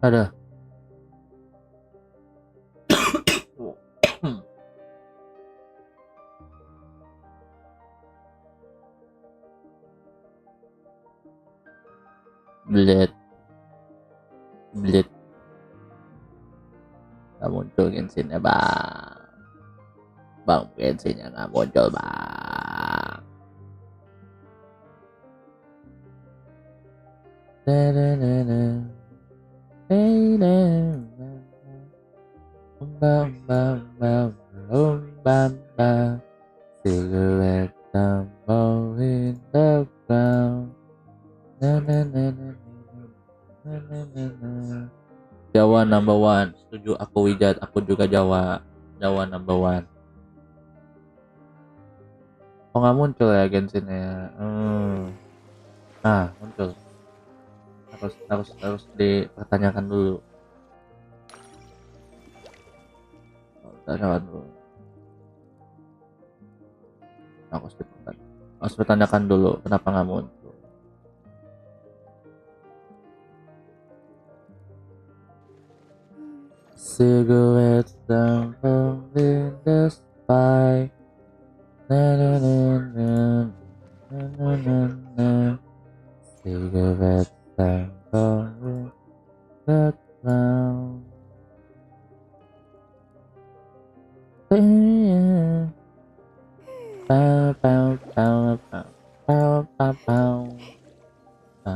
Ada. Liat. Gak muncul Genshin ya bang. Genshin yang gak muncul bang. Cigarette tumble in the ground. Jawa number one. Setuju aku Wijat. Aku juga Jawa. Jawa number one. Oh nggak muncul ya Genshin ya. Nah muncul. Harus dipertanyakan dulu. Harus bertanyakan dulu kenapa nggak muncul. Cigarettes dangle in the sky. Na na na na na na na na. Cigarettes dangle in the ground. Pow pow pow pow pow pow pow pow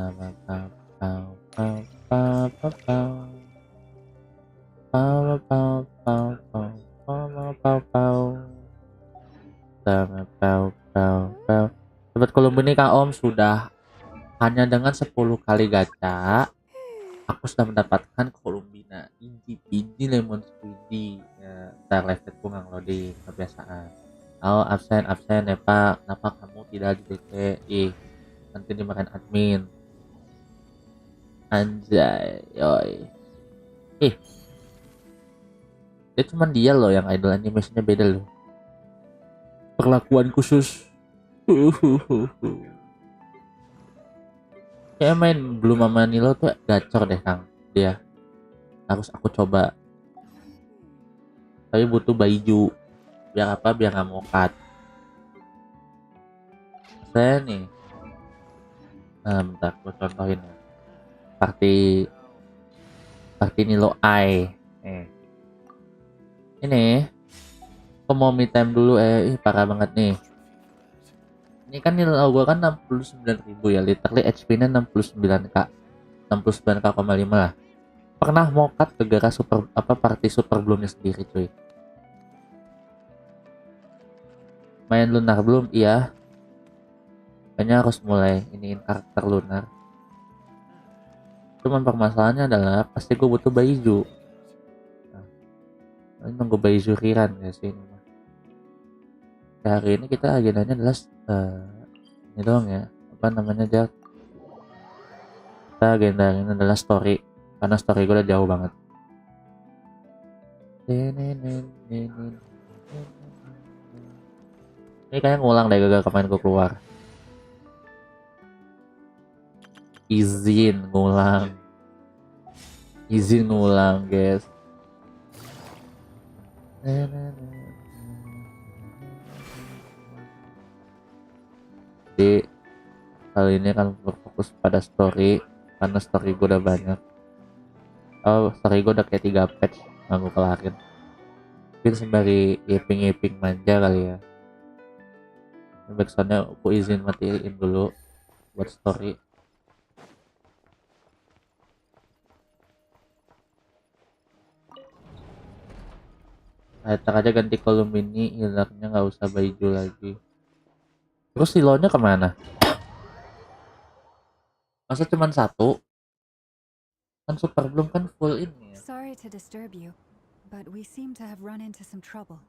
pow pow pow pow pow pow pow pow pow pow pow pow. Sobat Kolombo ini Kak Om sudah hanya dengan 10 kali gacha aku sudah mendapatkan Columbina biji lemon squeezy ya, ntar live chatku nggak loading kebiasaan. Oh absen ya Pak, kenapa kamu tidak di DC? Nanti dimarahin admin. Anjay, yoi. Dia cuman dia loh yang idol animasinya beda loh. Perlakuan khusus. Kayak main Belum Mama Nilo tuh gacor deh Kang. Dia harus aku coba. Tapi butuh baju. Biar apa? Biar nggak mokat. Saya nih. Bentar, gue contohin ya. Party Nilo I. Ini. Aku mau me time dulu parah banget nih. Ini kan nilai gue kan 69.000 ya, literally HP-nya 69k, 69k,5 lah. Pernah mokat gara-gara party super bloomnya sendiri cuy. Main lunar belum? Iya. Kayaknya harus mulai iniin karakter lunar. Cuman permasalahannya adalah pasti gue butuh baju. Nah, nunggu baju riran ya sih ini. Hari ini kita agendanya adalah ini doang ya, apa namanya aja, kita agenda ini adalah story karena story gue udah jauh banget. Ini kayak ngulang deh gagal kemarin gue keluar. Izin ngulang guys. Jadi kali ini akan berfokus pada story karena story gue udah banyak. Story gue udah kayak 3 patch nggak gue kelarin. Mungkin sembari ngiping manja kali ya. Backsoundnya aku izin matiin dulu buat story. Nah, aja ganti kolom ini, hilangnya nggak usah baju lagi. Terus silonya kemana? Masa cuma satu? Kan super belum kan full ini ya. Sorry to disturb you, but we seem to have run into some trouble.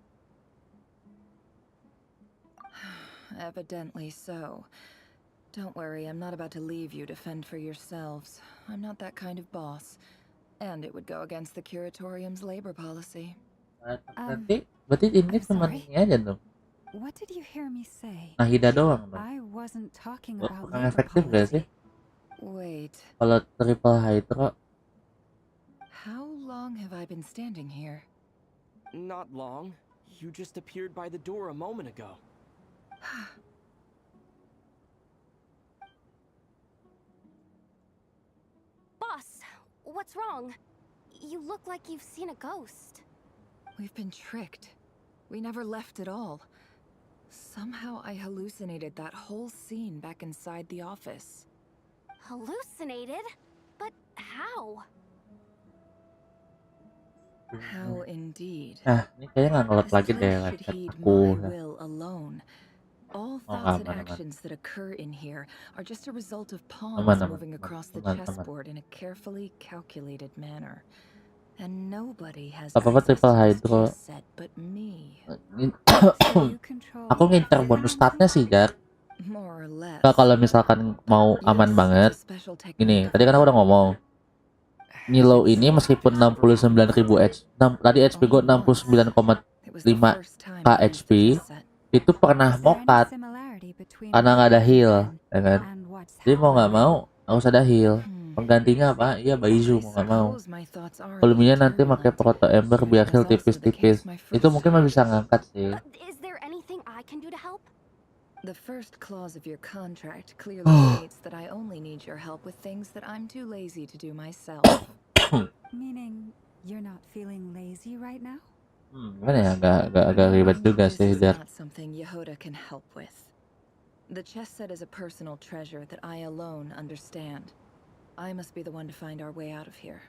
Evidently so. Don't worry, I'm not about to leave you to fend for yourselves. I'm not that kind of boss. And it would go against the curatorium's labor policy. Berarti ini cuma ini aja dong. What did you hear me say? Nahida doang dong. I wasn't talking about Kurang labor efektif gak sih? Wait. Kalau triple hydro How long have I been standing here? Not long. You just appeared by the door a moment ago. Boss, what's wrong? You look like you've seen a ghost. We've been tricked. We never left at all. Somehow I hallucinated that whole scene back inside the office. Hallucinated? But how? How indeed. Ini kayaknya nggak ngelot This lagi deh place should laptop heed aku. my will alone. All Oh, thoughts and aman. actions that occur in here are just a result of pawns Aman. moving across the Aman. chessboard in a carefully calculated manner. And nobody has Apa-apa access triple to this hydro. chess set but me. So you control Aku ngincer bonus statnya sih, Jack. More or less. Nah, kalau misalkan mau aman Yes, banget, it's a special ini technique of tadi kan aku udah ngomong. Nilo ini meskipun 69.000 tadi HP gue 69,5 It was the first time I used HP, the chess set. itu pernah Is there any mokat similarity between karena nggak ada what heal, happened ya kan? and what's Jadi mau nggak happening? mau harus ada heal. Hmm. Penggantinya apa? Iya Baizu I mau nggak mau. suppose my thoughts are a Kalau little nanti pakai turbulent. proto ember biar It heal was also the tipis-tipis. case my Itu first mungkin mah time. bisa ngangkat sih. Is there anything I can do to help? The first clause of your contract clearly Oh. states that I only need your help with things that I'm too lazy to do myself. Meaning you're not feeling lazy right now? Gimana ya? Agak ribet juga This sih, is Jack. not something Yehuda can help with. The chess set is a personal treasure that I alone understand. I must be the one to find our way out of here.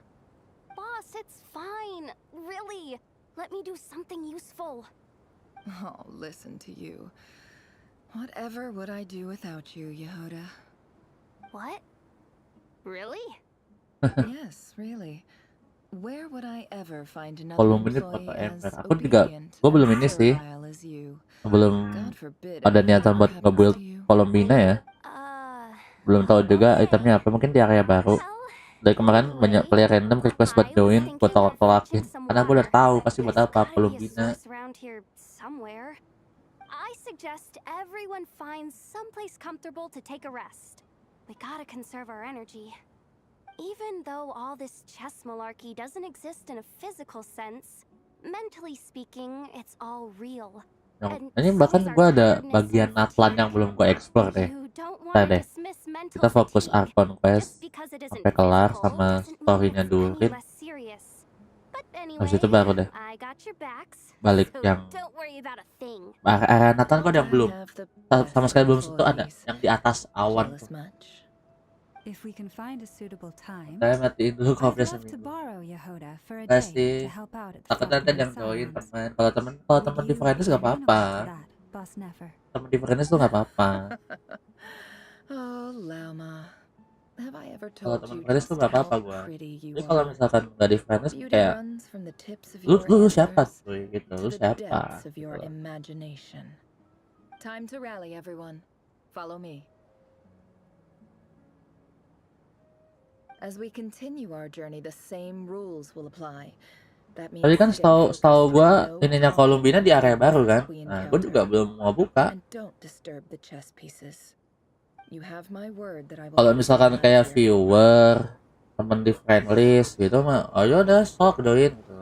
Boss, it's fine. Really. Let me do something useful. Oh, listen to you. Whatever would I do without you, Yehuda? What? Really? Yes, really. Where would I ever find another Kalau menit employee foto as ember. Aku juga, obedient gue belum and ini sih, servile as you? belum God forbid ada anything niatan ever buat happens nge-build to you. Colombina ya. Belum tahu juga Okay. itemnya apa, mungkin di area baru. Dari kemarin banyak player random request buat join, buat tolak-tolakin. Karena gue udah tahu pasti buat apa Colombina. I suggest everyone finds someplace comfortable to take a rest. We gotta conserve our energy. Even though all this chess malarkey doesn't exist in a physical sense, mentally speaking, it's all real. Ini bahkan gue ada bagian Natlan yang belum gue explore deh. You don't Kita want to deh. dismiss mental Kita fokus fatigue. Archon Quest Just because it isn't sampai kelar physical sama doesn't mean story-nya it's dulu. any less serious. But anyway, Habis itu baru deh I got your backs, balik so yang don't worry about a thing. area Nathan gue ada yang I belum. have the Sama best sekali belum sentuh ada. employees. Yang di atas awan Jealous tuh. much? If we can find a suitable time, Saya matiin dulu I'd kopnya love to seminggu. borrow Yehuda for a Enggak day sih. to help out at the Takut nanti ada yang Software join Sounds. teman. Kalau teman Would di you Friends be gak amenable apa-apa. to that, Boss Nefer? Teman di Friends tuh gak apa-apa. Oh, Lama. Have I ever Kalau told teman you Friends just tuh gak how apa-apa gua. pretty you Jadi kalau are? misalkan gak di Friends Beauty kayak runs from the tips of lu your siapa antlers tuh gitu, to lu the siapa depths of gitu your loh. imagination. Time to rally, everyone. Follow me. As we continue our journey, the same rules will apply. That means Tadi kan stay setahu focused, gua no ininya talking Columbina di area baru kan. we Nah, gua encounter. juga belum mau buka. And don't disturb the chess pieces. You have my word that I will Kalau keep misalkan them out kayak of here. viewer, temen di friend list gitu mah, oh yaudah sok join gitu.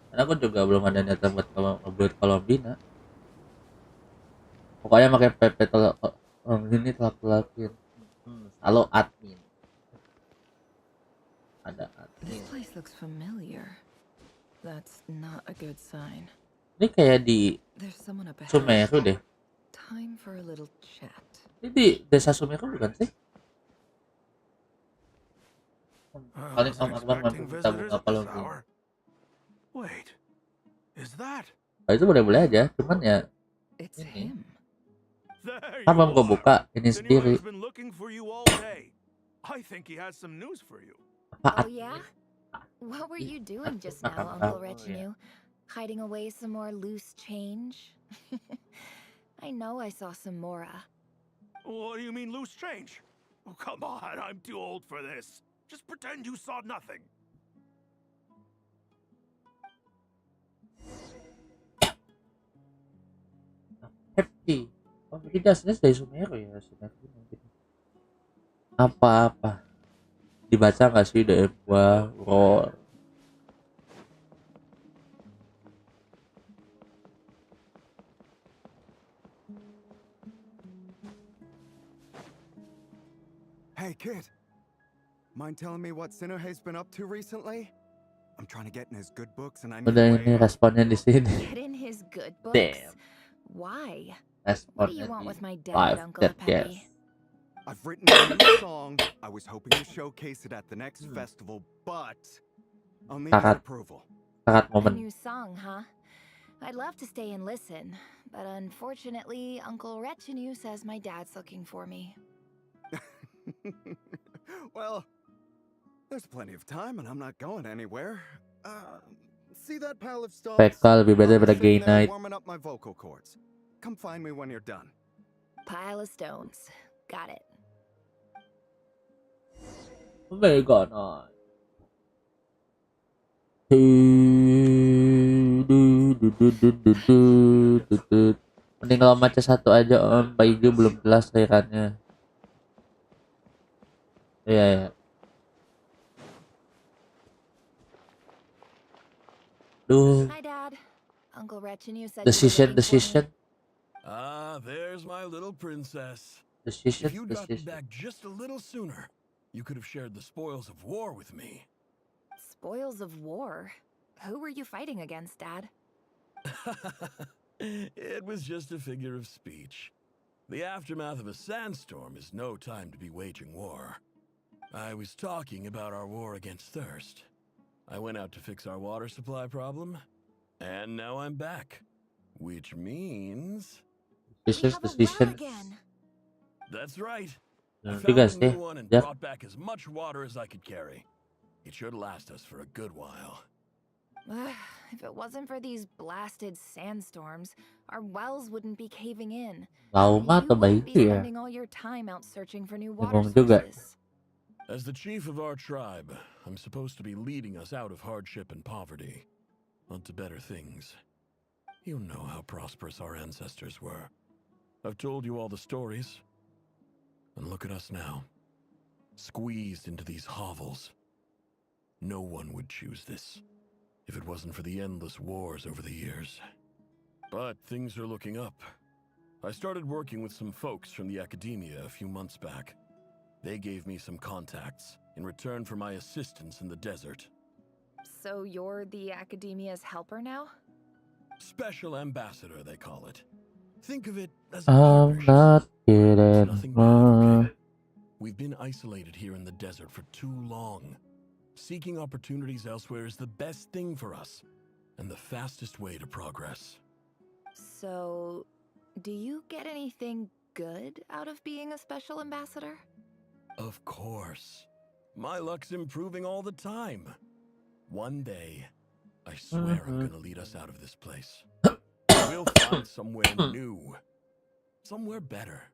Karena gua juga belum ada niatan buat ngebuat Columbina. Pokoknya pakai PP ini telak-telakin. Halo admin. Ada admin. This place looks familiar. That's not a good sign. Ini kayak di There's someone up ahead. Sumeru deh. Time for a little chat. Ini di desa Sumeru bukan sih? Paling Om Akbar mampu kita buka Columbina. Wait, is that? Nah, itu boleh-boleh aja, cuman ya It's ini. him. There Kan you belum gua are. buka ini sendiri. Senori's been looking for you all day. I think he has some news for you. Apaan? Oh yeah? What were you Admin doing just makan now, Uncle kamu ya. Retinue? Hiding away some more loose change? I know I saw some Mora. What do you mean loose change? Oh, come on, I'm too old for this. Just pretend you saw nothing. Happy. Oh, ini dasarnya dari Sumeru ya, Sumeru mungkin. Apa-apa. Dibaca nggak sih DM gua? Bro. Hey, kid. Mind telling me what Sinohe's been up to recently? I'm trying to get in his good books and I need Udah a ini way out. responnya di sini. Get in his good books? Damn. Why? What do you Responnya want di with my dad, live Uncle chat, Peppy? guys. I've written a new song. I was hoping to showcase it at the next festival, but I'll need his Sangat approval. sangat A momen. new song, huh? I'd love to stay and listen, but unfortunately, Uncle Retinue says my dad's looking for me. Well, there's plenty of time and I'm not going anywhere. See that pile of stalls? Spekal lebih beda I'll be daripada Gay sitting there Night. warming up my vocal cords. Come find me when you're done. Pile of stones. Got it. Mega Night. Mending kalau matcha satu aja om, Pak Ijo belum jelas cairannya. Iya ya. Duh, Hi, Dad. Uncle Retinue said you were decision. looking for me. Ah, there's my little princess. Decision. If you'd gotten back just a little sooner, you could have shared the spoils of war with me. Spoils of war? Who were you fighting against, Dad? It was just a figure of speech. The aftermath of a sandstorm is no time to be waging war. I was talking about our war against thirst. I went out to fix our water supply problem, and now I'm back. Which means... We have a well again. That's right. I Juga found a sih. new one and Ya, brought back as much water as I could carry. It should last us for a good while. If it wasn't for these blasted sandstorms, our wells wouldn't be caving in. trauma You atau wouldn't baik be ya? spending all your time out searching for new water Bingung juga. sources. As the chief of our tribe, I'm supposed to be leading us out of hardship and poverty, onto better things. You know how prosperous our ancestors were. I've told you all the stories. And look at us now, squeezed into these hovels. No one would choose this, if it wasn't for the endless wars over the years. But things are looking up. I started working with some folks from the academia a few months back. They gave me some contacts in return for my assistance in the desert. So you're the academia's helper now? Special ambassador, they call it. Think of it as a I'm partnership. not It's kidding. nothing bad, okay? We've been isolated here in the desert for too long. Seeking opportunities elsewhere is the best thing for us, and the fastest way to progress. So, do you get anything good out of being a special ambassador? Of course. My luck's improving all the time. One day, I swear I'm gonna lead us out of this place. We'll find somewhere new. Somewhere better.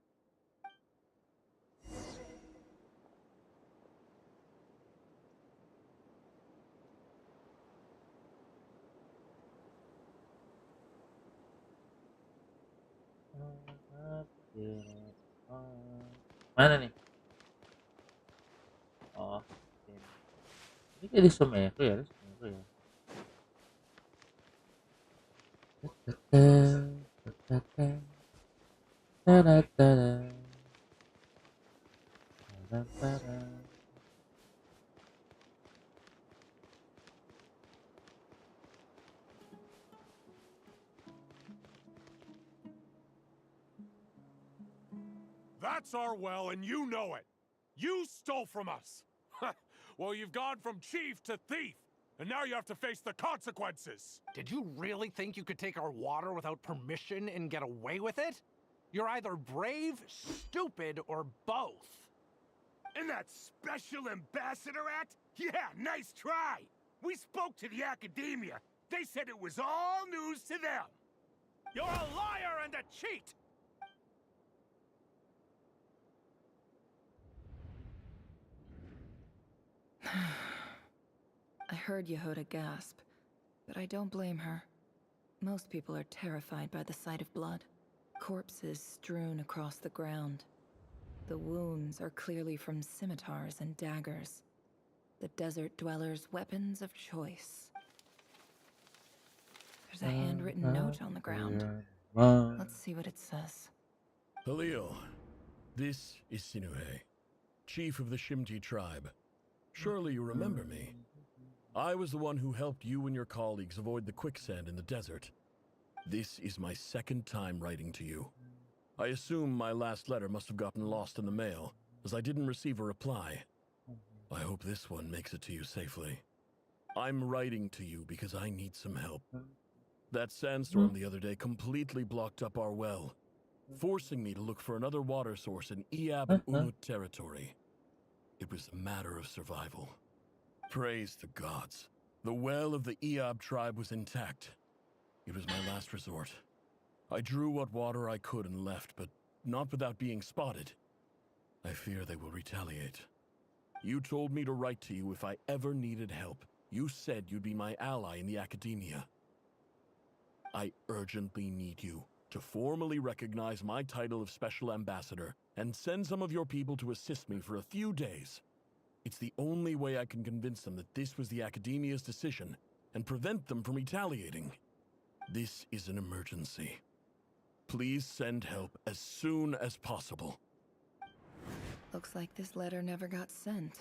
Mana nih? Oh, ini kayak di Sumeru ya, di Sumeru ya. That's our well, and you know it. You stole from us. Well, you've gone from chief to thief, and now you have to face the consequences. Did you really think you could take our water without permission and get away with it? You're either brave, stupid, or both. And that special ambassador act? Yeah, nice try. We spoke to the academia. They said it was all news to them. You're a liar and a cheat. I heard Yehuda gasp, but I don't blame her. Most people are terrified by the sight of blood. Corpses strewn across the ground. The wounds are clearly from scimitars and daggers. the desert dwellers' weapons of choice. There's a handwritten note on the ground. Let's see what it says. Halil, this is Sinuhe, chief of the Shimti tribe. Surely you remember me. I was the one who helped you and your colleagues avoid the quicksand in the desert. This is my second time writing to you. I assume my last letter must have gotten lost in the mail, as I didn't receive a reply. I hope this one makes it to you safely. I'm writing to you because I need some help. That sandstorm the other day completely blocked up our well, forcing me to look for another water source in Iab and Umut territory. It was a matter of survival. Praise the gods. The well of the Iab tribe was intact. It was my last resort. I drew what water I could and left, but not without being spotted. I fear they will retaliate. You told me to write to you if I ever needed help. You said you'd be my ally in the academia. I urgently need you to formally recognize my title of Special Ambassador and send some of your people to assist me for a few days. It's the only way I can convince them that this was the academia's decision and prevent them from retaliating. This is an emergency. Please send help as soon as possible. Looks like this letter never got sent.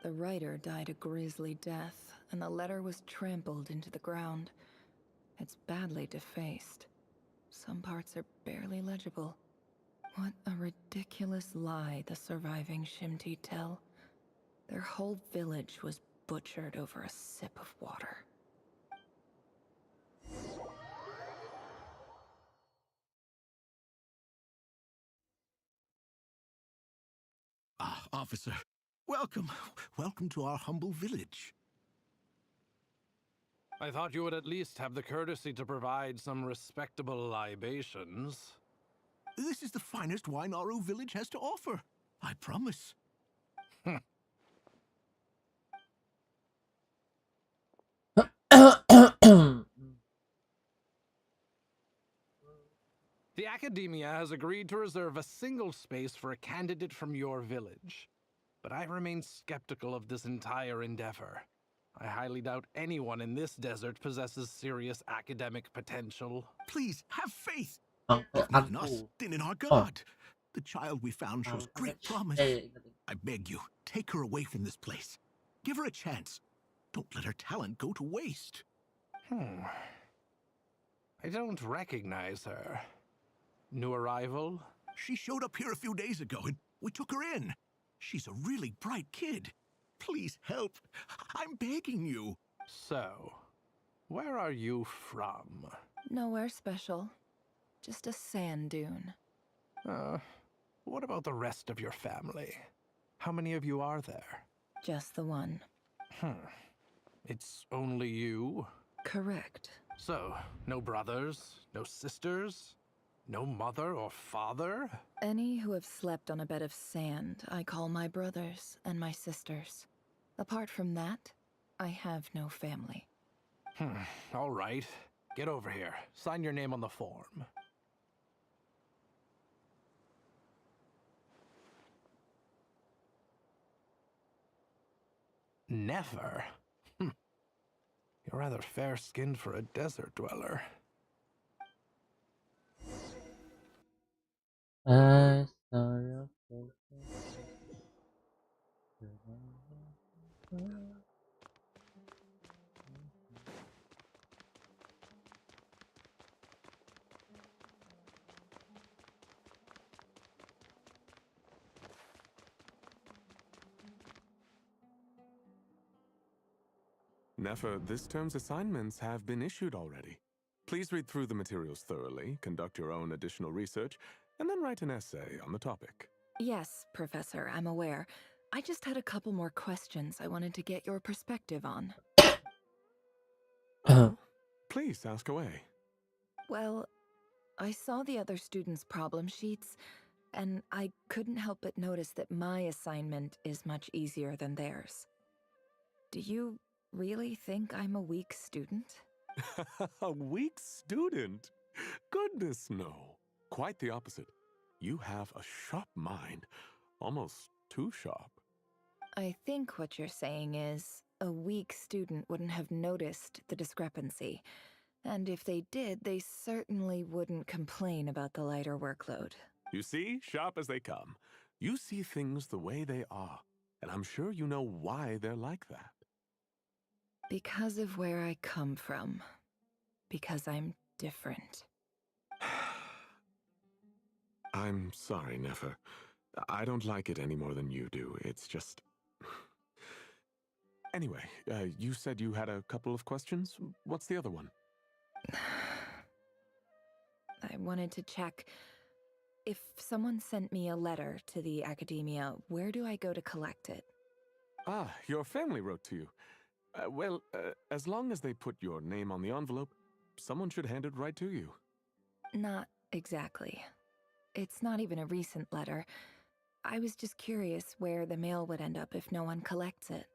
The writer died a grisly death, and the letter was trampled into the ground. It's badly defaced. Some parts are barely legible. What a ridiculous lie the surviving Shimti tell. Their whole village was butchered over a sip of water. Ah, officer. Welcome. Welcome to our humble village. I thought you would at least have the courtesy to provide some respectable libations. This is the finest wine Aru village has to offer. I promise. The Academia has agreed to reserve a single space for a candidate from your village. But I remain skeptical of this entire endeavor. I highly doubt anyone in this desert possesses serious academic potential. Please, have faith. Uncle, If not in us, then in our God. The child we found shows great promise. I beg you, take her away from this place. Give her a chance. Don't let her talent go to waste. I don't recognize her. New arrival? She showed up here a few days ago and we took her in. She's a really bright kid. Please help. I'm begging you. So, where are you from? Nowhere special. Just a sand dune. What about the rest of your family? How many of you are there? Just the one. It's only you? Correct. So, no brothers, no sisters, no mother or father? Any who have slept on a bed of sand, I call my brothers and my sisters. Apart from that, I have no family. All right. Get over here. Sign your name on the form. Never? You're rather fair-skinned for a desert dweller. I saw your face. Nefer, this term's assignments have been issued already. Please read through the materials thoroughly, conduct your own additional research, and then write an essay on the topic. Yes, Professor, I'm aware. I just had a couple more questions I wanted to get your perspective on. Please ask away. Well, I saw the other students' problem sheets, and I couldn't help but notice that my assignment is much easier than theirs. Do you really think I'm a weak student? A weak student? Goodness, no. Quite the opposite. You have a sharp mind. Almost too sharp. I think what you're saying is a weak student wouldn't have noticed the discrepancy. And if they did, they certainly wouldn't complain about the lighter workload. You see, sharp as they come. You see things the way they are, and I'm sure you know why they're like that. Because of where I come from. Because I'm different. I'm sorry, Nefer. I don't like it any more than you do. It's just... Anyway, you said you had a couple of questions. What's the other one? I wanted to check. If someone sent me a letter to the academia, where do I go to collect it? Ah, your family wrote to you. Well, as long as they put your name on the envelope, someone should hand it right to you. Not exactly. It's not even a recent letter. I was just curious where the mail would end up if no one collects it.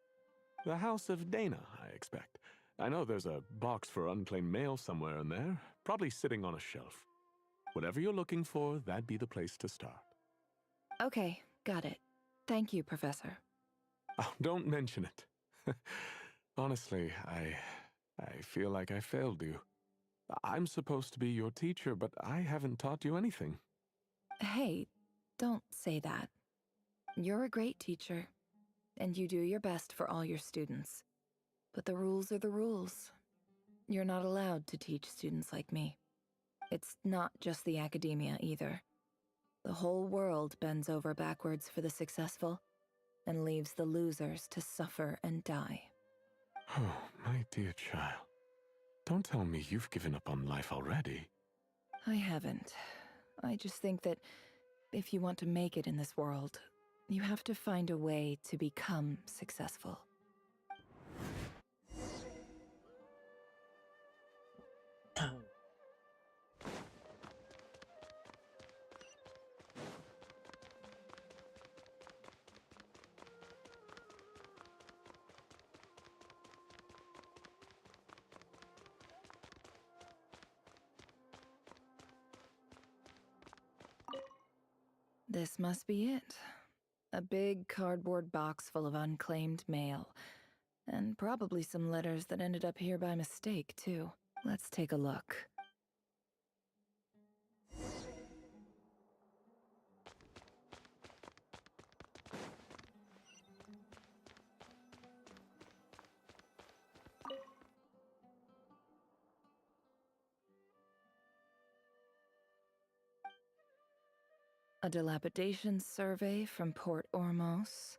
The House of Dana, I expect. I know there's a box for unclaimed mail somewhere in there, probably sitting on a shelf. Whatever you're looking for, that'd be the place to start. Okay, got it. Thank you, Professor. Oh, don't mention it. Honestly, I feel like I failed you. I'm supposed to be your teacher, but I haven't taught you anything. Hey, don't say that. You're a great teacher, and you do your best for all your students. But the rules are the rules. You're not allowed to teach students like me. It's not just the academia either. The whole world bends over backwards for the successful and leaves the losers to suffer and die. Oh, my dear child. Don't tell me you've given up on life already. I haven't. I just think that if you want to make it in this world, you have to find a way to become successful. This must be it. A big cardboard box full of unclaimed mail. And probably some letters that ended up here by mistake, too. Let's take a look. A dilapidation survey from Port Ormos.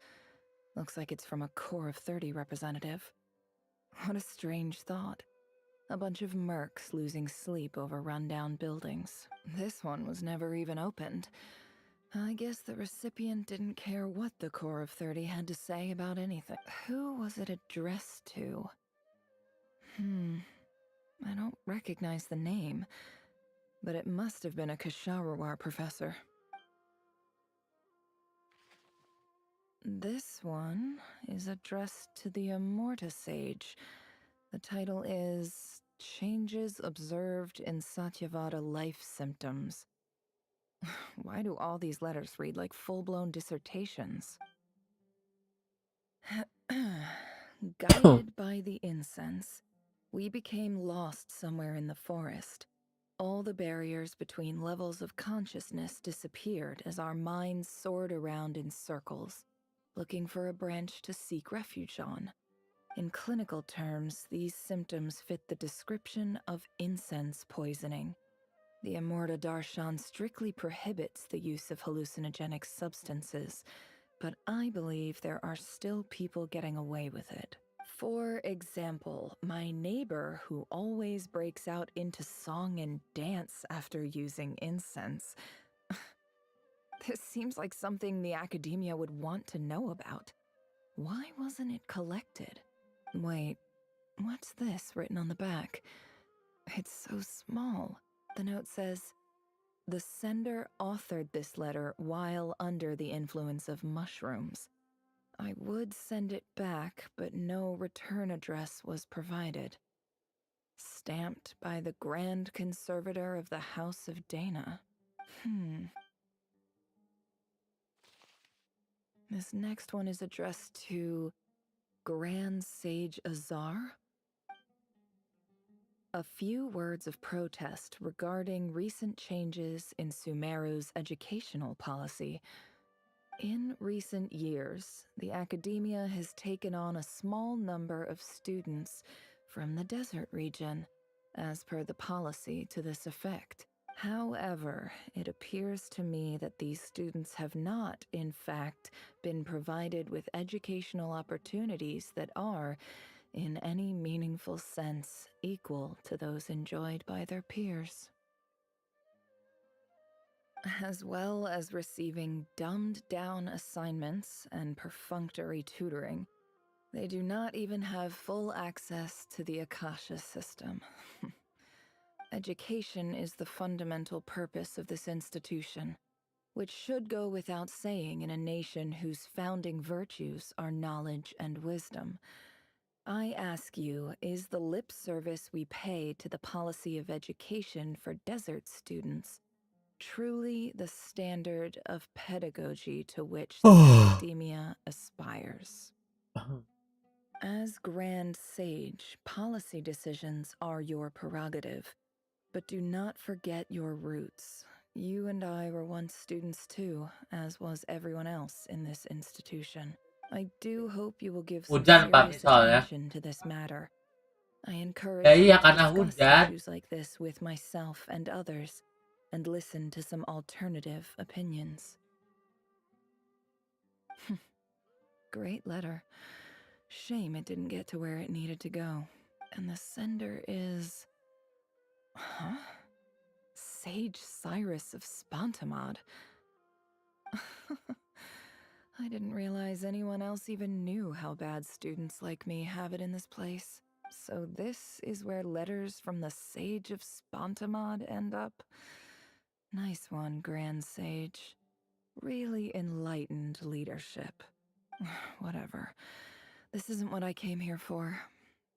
Looks like it's from a Core of 30 representative. What a strange thought. A bunch of mercs losing sleep over rundown buildings. This one was never even opened. I guess the recipient didn't care what the Core of 30 had to say about anything. Who was it addressed to? I don't recognize the name, but it must have been a Kasharawar professor. This one is addressed to the Immorta Sage. The title is Changes Observed in Satyavada Life Symptoms. Why do all these letters read like full-blown dissertations? Guided by the incense, we became lost somewhere in the forest. All the barriers between levels of consciousness disappeared as our minds soared around in circles, looking for a branch to seek refuge on. In clinical terms, these symptoms fit the description of incense poisoning. The Immorta Darshan strictly prohibits the use of hallucinogenic substances, but I believe there are still people getting away with it. For example, my neighbor who always breaks out into song and dance after using incense. This seems like something the academia would want to know about. Why wasn't it collected? Wait, what's this written on the back? It's so small. The note says, "The sender authored this letter while under the influence of mushrooms. I would send it back, but no return address was provided. Stamped by the Grand Conservator of the House of Dana. This next one is addressed to Grand Sage Azar. A few words of protest regarding recent changes in Sumeru's educational policy. In recent years, the academia has taken on a small number of students from the desert region, as per the policy to this effect. However, it appears to me that these students have not, in fact, been provided with educational opportunities that are, in any meaningful sense, equal to those enjoyed by their peers. As well as receiving dumbed-down assignments and perfunctory tutoring, they do not even have full access to the Akasha system. Education is the fundamental purpose of this institution, which should go without saying in a nation whose founding virtues are knowledge and wisdom. I ask you, is the lip service we pay to the policy of education for desert students truly the standard of pedagogy to which the academia aspires? As Grand Sage, policy decisions are your prerogative, but do not forget your roots. You and I were once students too, as was everyone else in this institution. I do hope you will give some Hujan Pak serious soalnya. attention to this matter. I encourage Ya you iya to karena discuss hujan. issues like this with myself and others, and listen to some alternative opinions. Great letter. Shame it didn't get to where it needed to go. And the sender is... Huh? Sage Cyrus of Spontamod. I didn't realize anyone else even knew how bad students like me have it in this place. So this is where letters from the Sage of Spontamod end up? Nice one, Grand Sage. Really enlightened leadership. Whatever. This isn't what I came here for.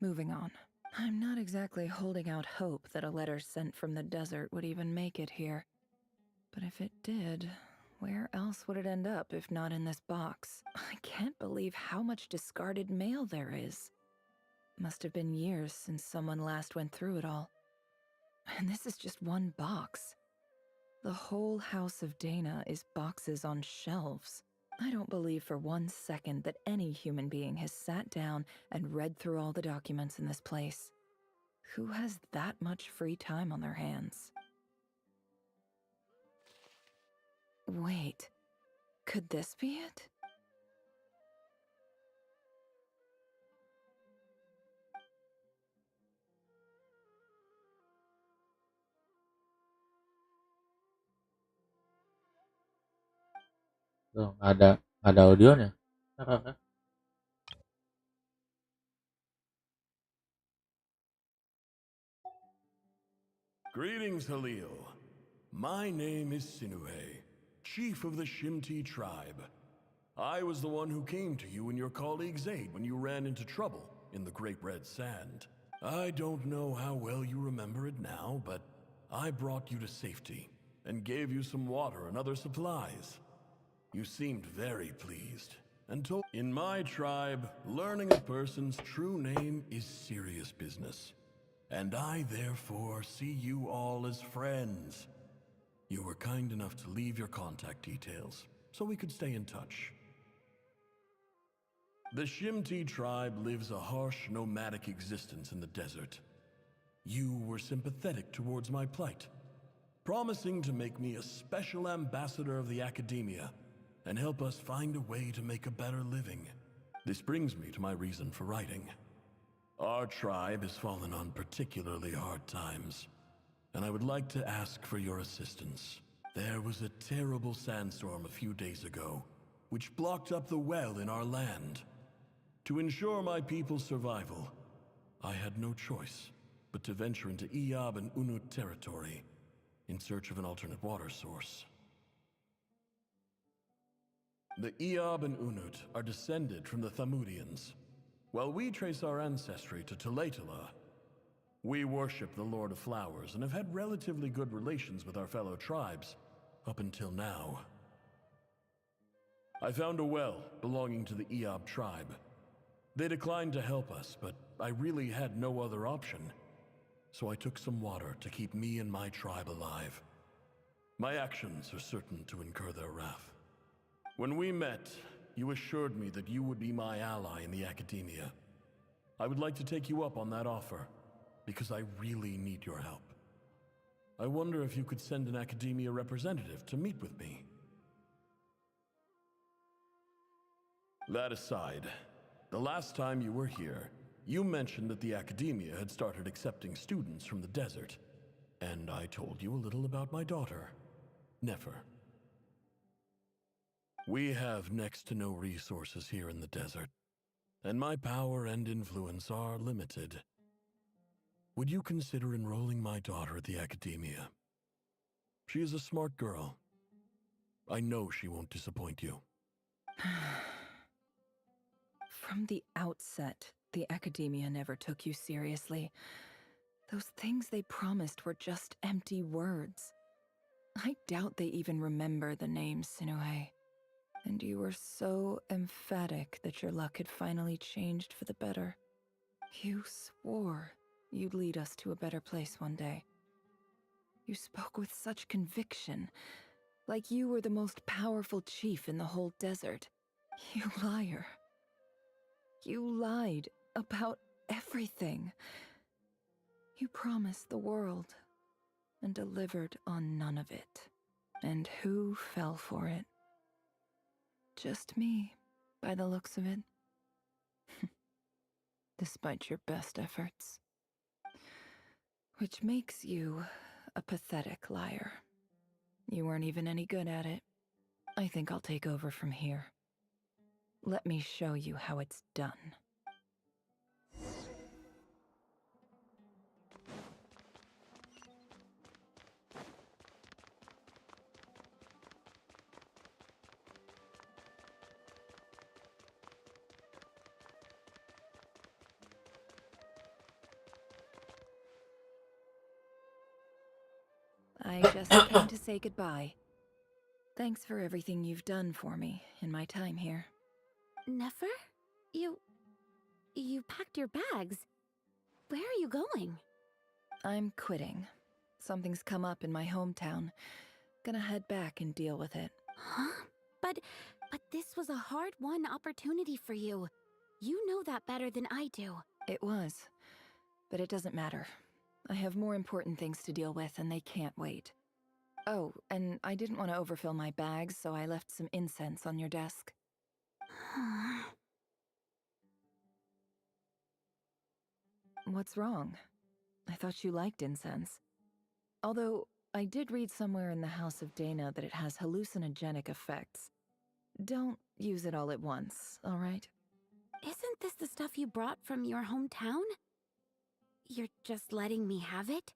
Moving on. I'm not exactly holding out hope that a letter sent from the desert would even make it here. But if it did, where else would it end up if not in this box? I can't believe how much discarded mail there is. Must have been years since someone last went through it all. And this is just one box. The whole house of Dana is boxes on shelves. I don't believe for 1 second that any human being has sat down and read through all the documents in this place. Who has that much free time on their hands? Wait, could this be it? Tuh, nggak ada audionya. Greetings, Halil. My name is Sinuhe, chief of the Shimti tribe. I was the one who came to you and your colleague's aid when you ran into trouble in the Great Red Sand. I don't know how well you remember it now, but I brought you to safety and gave you some water and other supplies. You seemed very pleased and told... In my tribe, learning a person's true name is serious business. And I therefore see you all as friends. You were kind enough to leave your contact details, so we could stay in touch. The Shimti tribe lives a harsh, nomadic existence in the desert. You were sympathetic towards my plight, promising to make me a special ambassador of the academia and help us find a way to make a better living. This brings me to my reason for writing. Our tribe has fallen on particularly hard times, and I would like to ask for your assistance. There was a terrible sandstorm a few days ago, which blocked up the well in our land. To ensure my people's survival, I had no choice but to venture into Iyab and Unut territory in search of an alternate water source. The Iyab and Unut are descended from the Thamudians. While we trace our ancestry to Tulatala, we worship the Lord of Flowers and have had relatively good relations with our fellow tribes up until now. I found a well belonging to the Eob tribe. They declined to help us, but I really had no other option. So I took some water to keep me and my tribe alive. My actions are certain to incur their wrath. When we met, you assured me that you would be my ally in the academia. I would like to take you up on that offer, because I really need your help. I wonder if you could send an academia representative to meet with me. That aside, the last time you were here, you mentioned that the academia had started accepting students from the desert, and I told you a little about my daughter, Nefer. We have next to no resources here in the desert, and my power and influence are limited. Would you consider enrolling my daughter at the academia? She is a smart girl. I know she won't disappoint you. From the outset, the academia never took you seriously. Those things they promised were just empty words. I doubt they even remember the name Sinuhe. And you were so emphatic that your luck had finally changed for the better. You swore you'd lead us to a better place one day. You spoke with such conviction, like you were the most powerful chief in the whole desert. You liar. You lied about everything. You promised the world and delivered on none of it. And who fell for it? Just me, by the looks of it. Despite your best efforts. Which makes you a pathetic liar. You weren't even any good at it. I think I'll take over from here. Let me show you how it's done. I just came to say goodbye. Thanks for everything you've done for me in my time here. Nefer? You packed your bags. Where are you going? I'm quitting. Something's come up in my hometown. Gonna head back and deal with it. Huh? But this was a hard-won opportunity for you. You know that better than I do. It was. But it doesn't matter. I have more important things to deal with and they can't wait. Oh, and I didn't want to overfill my bags, so I left some incense on your desk. What's wrong? I thought you liked incense. Although, I did read somewhere in the House of Dana that it has hallucinogenic effects. Don't use it all at once, alright? Isn't this the stuff you brought from your hometown? You're just letting me have it?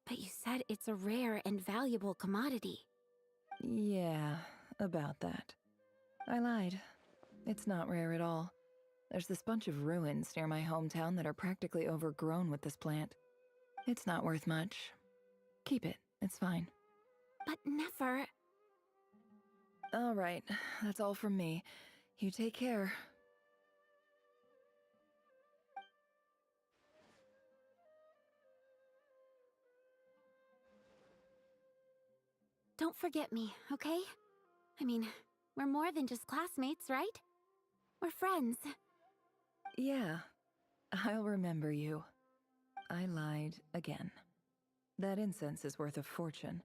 But you said it's a rare and valuable commodity. Yeah, about that. I lied. It's not rare at all. There's this bunch of ruins near my hometown that are practically overgrown with this plant. It's not worth much. Keep it, it's fine. But Nefer... Alright, that's all from me. You take care. Don't forget me, okay? I mean, we're more than just classmates, right? We're friends. Yeah, I'll remember you. I lied again. That incense is worth a fortune,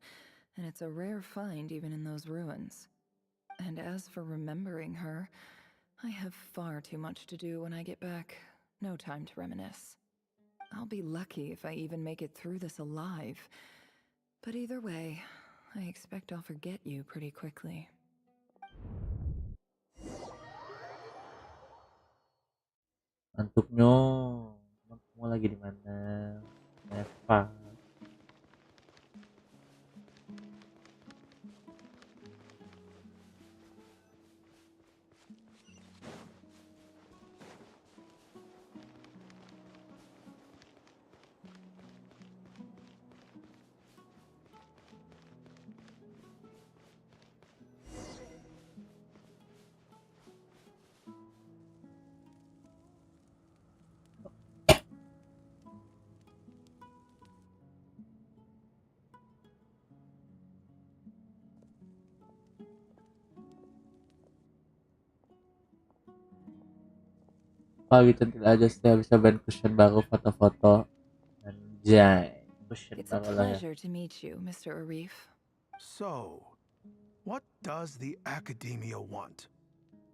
and it's a rare find even in those ruins. And as for remembering her, I have far too much to do when I get back. No time to reminisce. I'll be lucky if I even make it through this alive. But either way, I expect I'll forget you pretty quickly. Ngantuknya. Kamu lagi di mana? Eva. Pagi cantik aja sih bisa band cushion baru foto-foto. Anjay, cushion It's a baru lah ya. pleasure to meet you, Mr. Arif. So, what does the Academia want?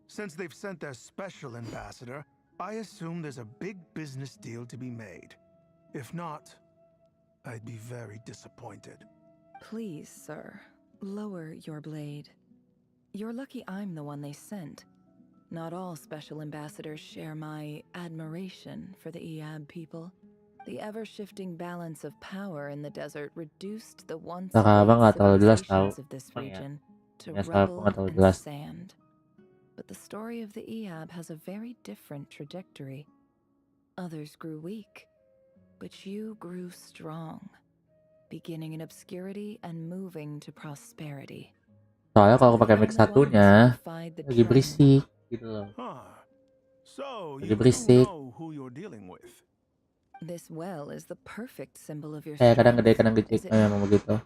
Since they've sent their special ambassador, I assume there's a big business deal to be made. If not, I'd be very disappointed. Please, sir, lower your blade. You're lucky I'm the one they sent. Not all special ambassadors share my admiration for the Eab people. The ever-shifting balance of power in the desert reduced the once Cara abang nggak great terlalu jelas tahu. civilizations of this Emang ya, region to ya soal aku rubble nggak terlalu and jelas. sand. But the story of the Eab has a very different trajectory. Others grew weak, but you grew strong, beginning in obscurity and moving to prosperity. Soalnya kalau aku pakai You're mic the one who satunya solidified the lagi trend. berisik gitu loh. So, Lagi you do berisik. know who you're dealing with. This well is the perfect symbol of your Kadang gede, strength, kadang kecil. is it Memang not? begitu.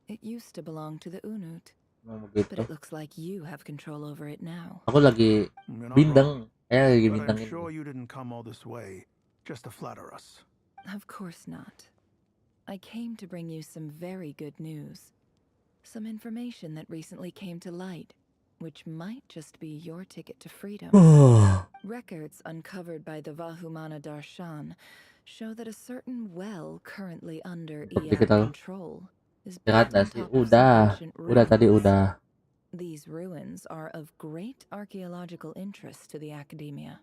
It used to belong to the Unut, Memang but begitu. it looks like you have control over it now. Aku lagi You're not bindeng. wrong, Lagi but I'm bindengin. sure you didn't come all this way just to flatter us. Of course not. I came to bring you some very good news. Some information that recently came to light, which might just be your ticket to freedom. Records uncovered by the Vahumana Darshan show that a certain well currently under Seperti Eab kita control is lihat built on sih. top of some Udah ancient tadi ruins. udah. These ruins are of great archaeological interest to the Academia.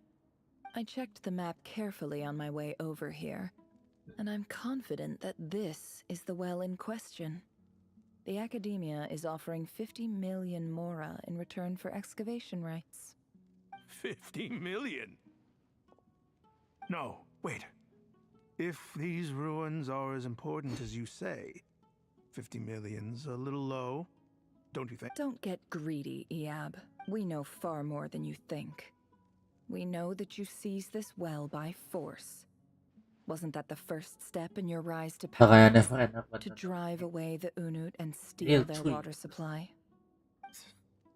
I checked the map carefully on my way over here, and I'm confident that this is the well in question. The Academia is offering 50 million mora in return for excavation rights. 50 million? No, wait. If these ruins are as important as you say, 50 million's a little low, don't you think? Don't get greedy, Eab. We know far more than you think. We know that you seized this well by force. Wasn't that the first step in your rise to power? Kayak never enak To banget. drive away the Unut and Real steal their tweet. water supply?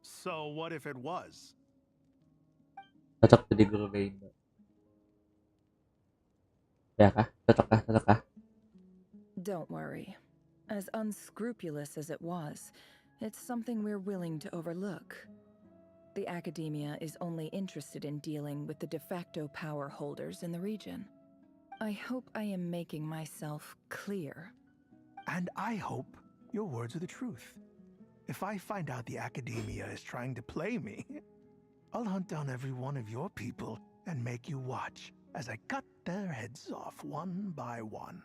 So what if it was? Cocok jadi guru Indo. Ya kah? Cocok kah? Cocok kah? Don't worry. As unscrupulous as it was, it's something we're willing to overlook. The Academia is only interested in dealing with the de facto power holders in the region. I hope I am making myself clear. And I hope your words are the truth. If I find out the Academia is trying to play me, I'll hunt down every one of your people and make you watch as I cut their heads off one by one.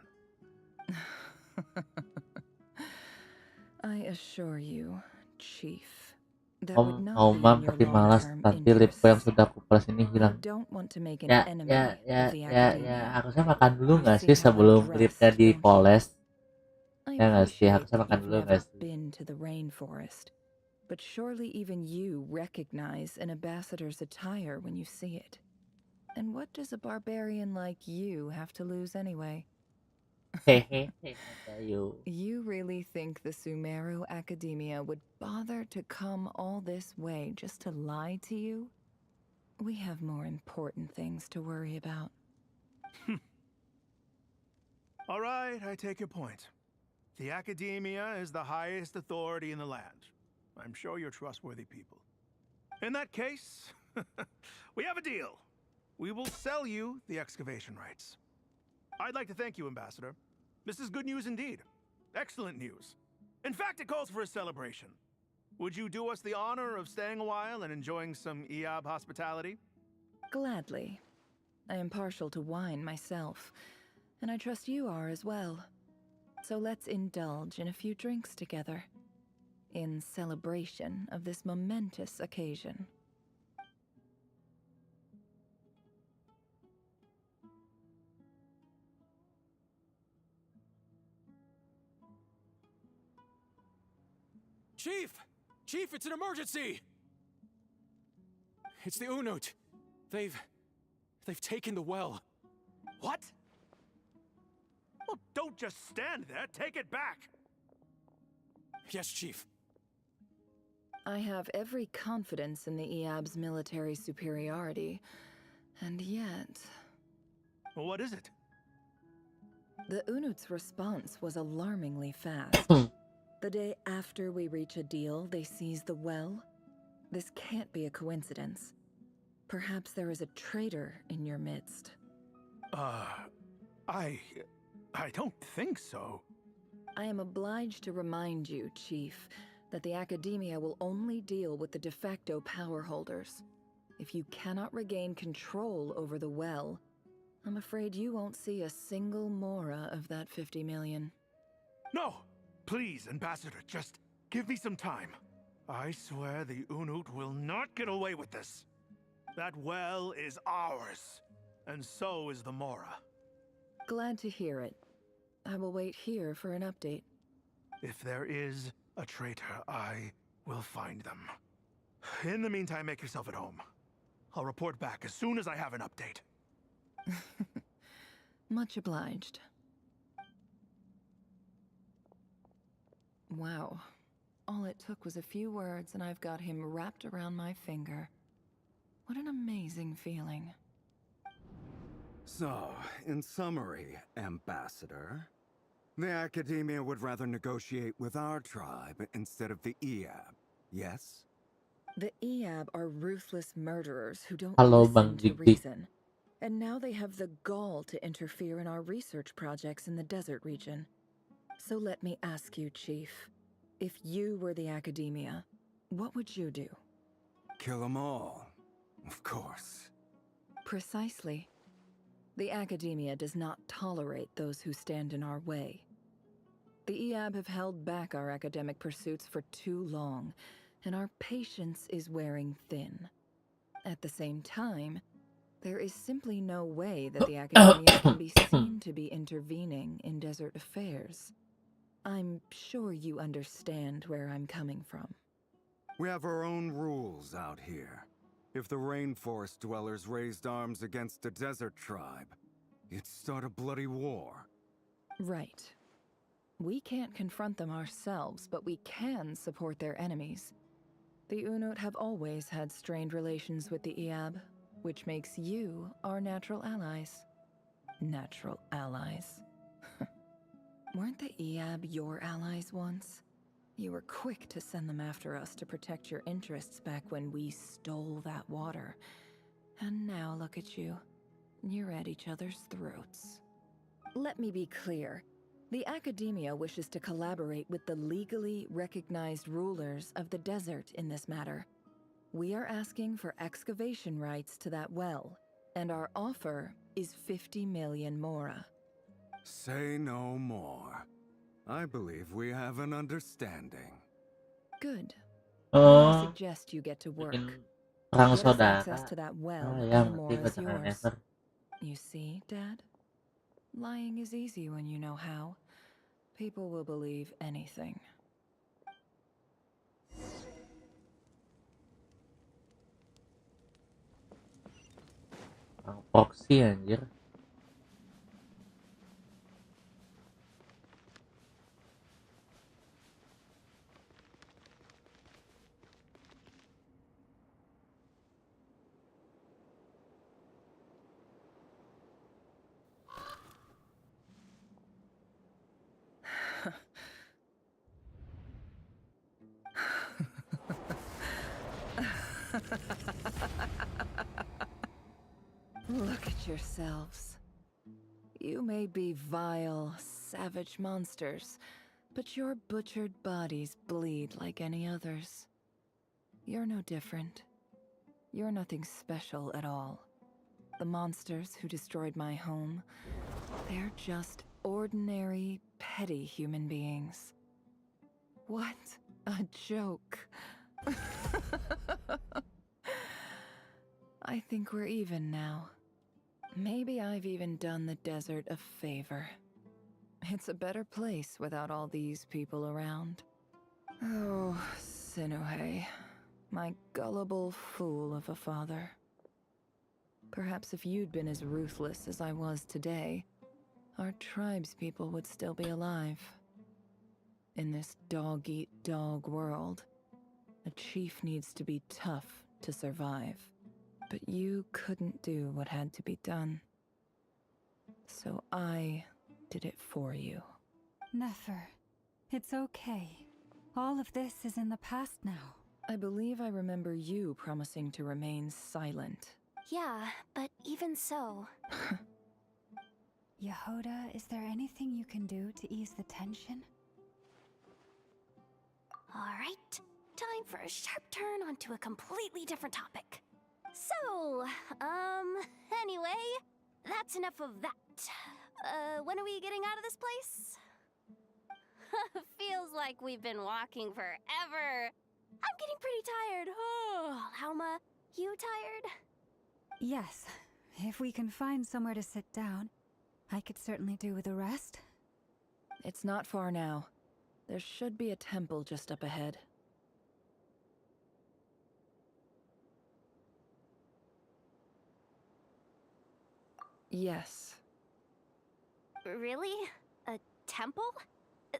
I assure you, Chief, that would not be Om in your tapi malas long-term nanti lipku yang interests. sudah aku peras ini I hilang. don't want to make an Ya, enemy ya, ya, of the ya, Academia. ya. Harusnya makan dulu You nggak see sih how I'm sebelum dressed, lipnya don't you? dipoles? I Ya nggak sih? appreciate Harusnya makan you've dulu never nggak sih? been to the rainforest, but surely even you recognize an ambassador's attire when you see it. And what does a barbarian like you have to lose anyway? Hehehe. You really think the Sumeru Academia would bother to come all this way just to lie to you? We have more important things to worry about. All right, I take your point. The Academia is the highest authority in the land. I'm sure you're trustworthy people. In that case, we have a deal. We will sell you the excavation rights. I'd like to thank you, Ambassador. This is good news indeed. Excellent news. In fact, it calls for a celebration. Would you do us the honor of staying a while and enjoying some Eab hospitality? Gladly. I am partial to wine myself, and I trust you are as well. So let's indulge in a few drinks together, in celebration of this momentous occasion. Chief! Chief, it's an emergency! It's the Unut. They've taken the well. What? Well, don't just stand there. Take it back. Yes, Chief. I have every confidence in the Eab's military superiority. And yet, What is it? the Unut's response was alarmingly fast. The day after we reach a deal, they seize the well. This can't be a coincidence. Perhaps there is a traitor in your midst. I don't think so. I am obliged to remind you, Chief, that the Academia will only deal with the de facto power holders. If you cannot regain control over the well, I'm afraid you won't see a single mora of that 50 million. No! Please, Ambassador, just give me some time. I swear the Unut will not get away with this. That well is ours, and so is the Mora. Glad to hear it. I will wait here for an update. If there is a traitor, I will find them. In the meantime, make yourself at home. I'll report back as soon as I have an update. Much obliged. Wow. All it took was a few words and I've got him wrapped around my finger. What an amazing feeling. So, in summary, Ambassador, the Academia would rather negotiate with our tribe instead of the EAB, yes? The EAB are ruthless murderers who don't Halo listen Bang to Dik Dik. reason. And now they have the gall to interfere in our research projects in the desert region. So let me ask you, Chief, if you were the Academia, what would you do? Kill them all, of course. Precisely. The Academia does not tolerate those who stand in our way. The EAB have held back our academic pursuits for too long, and our patience is wearing thin. At the same time, there is simply no way that the Academia can be seen to be intervening in desert affairs. I'm sure you understand where I'm coming from. We have our own rules out here. If the rainforest dwellers raised arms against a desert tribe, it'd start a bloody war. Right. We can't confront them ourselves, but we can support their enemies. The Unut have always had strained relations with the EAB, which makes you our natural allies. Natural allies. Weren't the EAB your allies once? You were quick to send them after us to protect your interests back when we stole that water. And now look at you. You're at each other's throats. Let me be clear. The Academia wishes to collaborate with the legally recognized rulers of the desert in this matter. We are asking for excavation rights to that well, and our offer is 50 million mora. Say no more. I believe we have an understanding. Good. I Oh, suggest you get to work. bikin perang Get us access saudara. to that well, Ah, and ya, the ngerti more is pacaran yours. never. You see, Dad? Lying is easy when you know how. People will believe anything. Perang proxy anjir. Look at yourselves. You may be vile, savage monsters, but your butchered bodies bleed like any others. You're no different. You're nothing special at all. The monsters who destroyed my home, they're just ordinary, petty human beings. What a joke. I think we're even now. Maybe I've even done the desert a favor. It's a better place without all these people around. Oh, Sinuhe, my gullible fool of a father. Perhaps if you'd been as ruthless as I was today, our tribespeople would still be alive. In this dog-eat-dog world, a chief needs to be tough to survive. but you couldn't do what had to be done. So I did it for you. Nefer, it's okay. All of this is in the past now. I believe I remember you promising to remain silent. Yeah, but even so... Yehuda, is there anything you can do to ease the tension? Alright, time for a sharp turn onto a completely different topic. So, anyway, that's enough of that. When are we getting out of this place? Feels like we've been walking forever. I'm getting pretty tired. Oh, Lauma, you tired? Yes. If we can find somewhere to sit down, I could certainly do with a rest. It's not far now. There should be a temple just up ahead. Yes. Really? A temple?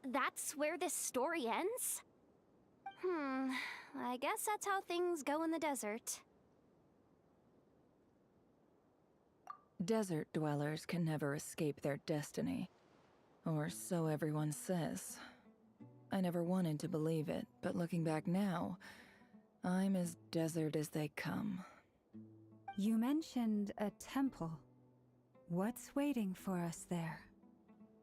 That's where this story ends? I guess that's how things go in the desert. Desert dwellers can never escape their destiny. Or so everyone says. I never wanted to believe it, but looking back now, I'm as desert as they come. You mentioned a temple. What's waiting for us there?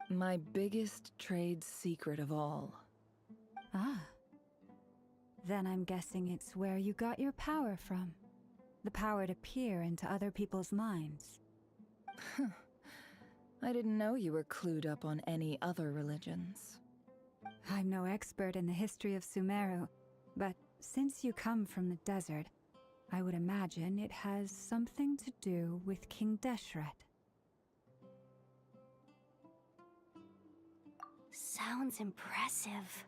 My biggest trade secret of all. Ah. Then I'm guessing it's where you got your power from. The power to peer into other people's minds. I didn't know you were clued up on any other religions. I'm no expert in the history of Sumeru, but since you come from the desert, I would imagine it has something to do with King Deshret. Sounds impressive.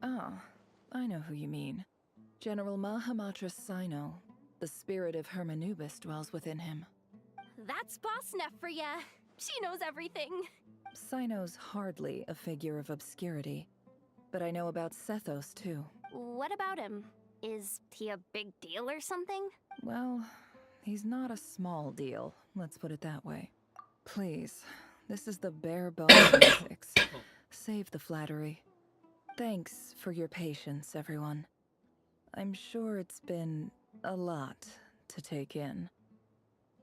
Oh, I know who you mean. General Mahamatra Sino. The spirit of Hermanubis dwells within him. That's boss enough for ya. She knows everything. Sino's hardly a figure of obscurity, but I know about Sethos too. What about him? Is he a big deal or something? Well, he's not a small deal, let's put it that way. Please, this is the bare bones basics. Save the flattery. Thanks for your patience, everyone. I'm sure it's been a lot to take in.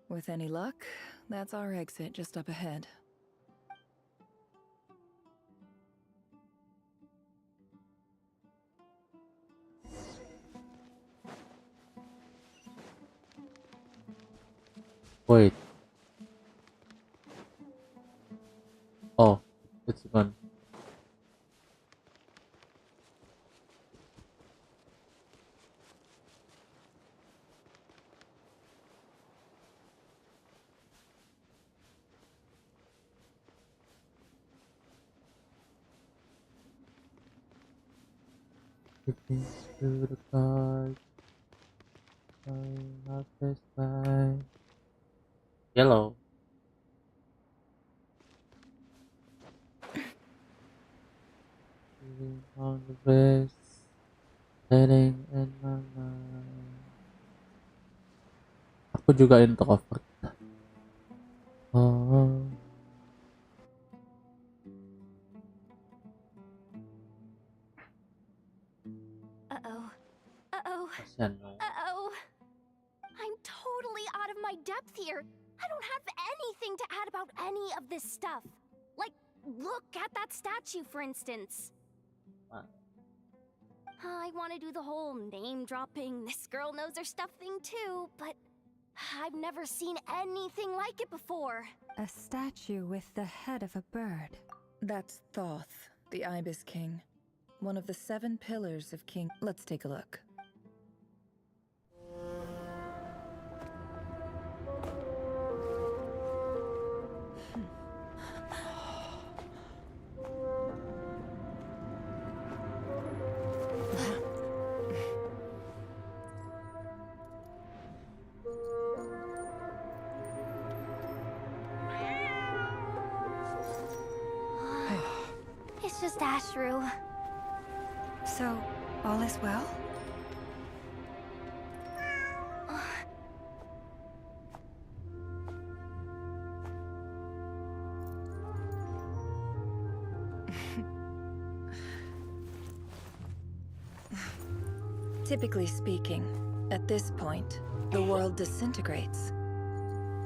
With any luck, that's our exit just up ahead. Wait. Oh, it's gone. Looking through the cards. Not this time. Yellow. Feeling on the wrist. Letting in my mind. Aku juga introvert. Oh. Uh-oh. Uh-oh. Kasian dong. Uh-oh. I'm totally out of my depth here. I don't have anything to add about any of this stuff. Like, look at that statue, for instance. What? I want to do the whole name-dropping, this girl knows her stuff thing too, but I've never seen anything like it before. A statue with the head of a bird. That's Thoth, the Ibis King. One of the 7 pillars of King... Let's take a look. It's just Ashru. So, all is well? Typically speaking, at this point, the world disintegrates.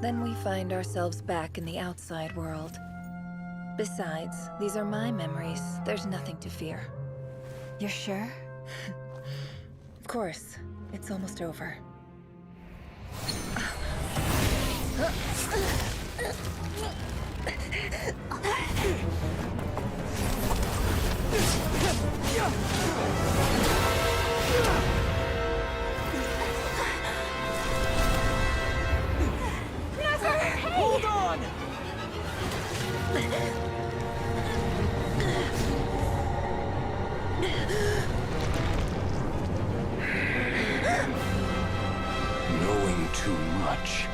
Then we find ourselves back in the outside world. Besides, these are my memories. There's nothing to fear. You're sure? Of course. It's almost over. Hold on! Knowing too much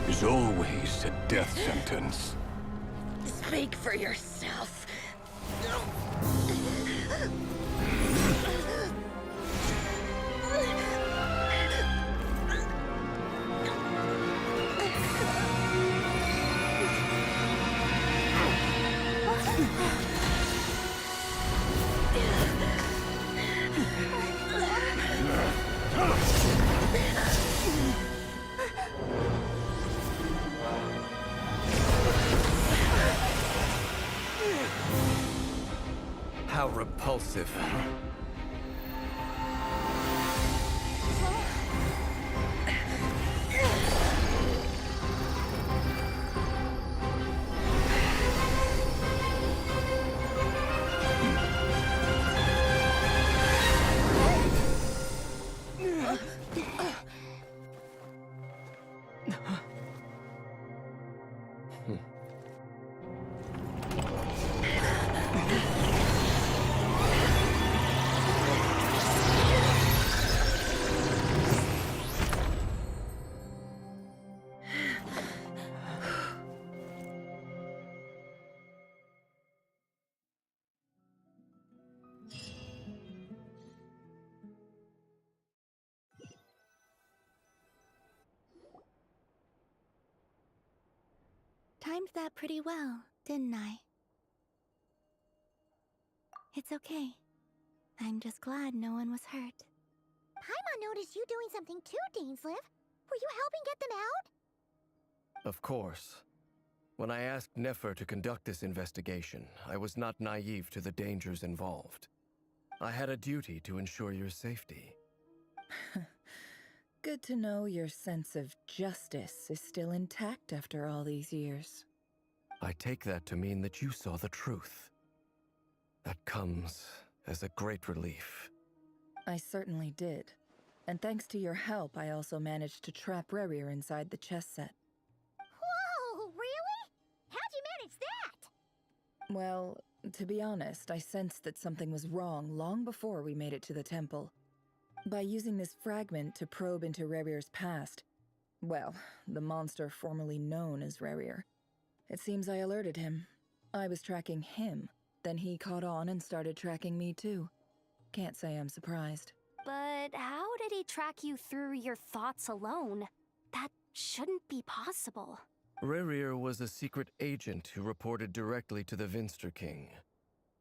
is always a death sentence. Speak for yourself. How repulsive. Timed that pretty well, didn't I? It's okay. I'm just glad no one was hurt. Paimon noticed you doing something too, Dainsleif. Were you helping get them out? Of course. When I asked Nefer to conduct this investigation, I was not naive to the dangers involved. I had a duty to ensure your safety. Good to know your sense of justice is still intact after all these years. I take that to mean that you saw the truth. That comes as a great relief. I certainly did. And thanks to your help, I also managed to trap Rerir inside the chess set. Whoa, really? How'd you manage that? Well, to be honest, I sensed that something was wrong long before we made it to the temple. By using this fragment to probe into Rerir's past, well, the monster formerly known as Rerir, it seems I alerted him. I was tracking him, then he caught on and started tracking me too. Can't say I'm surprised. But how did he track you through your thoughts alone? That shouldn't be possible. Rerir was a secret agent who reported directly to the Vinster King.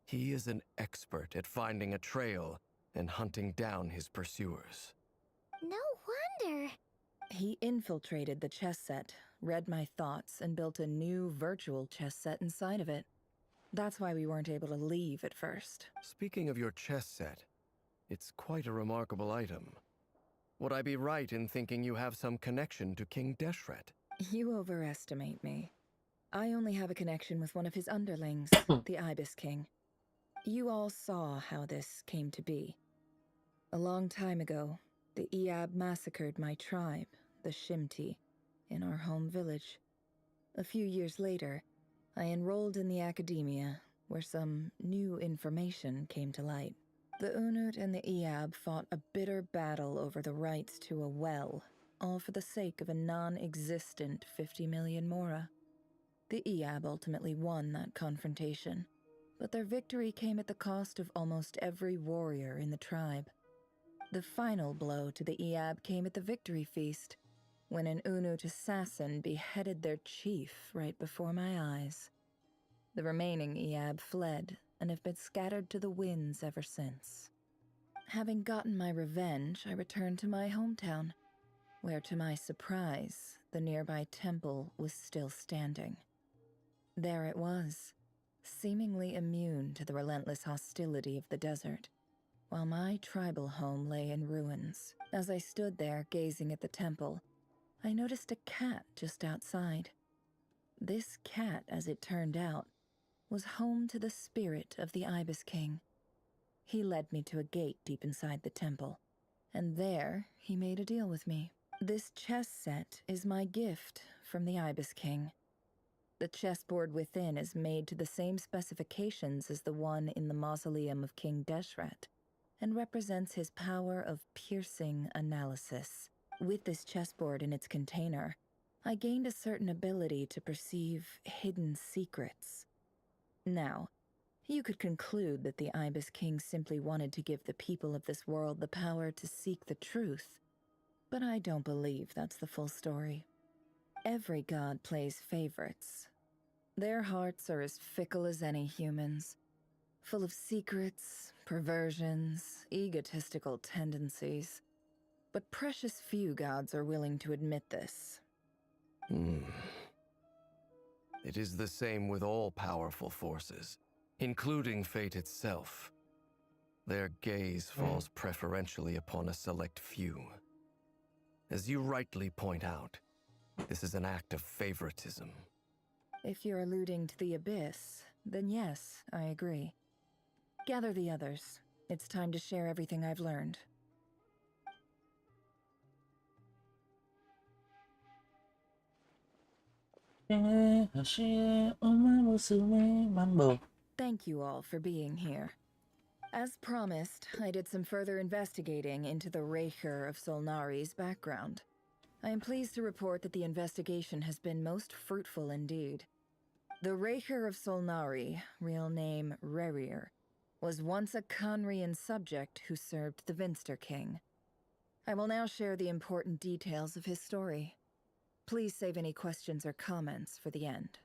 He is an expert at finding a trail and hunting down his pursuers. No wonder. He infiltrated the chess set, read my thoughts, and built a new virtual chess set inside of it. That's why we weren't able to leave at first. Speaking of your chess set, it's quite a remarkable item. Would I be right in thinking you have some connection to King Deshret? You overestimate me. I only have a connection with one of his underlings, the Ibis King. You all saw how this came to be. A long time ago, the Eab massacred my tribe, the Shimti, in our home village. A few years later, I enrolled in the academia, where some new information came to light. The Unut and the Eab fought a bitter battle over the rights to a well, all for the sake of a non-existent 50 million Mora. The Eab ultimately won that confrontation, but their victory came at the cost of almost every warrior in the tribe. The final blow to the Eab came at the victory feast, when an Unut assassin beheaded their chief right before my eyes. The remaining Eab fled, and have been scattered to the winds ever since. Having gotten my revenge, I returned to my hometown, where to my surprise, the nearby temple was still standing. There it was, seemingly immune to the relentless hostility of the desert, while my tribal home lay in ruins. As I stood there gazing at the temple, I noticed a cat just outside. This cat, as it turned out, was home to the spirit of the Ibis King. He led me to a gate deep inside the temple, and there he made a deal with me. This chess set is my gift from the Ibis King. The chessboard within is made to the same specifications as the one in the mausoleum of King Deshret, and represents his power of piercing analysis. With this chessboard in its container, I gained a certain ability to perceive hidden secrets. Now, you could conclude that the Ibis King simply wanted to give the people of this world the power to seek the truth, but I don't believe that's the full story. Every god plays favorites. Their hearts are as fickle as any human's, full of secrets, perversions, egotistical tendencies. But precious few gods are willing to admit this. It is the same with all powerful forces, including fate itself. Their gaze falls preferentially upon a select few. As you rightly point out, this is an act of favoritism. If you're alluding to the Abyss, then yes, I agree. Gather the others. It's time to share everything I've learned. Thank you all for being here. As promised, I did some further investigating into the Reicher of Solnari's background. I am pleased to report that the investigation has been most fruitful indeed. The Reicher of Solnari, real name Rerir, was once a Conrian subject who served the Vinster King. I will now share the important details of his story. Please save any questions or comments for the end.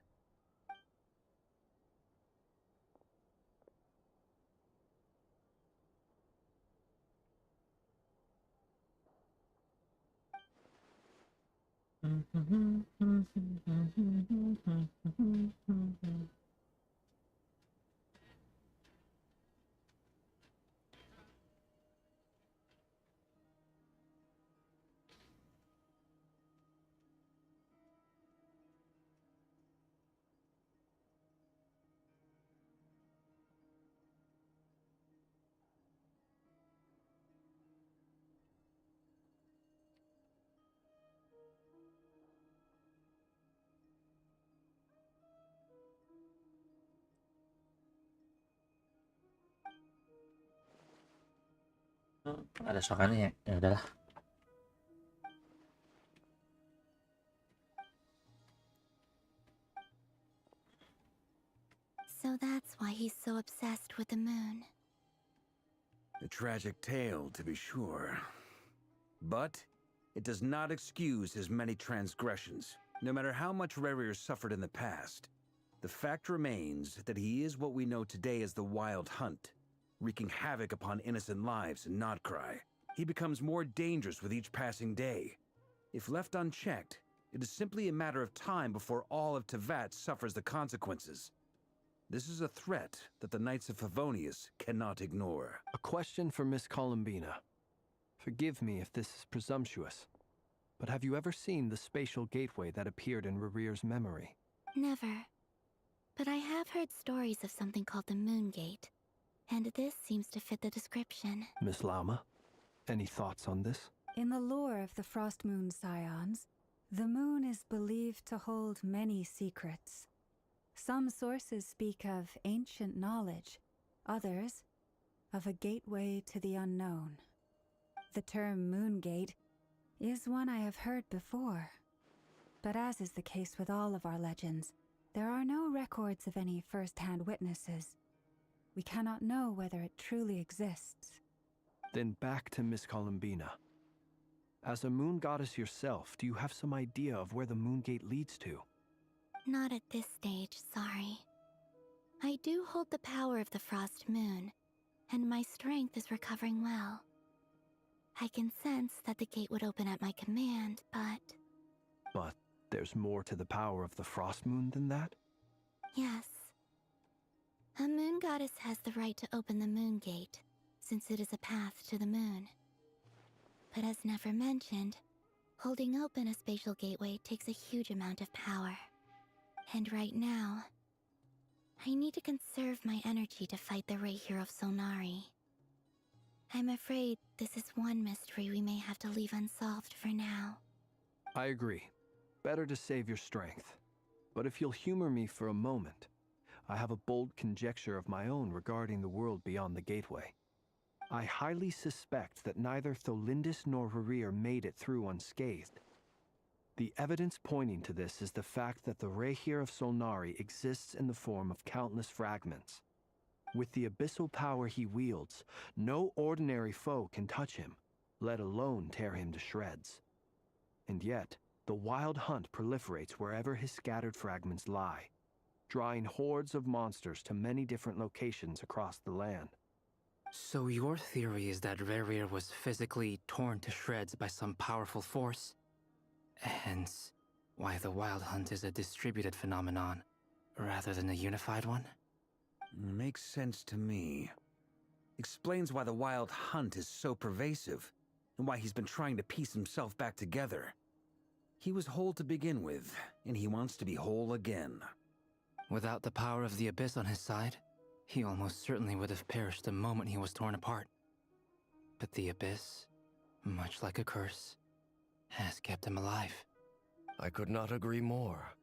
Ada sokannya ya? Ya udahlah. So that's why he's so obsessed with the moon. A tragic tale, to be sure. But it does not excuse his many transgressions. No matter how much Rerir suffered in the past, the fact remains that he is what we know today as the Wild Hunt, wreaking havoc upon innocent lives in Nodcry. He becomes more dangerous with each passing day. If left unchecked, it is simply a matter of time before all of Tevat suffers the consequences. This is a threat that the Knights of Favonius cannot ignore. A question for Miss Columbina. Forgive me if this is presumptuous, but have you ever seen the spatial gateway that appeared in Rerir's memory? Never. But I have heard stories of something called the Moon Gate, and this seems to fit the description. Miss Lauma, any thoughts on this? In the lore of the Frost Moon Scions, the moon is believed to hold many secrets. Some sources speak of ancient knowledge, others of a gateway to the unknown. The term Moon Gate is one I have heard before, but as is the case with all of our legends, there are no records of any first-hand witnesses. We cannot know whether it truly exists. Then back to Miss Columbina. As a moon goddess yourself, do you have some idea of where the Moon Gate leads to? Not at this stage, sorry. I do hold the power of the Frost Moon, and my strength is recovering well. I can sense that the gate would open at my command, but... But there's more to the power of the Frost Moon than that? Yes. A moon goddess has the right to open the moon gate, since it is a path to the moon. But as Nefer mentioned, holding open a spatial gateway takes a huge amount of power. And right now, I need to conserve my energy to fight the Rahier of Solnari. I'm afraid this is one mystery we may have to leave unsolved for now. I agree. Better to save your strength. But if you'll humor me for a moment, I have a bold conjecture of my own regarding the world beyond the gateway. I highly suspect that neither Tholindis nor Rarir made it through unscathed. The evidence pointing to this is the fact that the Rahier of Solnari exists in the form of countless fragments. With the abyssal power he wields, no ordinary foe can touch him, let alone tear him to shreds. And yet, the wild hunt proliferates wherever his scattered fragments lie, drawing hordes of monsters to many different locations across the land. So your theory is that Rarir was physically torn to shreds by some powerful force? Hence, why the wild hunt is a distributed phenomenon, rather than a unified one? Makes sense to me. Explains why the wild hunt is so pervasive, and why he's been trying to piece himself back together. He was whole to begin with, and he wants to be whole again. Without the power of the Abyss on his side, he almost certainly would have perished the moment he was torn apart. But the Abyss, much like a curse, has kept him alive. I could not agree more.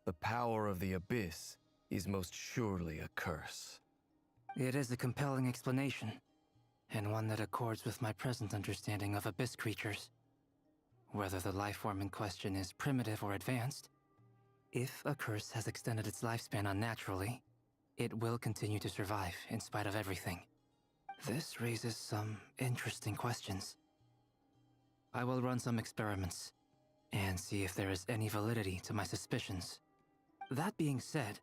The power of the Abyss is most surely a curse. It is a compelling explanation, and one that accords with my present understanding of Abyss creatures. Whether the life form in question is primitive or advanced, if a curse has extended its lifespan unnaturally, it will continue to survive in spite of everything. This raises some interesting questions. I will run some experiments and see if there is any validity to my suspicions. That being said,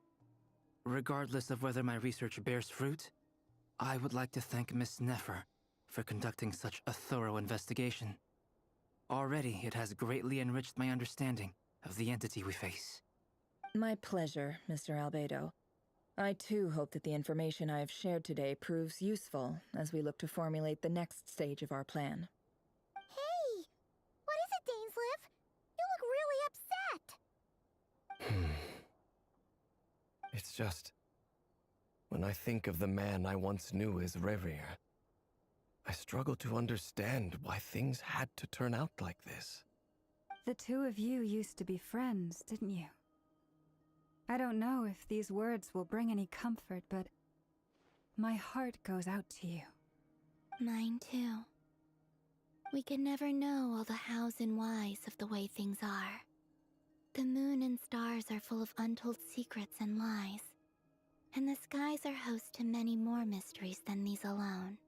regardless of whether my research bears fruit, I would like to thank Miss Nefer for conducting such a thorough investigation. Already, it has greatly enriched my understanding of the entity we face. My pleasure, Mr. Albedo. I too hope that the information I have shared today proves useful as we look to formulate the next stage of our plan. Hey! What is it, Dainsleif? You look really upset! It's just... when I think of the man I once knew as Rarir, I struggle to understand why things had to turn out like this. The two of you used to be friends, didn't you? I don't know if these words will bring any comfort, but my heart goes out to you. Mine too. We can never know all the hows and whys of the way things are. The moon and stars are full of untold secrets and lies, and the skies are host to many more mysteries than these alone.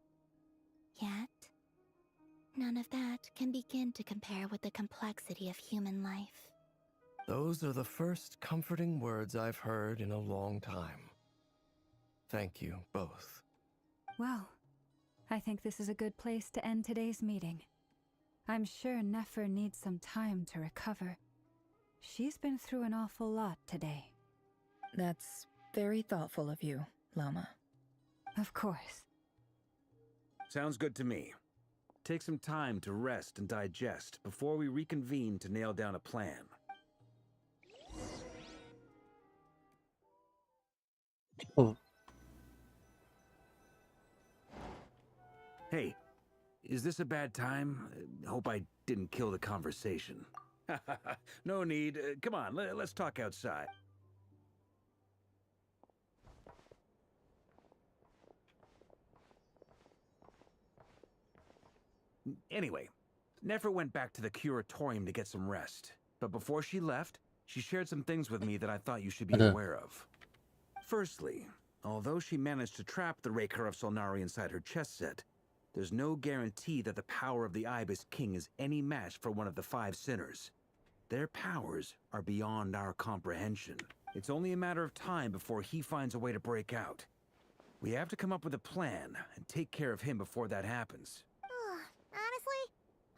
Yet, none of that can begin to compare with the complexity of human life. Those are the first comforting words I've heard in a long time. Thank you, both. Well, I think this is a good place to end today's meeting. I'm sure Nefer needs some time to recover. She's been through an awful lot today. That's very thoughtful of you, Lama. Of course. Sounds good to me. Take some time to rest and digest before we reconvene to nail down a plan. Oh. Hey, is this a bad time? Hope I didn't kill the conversation. No need. Come on, let's talk outside. Anyway, Nefer went back to the curatorium to get some rest. But before she left, she shared some things with me that I thought you should be aware of. Firstly, although she managed to trap the Raker of Solnari inside her chess set, there's no guarantee that the power of the Ibis King is any match for one of the 5 sinners. Their powers are beyond our comprehension, It's only a matter of time before he finds a way to break out. We have to come up with a plan and take care of him before that happens. Honestly,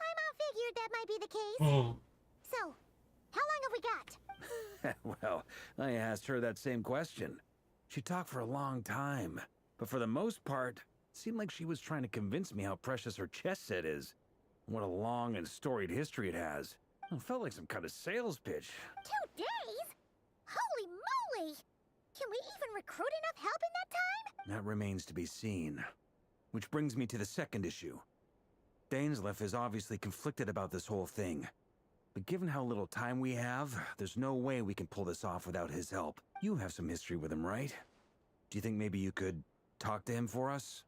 my mom figured that might be the case. So, how long have we got? Well, I asked her that same question. She talked for a long time, but for the most part, it seemed like she was trying to convince me how precious her chess set is. What a long and storied history it has. It felt like some kind of sales pitch. 2 days? Holy moly! Can we even recruit enough help in that time? That remains to be seen. Which brings me to the second issue. Dainsleif is obviously conflicted about this whole thing. But given how little time we have, there's no way we can pull this off without his help. You have some history with him, right? Do you think maybe you could talk to him for us?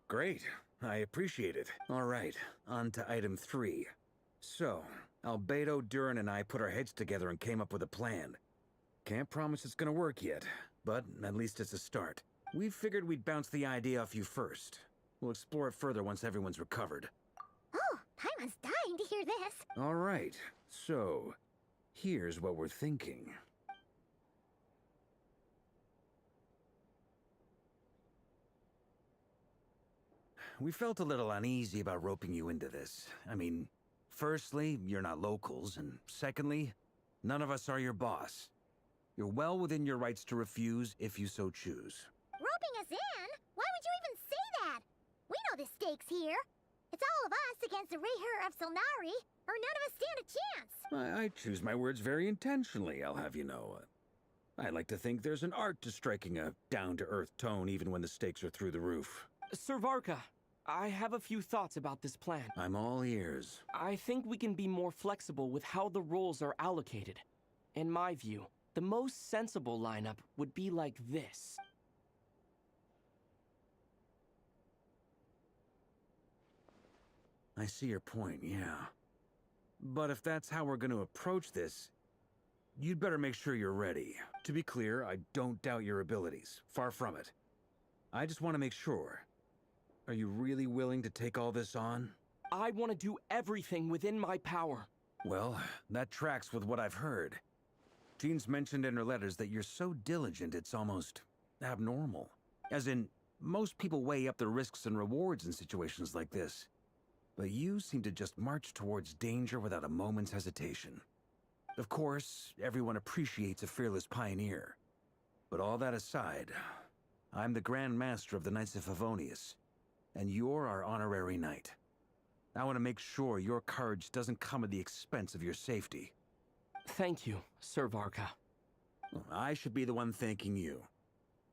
Great. I appreciate it. All right, on to item 3. So, Albedo, Durin, and I put our heads together and came up with a plan. Can't promise it's gonna work yet, but at least it's a start. We figured we'd bounce the idea off you first. We'll explore it further once everyone's recovered. Oh, Paimon's dying to hear this. All right, so here's what we're thinking. We felt a little uneasy about roping you into this. I mean, firstly, you're not locals, and secondly, none of us are your boss. You're well within your rights to refuse if you so choose. Roping us in? Why would you even say that? We know the stakes here. It's all of us against the Rayher of Solnari, or none of us stand a chance. I choose my words very intentionally, I'll have you know. I like to think there's an art to striking a down-to-earth tone even when the stakes are through the roof. Sir Varka, I have a few thoughts about this plan. I'm all ears. I think we can be more flexible with how the roles are allocated. In my view, the most sensible lineup would be like this. I see your point, yeah. But if that's how we're going to approach this, you'd better make sure you're ready. To be clear, I don't doubt your abilities. Far from it. I just want to make sure. Are you really willing to take all this on? I want to do everything within my power. Well, that tracks with what I've heard. Jean's mentioned in her letters that you're so diligent it's almost abnormal. As in, most people weigh up the risks and rewards in situations like this. But you seem to just march towards danger without a moment's hesitation. Of course, everyone appreciates a fearless pioneer. But all that aside, I'm the Grand Master of the Knights of Favonius, and you're our honorary knight. I want to make sure your courage doesn't come at the expense of your safety. Thank you, Sir Varka. I should be the one thanking you.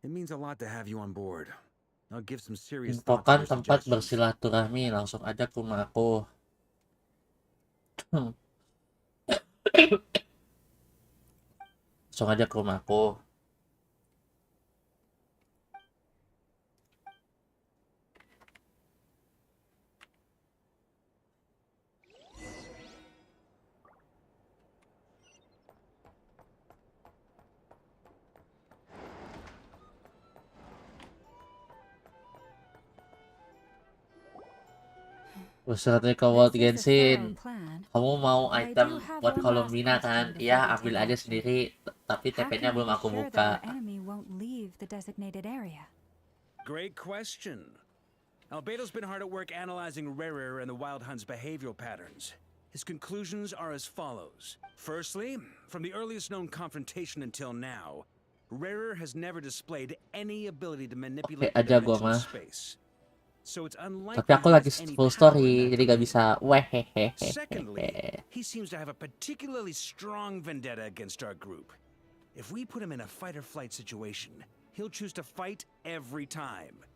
It means a lot to have you on board. I'll give some serious thought to Infokan your tempat suggestions. bersilaturahmi, langsung aja ke rumah aku. Langsung aja ke rumah aku. Suratnya ke World Genshin. Kamu mau item buat Columbina kan? Iya, ambil aja sendiri. Tapi TP-nya belum aku buka. Great question. Albedo's been hard at work analyzing Rayher and the Wild Hunt's behavioral patterns. His conclusions are as follows. Firstly, from the earliest known confrontation until now, Rayher has never displayed any ability to manipulate aja gua dimensional mah. space. So it's unlikely Tapi aku lagi full story, jadi gak bisa. Secondly, he seems to have a particularly strong vendetta against our group. If we put him in a fight-or-flight situation, he'll choose to fight every time.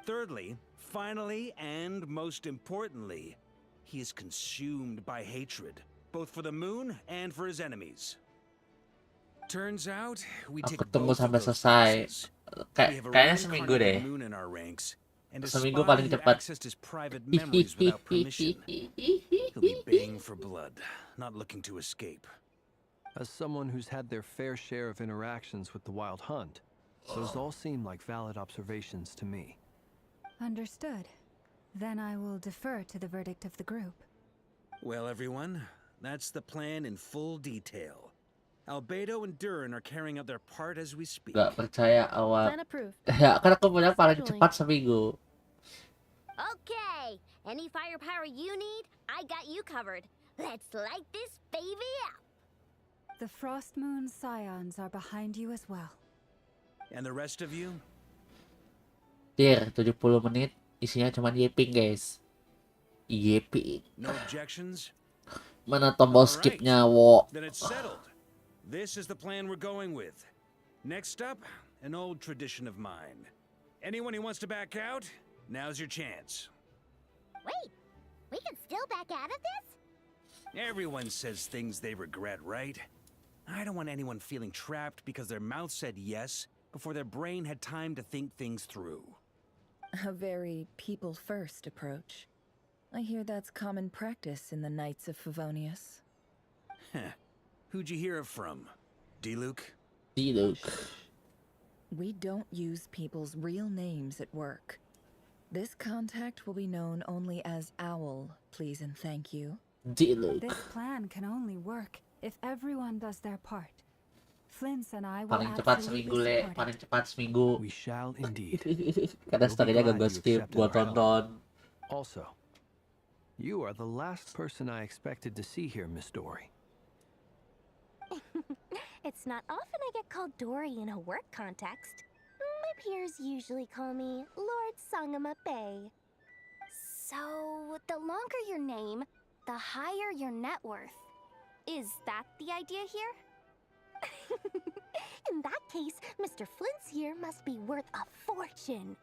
Thirdly, finally, and most importantly, he is consumed by hatred, both for the moon and for his enemies. Turns out, we take Aku tunggu both of sampai those selesai. forces. Kayaknya We have a seminggu reincarnated deh. moon in our ranks, and a Seminggu spy paling who cepat. accessed his private memories without permission. He'll be baying for blood, not looking to escape. As someone who's had their fair share of interactions with the Wild Hunt, those all seem like valid observations to me. Understood. Then I will defer to the verdict of the group. Well, everyone, that's the plan in full detail. Albedo and Durin are carrying out their part as we speak. Gak percaya awal. Plan approved. Ya, kan aku punya paling cepat seminggu. Okay, any firepower you need, I got you covered. Let's light this baby up. The Frost Moon Scions are behind you as well. And the rest of you? Dear, 70 menit isinya cuma yeping, guys. Yeping. No objections? Mana tombol skipnya, wo? Then it's settled. This is the plan we're going with. Next up, an old tradition of mine. Anyone who wants to back out, now's your chance. Wait, we can still back out of this? Everyone says things they regret, right? I don't want anyone feeling trapped because their mouth said yes before their brain had time to think things through. A very people-first approach. I hear that's common practice in the Knights of Favonius. Heh. Who'd you hear it from? D-Luke? D-Luke. We don't use people's real names at work. This contact will be known only as Owl, please and thank you. D-Luke. This plan can only work if everyone does their part. Flint's and I will Paling cepat seminggu, Le. Paling cepat seminggu. We shall indeed. Karena story-nya gak skip, gua tonton. Also, you are the last person I expected to see here, Miss Dory. It's not often I get called Dory in a work context. My peers usually call me Lord Sangamape. So, the longer your name, the higher your net worth. Is that the idea here? In that case, Mr. Flint's here must be worth a fortune.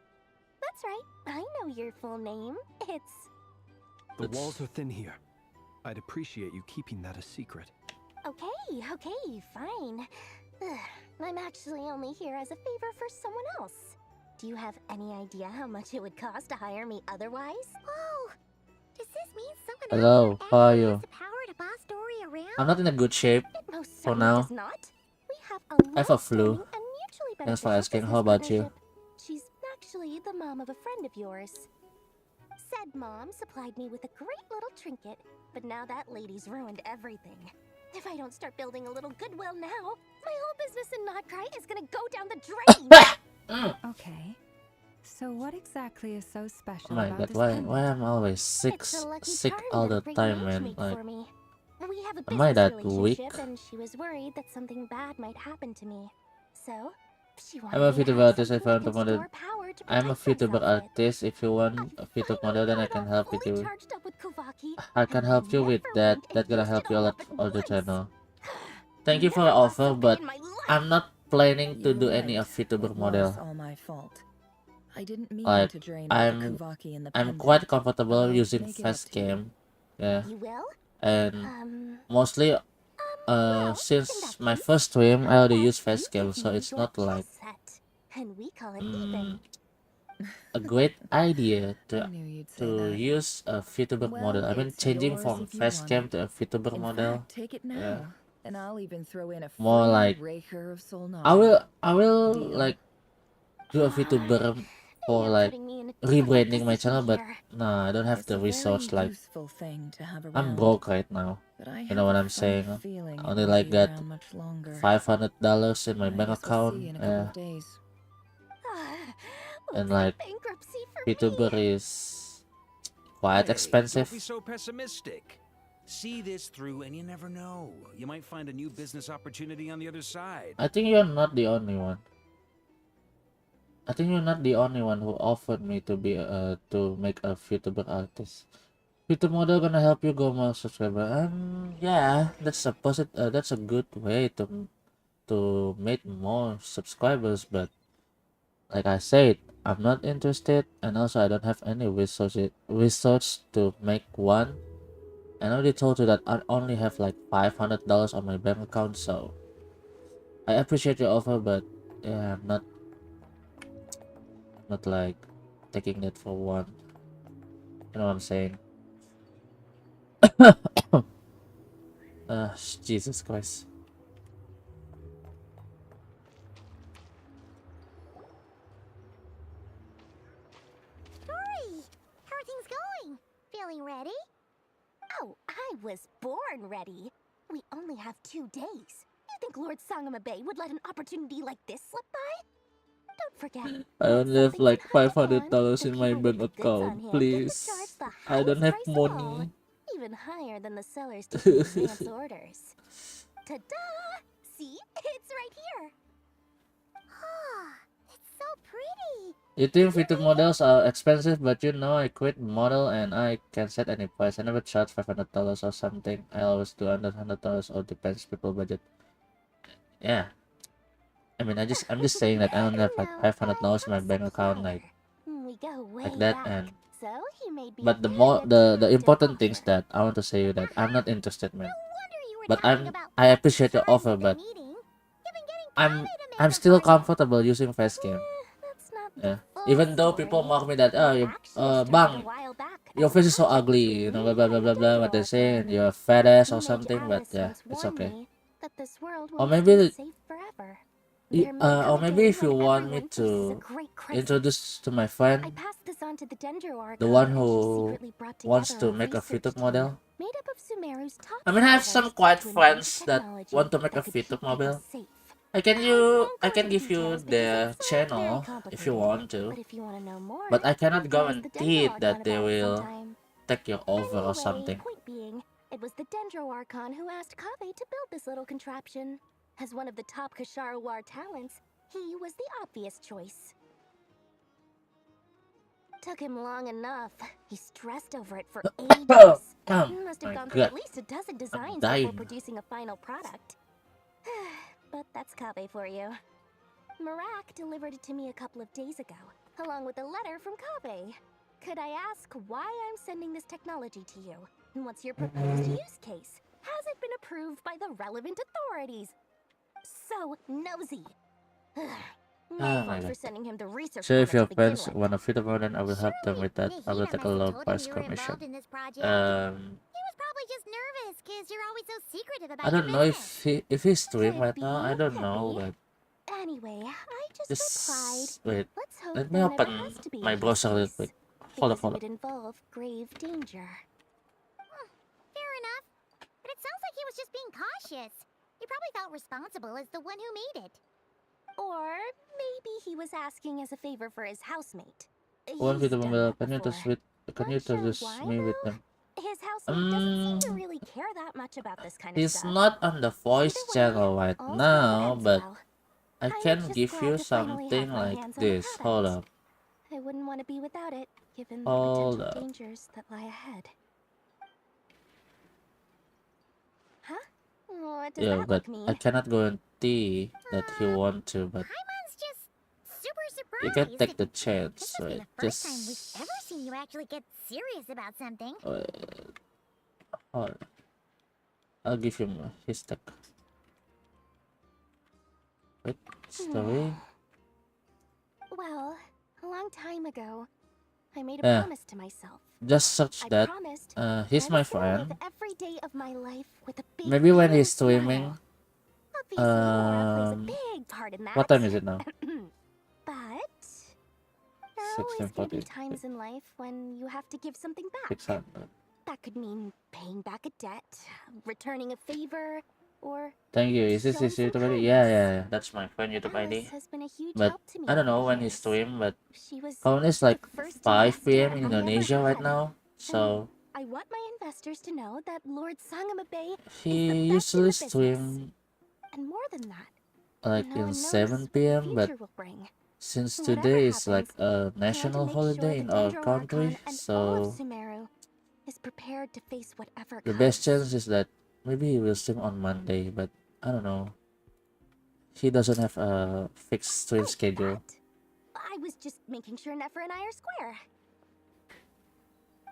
That's right, I know your full name. It's... The walls are thin here. I'd appreciate you keeping that a secret. Okay, fine. I'm actually only here as a favor for someone else. Do you have any idea how much it would cost to hire me otherwise? Whoa! Does this mean someone Hello, how are you? has the power to boss Dory around? I'm not in a good shape It most for certainly now. does not. We have a I have a flu. long-standing and mutually Thanks for beneficial asking. business How about you? partnership. She's actually the mom of a friend of yours. Said mom supplied me with a great little trinket, but now that lady's ruined everything. If I don't start building a little goodwill now, my whole business in Notcry is gonna go down the drain. Okay. So what exactly is so special Oh my about god, this why pendant? am I always sick It's a lucky sick charm all that the a big time, mage man? made Like, for me. We have a am I business that weak? relationship, and she was worried that something bad might happen to me. So, she wanted I'm a me to VTuber have artist. If something you that want to can model, store power to I'm a protect VTuber myself with. artist. If you want a VTuber model, then I can help Fully you. charged up with Kuvaki, I can and help you with never that. went and That's gonna used help it you a all lot up at on the once. channel. Thank you for the offer, but I'm not planning to You're do any right. of VTuber It model. was all my fault. I didn't mean Like, to drain all the I'm Kuvaki in the I'm pendant. quite comfortable I'll using make it up fast to you. game, yeah, You will? and mostly since my first stream I already use fast game, so it's not like Set. And we call it even. a great idea I knew you'd say to that. use a VTuber Well, model. I mean, it's changing yours from if you fast want game it. to a VTuber In model. fact, take it now, Yeah. and I'll even throw in a free More like Raker of Solnari. I will Deal. like do a VTuber for You're like putting me in a rebranding my position channel, but here. no, I don't have It's the a very resource. Like, useful thing to have I'm around, broke right now. but I You have know what a I'm funny saying? feeling I it only won't like be got around much longer. $500 in my I bank guess we'll account. see in a couple Yeah, of days. and like Bankruptcy for VTuber is quite Hey, expensive. Don't be so pessimistic. See this through and you never know. You might find a new business opportunity on the other side. I think you're not the only one. I think you're not the only one who offered me to be to make a VTuber artist. VTuber model gonna help you go more subscriber. Yeah, that's a that's a good way to make more subscribers. But like I said, I'm not interested, and also I don't have any resource to make one. I already told you that I only have like $500 on my bank account, so I appreciate your offer, but yeah, I'm not like taking it for one. You know what I'm saying? Jesus Christ. Dory, how are things going? Feeling ready? Oh, I was born ready. We only have 2 days. You think think Lord Sangamabe would let an opportunity like this slip by? Don't forget. I only have like $500 in my bank Goods account. on him Please. charge the I don't highest have price of all, money. even higher than the sellers taking advance orders. Ta-da! See? It's right here. It's so pretty. You think VTube models are expensive, but you know I quit model and I can set any price. I never charge $500 or something. I always do under $100 or depends people budget. Yeah. I mean, I'm just saying that I don't have like $500 in my bank account like that, and but the important things that I want to say that I'm not interested, man. But I appreciate your offer, but I'm still comfortable using fast game. Yeah. Even though people mock me that bang, your face is so ugly, you know, blah blah blah blah blah, what they say, and you're a fat ass or something, but yeah, it's okay. Or maybe or maybe if you want me to introduce to my friend, the one who wants to make a VTube model. I mean, I have some quiet friends that want to make a VTube model. I can give you their channel if you want to, but I cannot guarantee that they will take you over or something. Point being, it was the Dendro Archon who asked Kaveh to build this little contraption. As one of the top Kashara War talents, he was the obvious choice. Took him long enough. He stressed over it for ages. He must have gone through at least a dozen designs before producing a final product. But that's Kaveh for you. Marak delivered it to me a couple of days ago, along with a letter from Kaveh. Could I ask why I'm sending this technology to you? And what's your proposed use case? Has it been approved by the relevant authorities? So nosy. Oh my god. So if your friends want a VTube model, then I will help them with that. I will take a low price commission. I don't know if he's streaming right now. I don't know, but anyway, I just wait. Let me open my browser real quick. Hold up. It involve grave danger. Fair enough. But it sounds like he was just being cautious. He probably felt responsible as the one who made it. Or maybe he was asking as a favor for his housemate. One VTube model. Can you introduce me with them? His housemate doesn't seem to really care that much about this kind of He's stuff. not on the voice channel right now, but I can give you something like this. Hold up. I wouldn't want to be without it, given the Hold potential up. dangers that lie ahead. Huh? What does Yeah, that but look mean? I cannot guarantee that he want to, but you can take the chance, right? First time we've ever seen you actually get serious about something. Hold on. I'll give him his tech. Wait, story. Well, a long time ago, I made a Yeah. promise to myself. Just search I that. promised He's that my I was gonna live friend. every day of my life with a big Maybe when big he's smile. streaming. Obviously, Laura plays a big part in that. What time is it now? But there are always gonna be 16:40. times in life when you have to give something back. 600. That could mean paying back a debt, returning a favor, or Thank you. Is this his showing some YouTube ID? kindness. Yeah. That's my friend YouTube Alice ID. has been a huge But help to me I don't know over when the he years. stream, but She was currently it's like the first 5 p.m. investor in I ever Indonesia right had. now. So I want my investors to know that Lord Sangamabe he usually stream and more than that. like No in one knows 7 what the p.m. but future will bring. since Whatever today is like happens, a national make holiday sure in the our Dendro country, Archon and all of so Sumeru is prepared to face whatever the comes. best chance is that maybe he will stream on Monday, but I don't know. He doesn't have a fixed stream schedule. I was just making sure Nefer and I are square.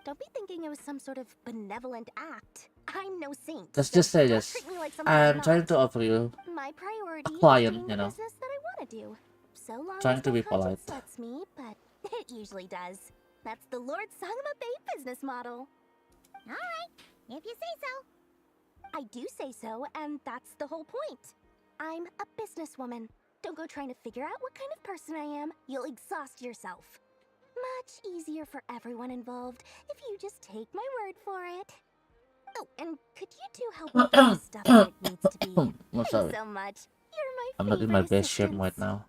Don't be thinking it was some sort of benevolent act. I'm no saint. Let's so just say don't this. treat me like something I'm I'm trying not. to offer you My priority a client, is doing you the know. business that I want to do. So long Trying as to my be polite. conscience lets me, but it usually does. That's the Lord Sangamabe business model. Alright, if you say so. I do say so, and that's the whole point. I'm a businesswoman. Don't go trying to figure out what kind of person I am. You'll exhaust yourself. Much easier for everyone involved if you just take my word for it. Oh, and could you two help me get the stuff where it needs to be? Oh, Thanks sorry. so much. You're my I'm not in my favorite best shape assistants. right now.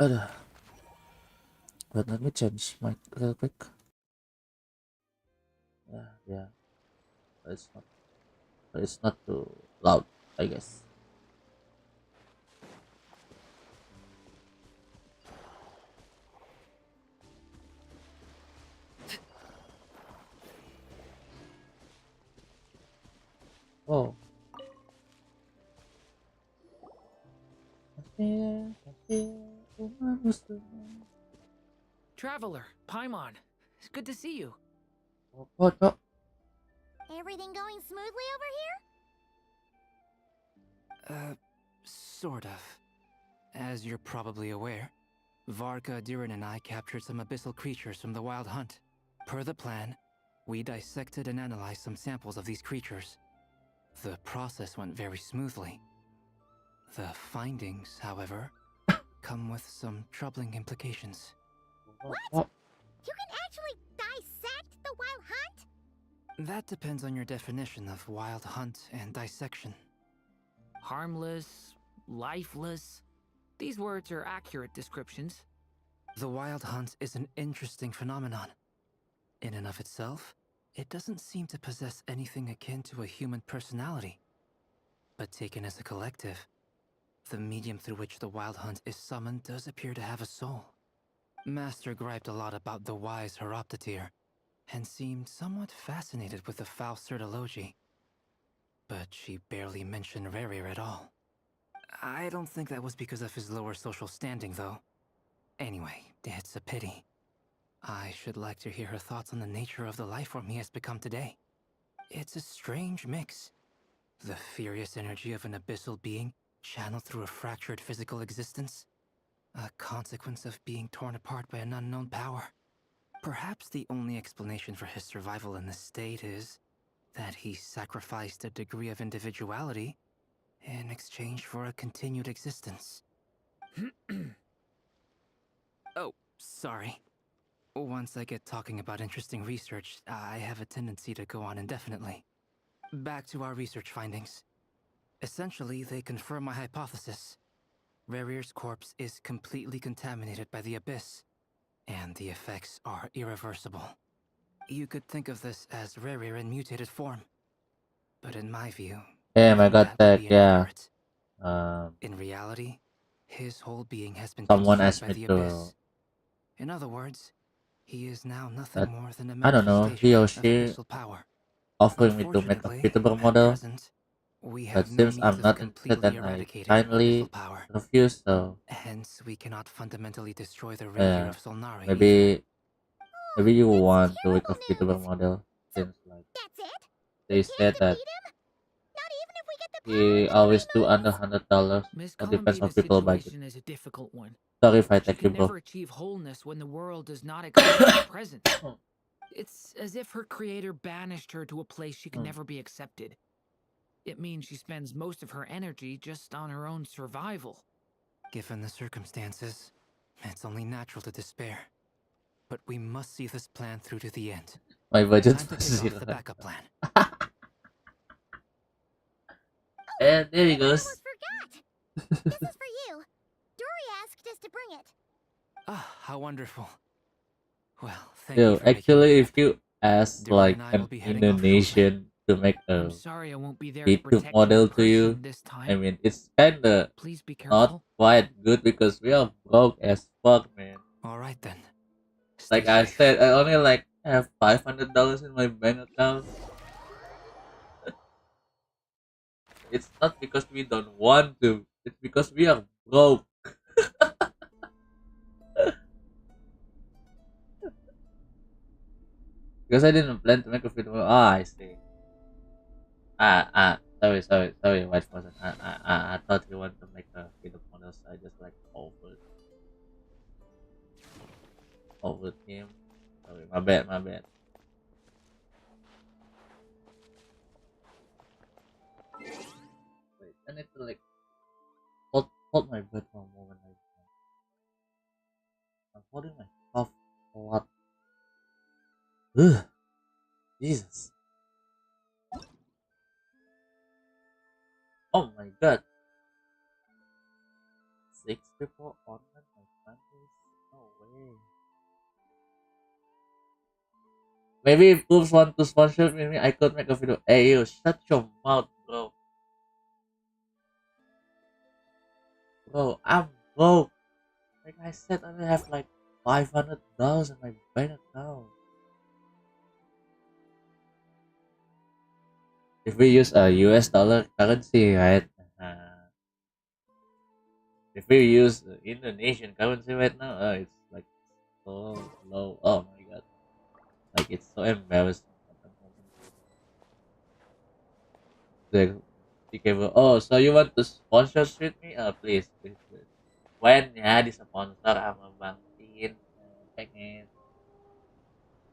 Aduh. But let me change my real quick. Yeah. But it's not too loud, I guess. Oh. Traveler, Paimon, it's good to see you. What? Oh. Everything going smoothly over here? Sort of. As you're probably aware, Varka, Durin, and I captured some abyssal creatures from the Wild Hunt. Per the plan, we dissected and analyzed some samples of these creatures. The process went very smoothly. The findings, however, come with some troubling implications. What? You can actually dissect the Wild Hunt? That depends on your definition of Wild Hunt and dissection. Harmless, lifeless. These words are accurate descriptions. The Wild Hunt is an interesting phenomenon. In and of itself, it doesn't seem to possess anything akin to a human personality. But taken as a collective, the medium through which the Wild Hunt is summoned does appear to have a soul. Master griped a lot about the wise Horoptatyr, and seemed somewhat fascinated with the foul Certology. But she barely mentioned Rerir at all. I don't think that was because of his lower social standing, though. Anyway, it's a pity. I should like to hear her thoughts on the nature of the lifeform he has become today. It's a strange mix. The furious energy of an abyssal being channeled through a fractured physical existence. A consequence of being torn apart by an unknown power. Perhaps the only explanation for his survival in this state is that he sacrificed a degree of individuality in exchange for a continued existence. Oh, sorry. Once I get talking about interesting research, I have a tendency to go on indefinitely. Back to our research findings. Essentially, they confirm my hypothesis. Rerir's corpse is completely contaminated by the Abyss, and the effects are irreversible. You could think of this as Rerir in mutated form. But in my view, Damn, I got that. Yeah. in reality, his whole being has been Someone consumed asked by me the to. Abyss. In other words, he is now nothing more than a I don't know. He manifestation or of she abyssal power. offering me to make a Unfortunately, suitable at model, present, we but have no since means I'm of not interested completely and I eradicating kindly abyssal power. refuse, so Hence, we cannot fundamentally destroy the Rerir of Solnari either. maybe you want to make a suitable model since like they said that he always do under $100. Miss It depends on Columbida's people budget. situation is a difficult one. Sorry if I She take you, can bro. never achieve wholeness when the world does not accept her presence. It's as if her creator banished her to a place she can never be accepted. It means she spends most of her energy just on her own survival. Given the circumstances, it's only natural to despair. But we must see this plan through to the end. My budget Time to was kick off zero. the backup plan. And there he goes. This is for you. Dory asked us to bring it. Ah, how wonderful. Well, thank you for making Actually, it if you ask Durin like and I an will be heading off shortly. Indonesian to make I'm a sorry I won't be there to YouTube protect you model in to you, person this I time. mean, it's kinda Please be not careful. quite good because we are broke as fuck, man. All right then. Like I said, I only like have $500 in my bank account. It's not because we don't want to. It's because we are broke. Because I didn't plan to make a video. Ah, I see. Sorry, white person. I thought you wanted to make a video model, so I just like over him. Sorry, my bad. Wait, I need to like hold my breath for a moment. I'm holding my cough Jesus. Oh my god. 6 people online my countries. No way. Maybe if Oops want to sponsor me, I could make a video. Hey, you shut your mouth, bro. Bro, I'm broke. Like I said, I only have like $500 in my bank account. If we use a US dollar currency, right? If we use Indonesian currency right now, it's like so low. Oh my god. Like it's so embarrassing at the moment. Oh, so you want to sponsor with me? Please, please, please. When ya di sponsor sama Bang Tin, pengen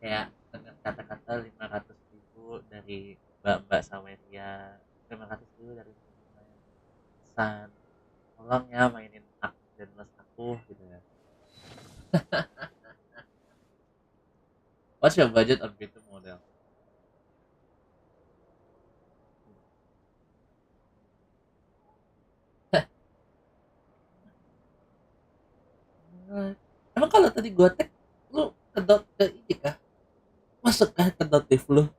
kayak dengan kata-kata 500.000 dari Mbak Saweria, 500.000 dari San. Tolong ya mainin akun Denles aku gitu ya. What's your budget on Pintu model? Emang kalau tadi gua tag lu ke ini kah? Masuk kah ke notif lu?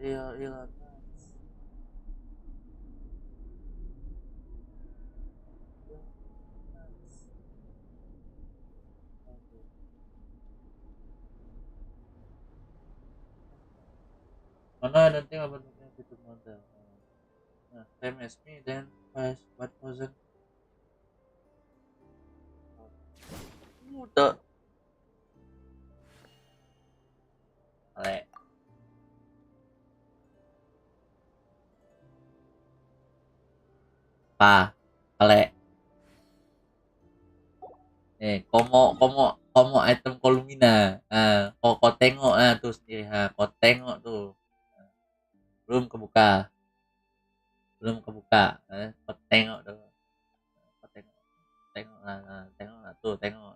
Iya. Mana I don't think about looking at the model. Same as me, then price what wasn't muda. Ale. Pa, ale. Komo item kolumina. Kau tengok tuh sendiri kau tengok tuh. Belum kebuka. Kau tengok tuh. Tengok lah tuh, tengok lah tuh, tengok.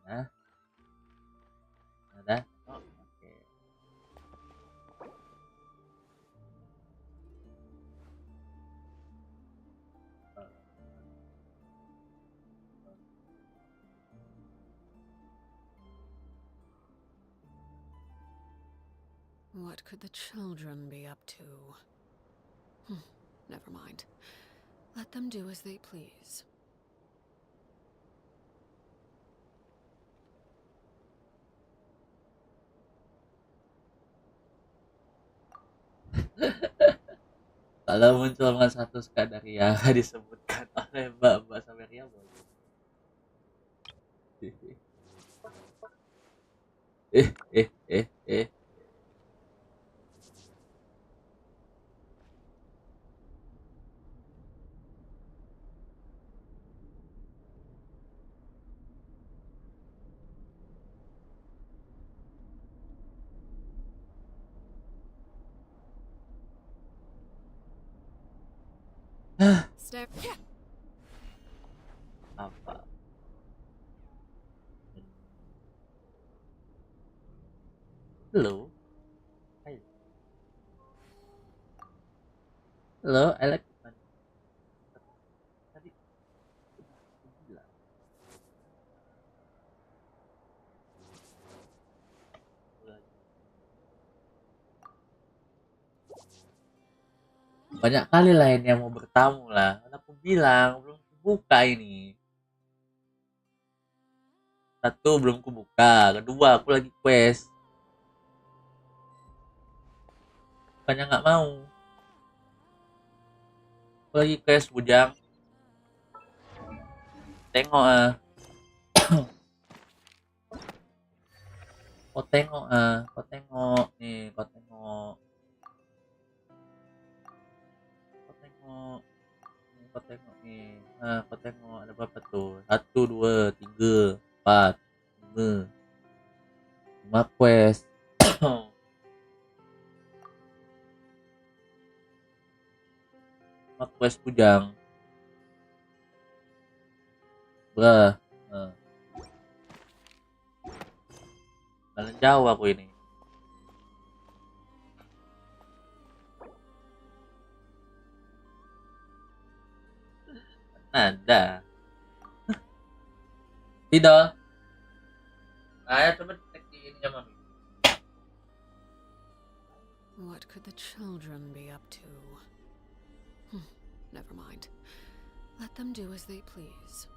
Nah, dah. Oke. What could the children be up to? Never mind. Let them do as they please. Kalau muncul dengan satu sekadar yang disebutkan oleh Mbak Saweria boleh. eh. Step. Apa? Hello. Hi. Hello, I like it. Tadi gila. Banyak kali lain yang mau bertamu lah. Kan aku bilang belum buka ini. Satu belum kubuka, kedua aku lagi quest. Bukannya nggak mau. Aku lagi quest bujang. Tengok Kau tengok nih, kau tengok. kau tengok nih. Nah, kau tengok ada berapa tuh? 1, 2, 3, 4, 5. 5 quest. 5 quest bujang. Nah. Jalan jauh aku ini. Ada. Tidak. Ayo coba cek di ini ya, Mami. What could the children be up to? Never mind. Let them do as they please.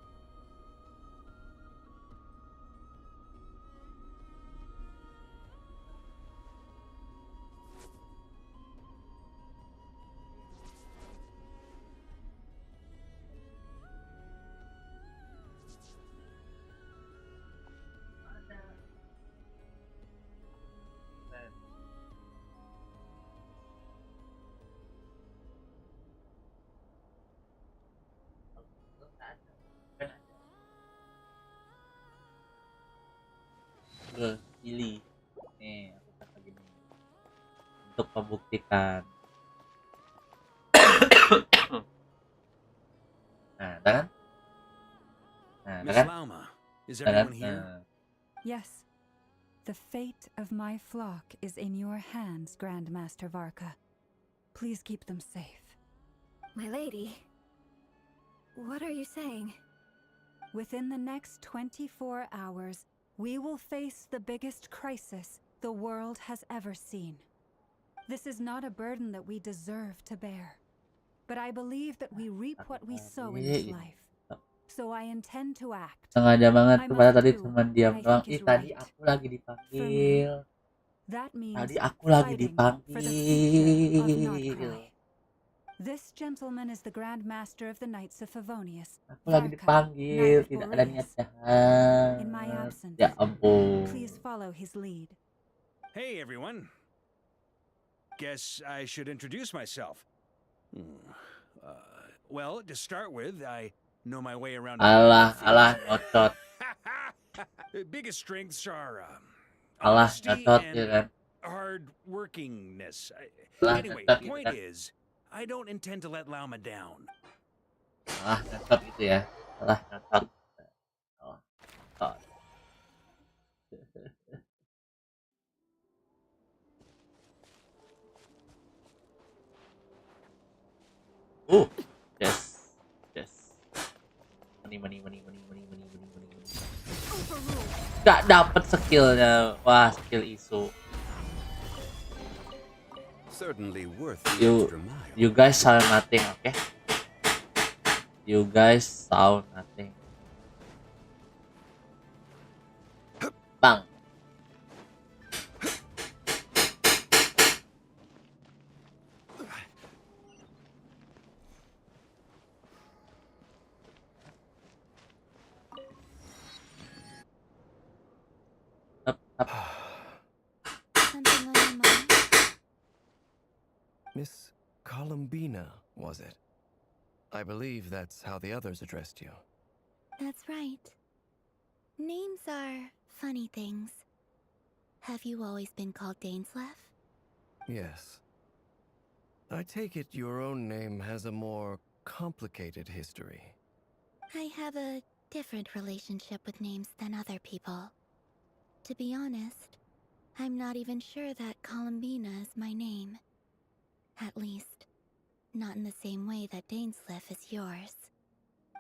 Pilih nih aku kata gini untuk membuktikan. Nah, kan? Nah, Miss kan? Lauma, is everyone here? Yes. The fate of my flock is in your hands, Grandmaster Varka. Please keep them safe. My lady, what are you saying? Within the next 24 hours, we will face the biggest crisis the world has ever seen. This is not a burden that we deserve to bear, but I believe that we reap what we sow in this life. So I intend to act. Sengaja banget I tuh, padahal must tadi do cuma diam what I doang. think is Tadi right. aku lagi dipanggil. That means Tadi aku lagi fighting for the future of dipanggil. Nordcroy. This gentleman is the Grand Master of the Knights of Favonius. Aku lagi dipanggil, tidak ada niat jahat. In my absence, Ya ampun. please follow his lead. Hey, everyone. Guess I should introduce myself. Well, to start with, I know my way around. Alah, nyocot. Biggest strengths are Alah, honesty nyocot ya and kan. hard workingness. Alah, Anyway, nyocot the gitu point kan. is, I don't intend to let Lauma down. Alah, nyocot gitu ya. Alah, nyocot. Alah, nyocot. Yes. Money. Gak dapet skillnya. Wah, skill isu. Certainly worth the extra mile. You guys saw nothing, okay? You guys saw nothing. Bang. Something on your mind? Miss Columbina, was it? I believe that's how the others addressed you. That's right. Names are funny things. Have you always been called Dainsleff? Yes. I take it your own name has a more complicated history. I have a different relationship with names than other people. To be honest, I'm not even sure that Columbina is my name. At least, not in the same way that Dainsleff is yours.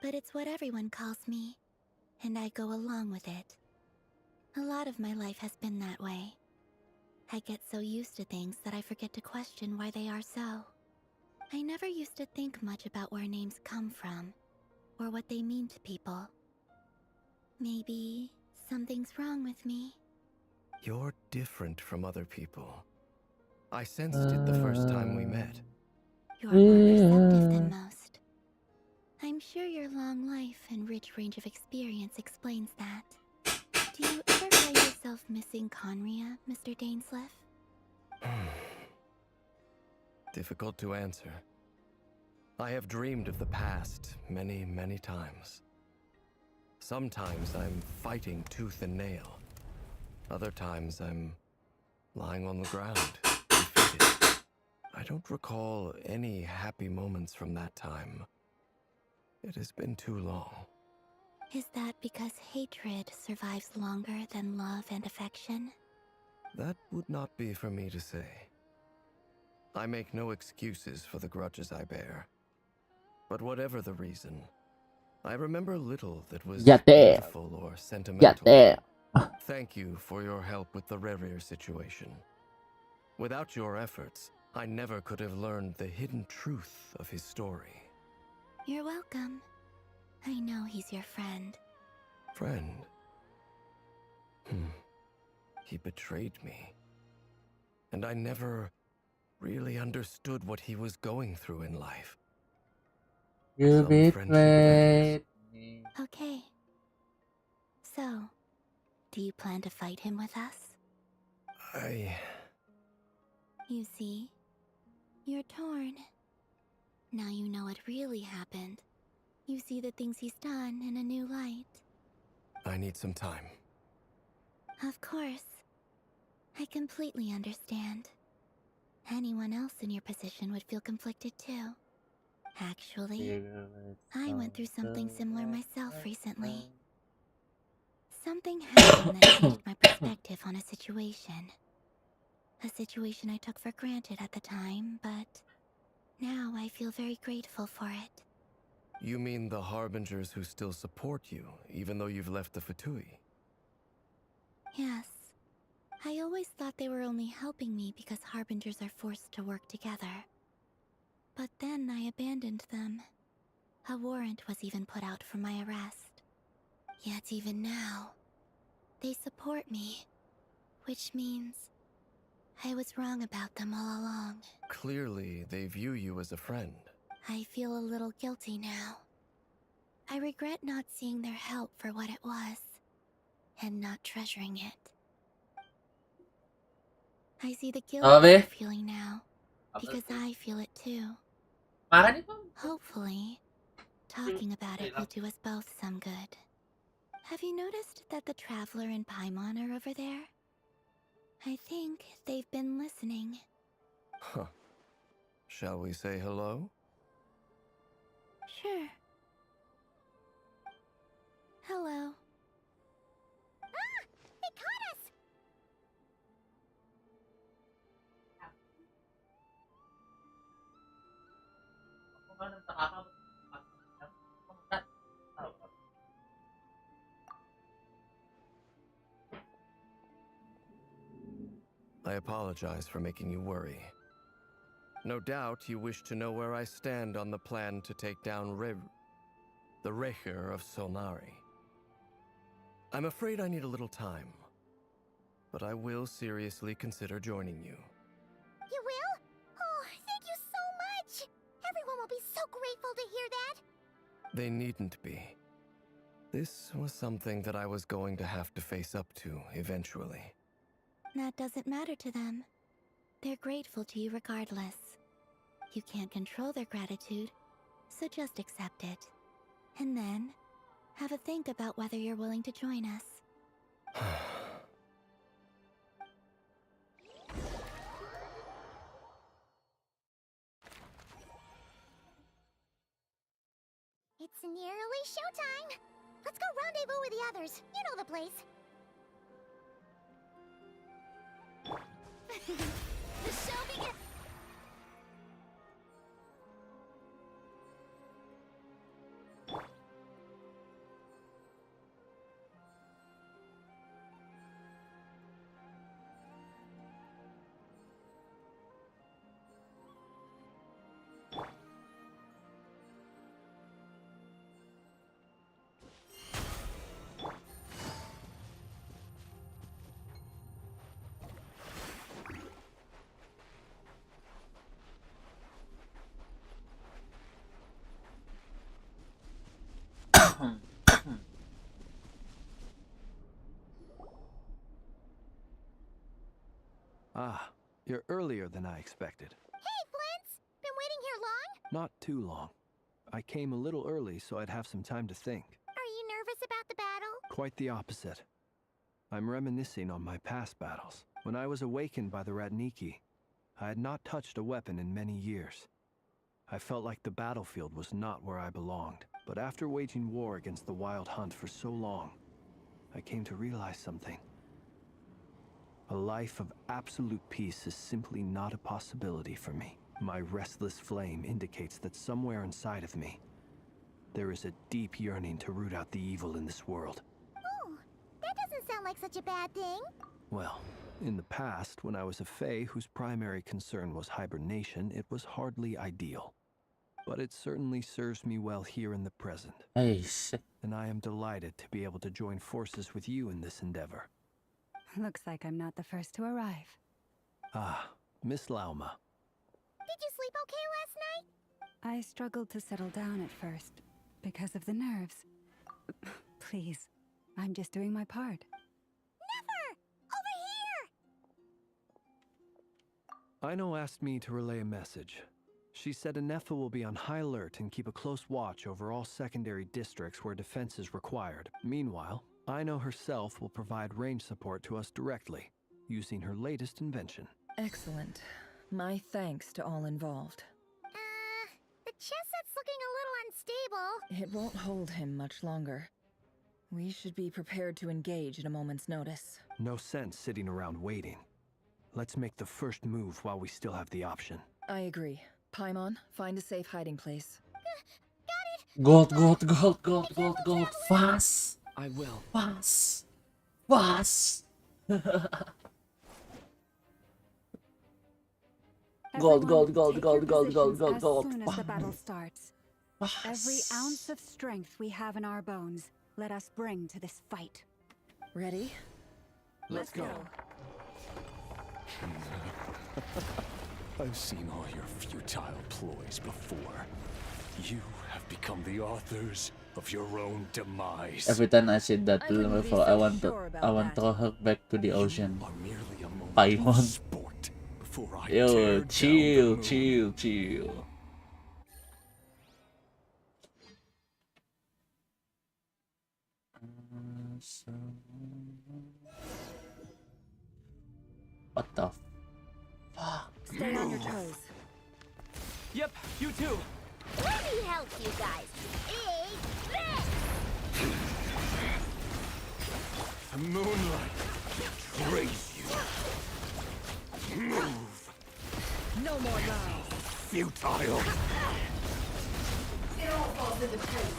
But it's what everyone calls me, and I go along with it. A lot of my life has been that way. I get so used to things that I forget to question why they are so. I never used to think much about where names come from, or what they mean to people. Maybe something's wrong with me. You're different from other people. I sensed it the first time we met. You're more perceptive than most. I'm sure your long life and rich range of experience explains that. Do you ever find yourself missing Conria, Mr. Dainsleff? Difficult to answer. I have dreamed of the past many, many times. Sometimes I'm fighting tooth and nail. Other times I'm lying on the ground, defeated. I don't recall any happy moments from that time. It has been too long. Is that because hatred survives longer than love and affection? That would not be for me to say. I make no excuses for the grudges I bear. But whatever the reason, I remember little that was Yeah, damn. beautiful or Yeah, sentimental. damn. Thank you for your help with the Rerir situation. Without your efforts, I never could have learned the hidden truth of his story. You're welcome. I know he's your friend. Friend? He betrayed me. And I never really understood what he was going through in life. You Some friendship ends. betrayed me. Okay. So, do you plan to fight him with us? You see, you're torn. Now you know what really happened. You see the things he's done in a new light. I need some time. Of course. I completely understand. Anyone else in your position would feel conflicted too. Actually, I went through something similar myself recently. Something happened that changed my perspective on a situation. A situation I took for granted at the time, but now I feel very grateful for it. You mean the Harbingers who still support you, even though you've left the Fatui? Yes. I always thought they were only helping me because Harbingers are forced to work together. But then I abandoned them. A warrant was even put out for my arrest. Yet even now, they support me. Which means I was wrong about them all along. Clearly, they view you as a friend. I feel a little guilty now. I regret not seeing their help for what it was, and not treasuring it. I see the guilt they're feeling now, because I feel it too. Hopefully, talking about it will do us both some good. Have you noticed that the Traveler and Paimon are over there? I think they've been listening. Huh. Shall we say hello? Sure. Hello. Ah! They caught us! I apologize for making you worry. No doubt you wish to know where I stand on the plan to take down the Recher of Solnari. I'm afraid I need a little time, but I will seriously consider joining you. You will? Oh, thank you so much! Everyone will be so grateful to hear that! They needn't be. This was something that I was going to have to face up to eventually. That doesn't matter to them. They're grateful to you regardless. You can't control their gratitude, so just accept it. And then, have a think about whether you're willing to join us. It's nearly showtime! Let's go rendezvous with the others. You know the place. The show begins! Ah, you're earlier than I expected. Hey, Flint's! Been waiting here long? Not too long. I came a little early so I'd have some time to think. Are you nervous about the battle? Quite the opposite. I'm reminiscing on my past battles. When I was awakened by the Radniki, I had not touched a weapon in many years. I felt like the battlefield was not where I belonged. But after waging war against the Wild Hunt for so long, I came to realize something. A life of absolute peace is simply not a possibility for me. My restless flame indicates that somewhere inside of me, there is a deep yearning to root out the evil in this world. Oh, that doesn't sound like such a bad thing. Well, in the past, when I was a Fae whose primary concern was hibernation, it was hardly ideal. But it certainly serves me well here in the present. And I am delighted to be able to join forces with you in this endeavor. Looks like I'm not the first to arrive. Ah, Miss Lauma. Did you sleep okay last night? I struggled to settle down at first because of the nerves. Please, I'm just doing my part. Never! Over here! Ino asked me to relay a message. She said Anefa will be on high alert and keep a close watch over all secondary districts where defense is required. Meanwhile, Ino herself will provide range support to us directly, using her latest invention. Excellent. My thanks to all involved. The chess set's looking a little unstable. It won't hold him much longer. We should be prepared to engage at a moment's notice. No sense sitting around waiting. Let's make the first move while we still have the option. I agree. Paimon, find a safe hiding place. Gold. Fast. I will. Fast. Gold. As soon as the battle starts. Every ounce of strength we have in our bones, let us bring to this fight. Ready? Let's go. I've seen all your futile ploys before. You have become the authors of your own demise. Every time I see that level, I want to throw her back to the ocean. Paimon. Yo, chill. What the fuck? Stay on your toes. Yep, you too. Let me help you guys. Eat this! The moonlight betrays you. Move. No more lies. Futile. It all falls into place.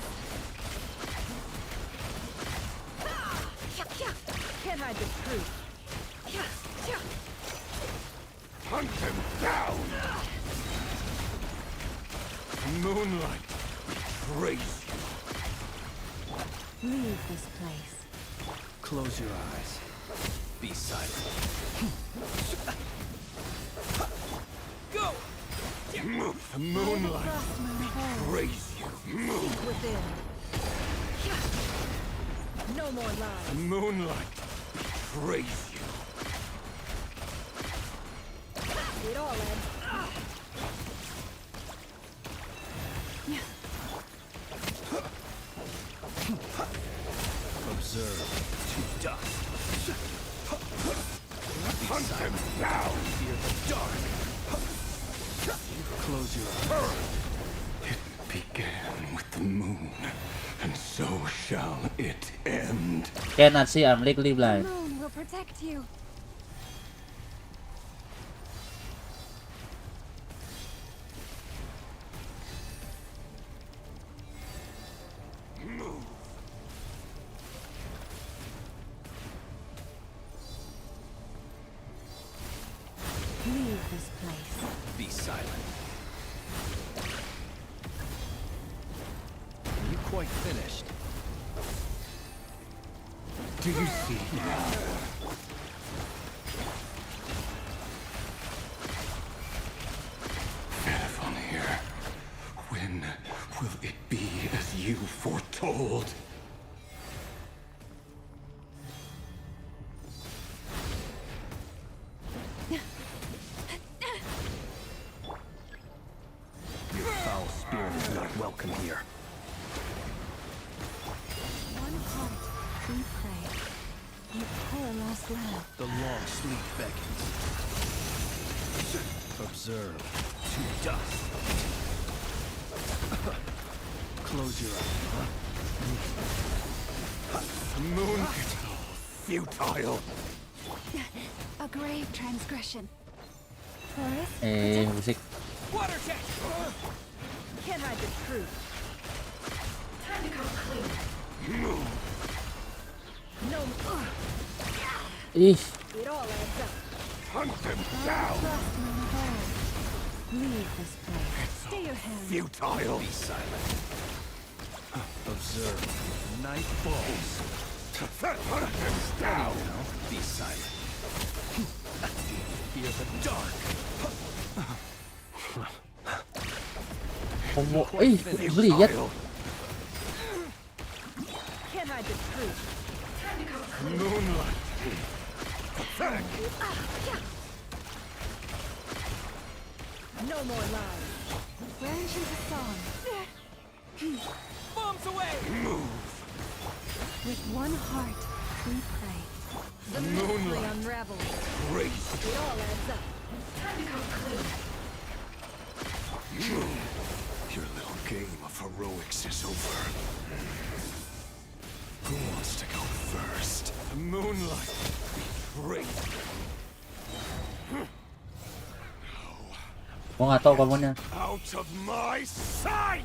Can't hide the truth. Hunt him down. Moonlight betrays you. Leave this place. Close your eyes. Be silent. Go! The moonlight betrays you. Move. Within. No more lies. The moonlight betrays you. It all ends. Observe to dust. Hunt him down. Fear the dark. Close your eyes. It began with the moon, and so shall it end. Cannot see, I'm legally The blind. moon will protect you. Leave this place. Be silent. Are you quite finished? Do you see now? Fathom here. When will it be as you foretold? Your foul welcome here. One heart, we pray. You poor lost lamb. The long sleep beckons. Observe to dust. Close your eyes. Moon futile. A grave transgression. Musik. Water jet! Can't hide the truth. Time to come clean. No. Ih, It all adds up. Hunt them down. Leave this place. Stay your hand. Futile. Be silent. Observe. Night falls. Hunt them down. Be silent. Fear the dark. liat. Can't hide the truth. Moonlight. No more lies. Branch into song. Bombs away! Move. With one heart, we pray. The mystery unravels. Crazy. It all adds up. Time to come clean. Your little game of heroics is over. Who wants to go first? Moonlight. Betrayed. Gua nggak tahu kamunya. Out of my sight!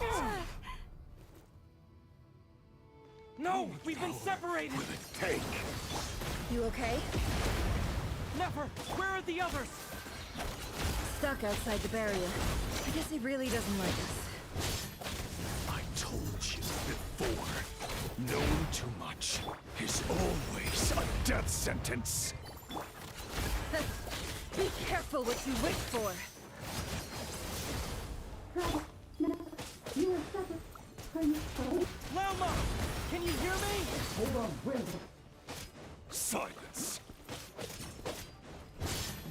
No, we've been separated. Will it take? You okay? Never. Where are the others? Stuck outside the barrier. I guess he really doesn't like us. I told you before. Knowing too much is always a death sentence. Be careful what you wish for. Lama! Can you hear me? Hold on, wait. Silence.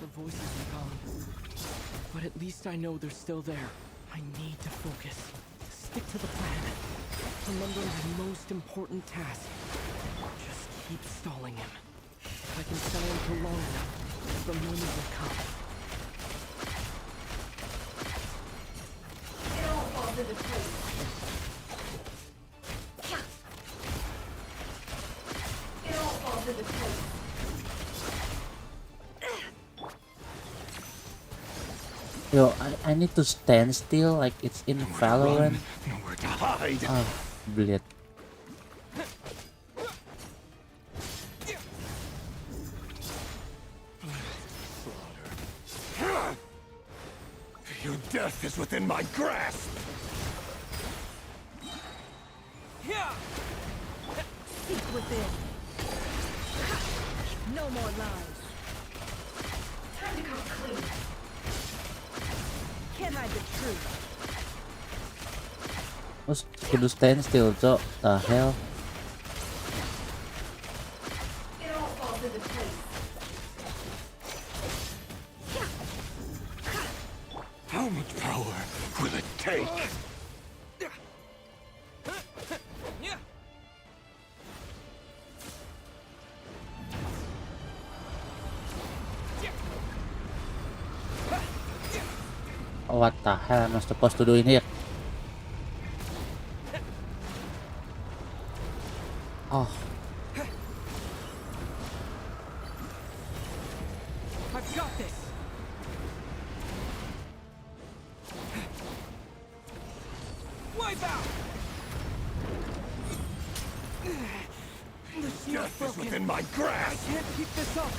The voices are gone. But at least I know they're still there. I need to focus. Stick to the plan. Remember my most important task. Just keep stalling him. If I can stall him for long enough, the moment will come. It all falls into place. It all falls into place. Yo, I need to stand still like it's in Valorant. Nowhere to hide. Ah, bliat. Your death is within my grasp. Seek within. No more lies. Time to come clean. Can't hide the truth. Terus kudu stand still, cok. The hell? It all falls into place. How much power will it take? What the hell am I supposed to do in here? Oh, I've got this. Wipe out. The shield's Death is broken. within my grasp. I can't keep this up.